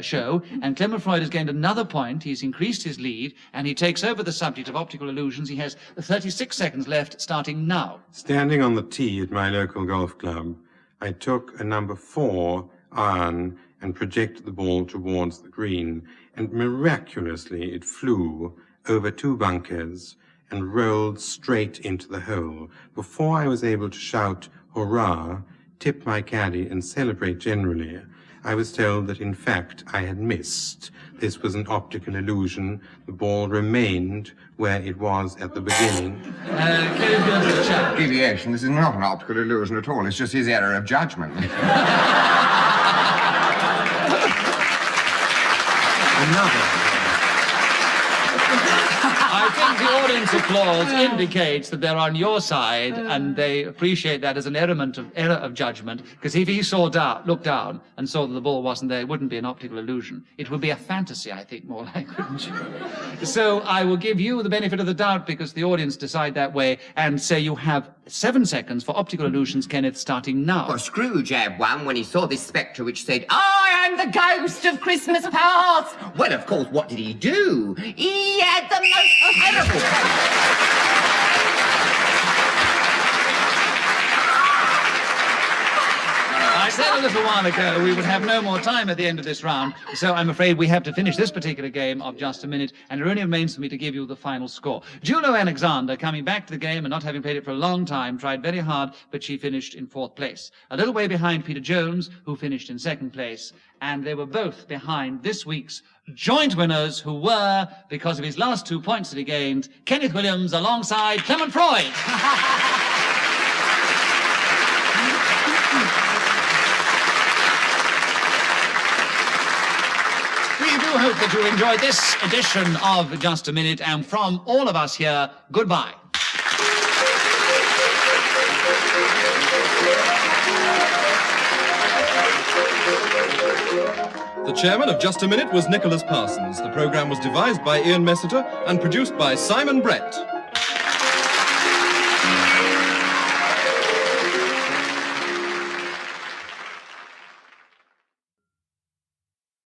show. And Clement Freud has gained another point. He's increased his lead, and he takes over the subject of optical illusions. He has 36 seconds left, starting now. Standing on the tee at my local golf club, I took a number 4 iron and projected the ball towards the green, and miraculously it flew over 2 bunkers and rolled straight into the hole. Before I was able to shout hurrah, tip my caddy, and celebrate generally, I was told that in fact I had missed. This was an optical illusion. The ball remained where it was at the beginning. Deviation. This is not an optical illusion at all. It's just his error of judgment. I think the audience applause indicates that they're on your side, and they appreciate that as an element of error of judgment, because if he looked down and saw that the ball wasn't there, it wouldn't be an optical illusion. It would be a fantasy, I think, more like, wouldn't you? So I will give you the benefit of the doubt, because the audience decide that way, and say you have 7 seconds for optical illusions, Kenneth, starting now. Well, Scrooge had one when he saw this spectre which said, "I am the ghost of Christmas past." Well, of course, what did he do? He had the most terrible I said a little while ago we would have no more time at the end of this round, so I'm afraid we have to finish this particular game of Just a Minute, and it only remains for me to give you the final score. Juno Alexander, coming back to the game and not having played it for a long time, tried very hard, but she finished in 4th place. A little way behind Peter Jones, who finished in 2nd place, and they were both behind this week's joint winners, who were, because of his last 2 points that he gained, Kenneth Williams alongside Clement Freud. We do hope that you enjoyed this edition of Just a Minute, and from all of us here, goodbye. The chairman of Just a Minute was Nicholas Parsons. The program was devised by Ian Messiter and produced by Simon Brett.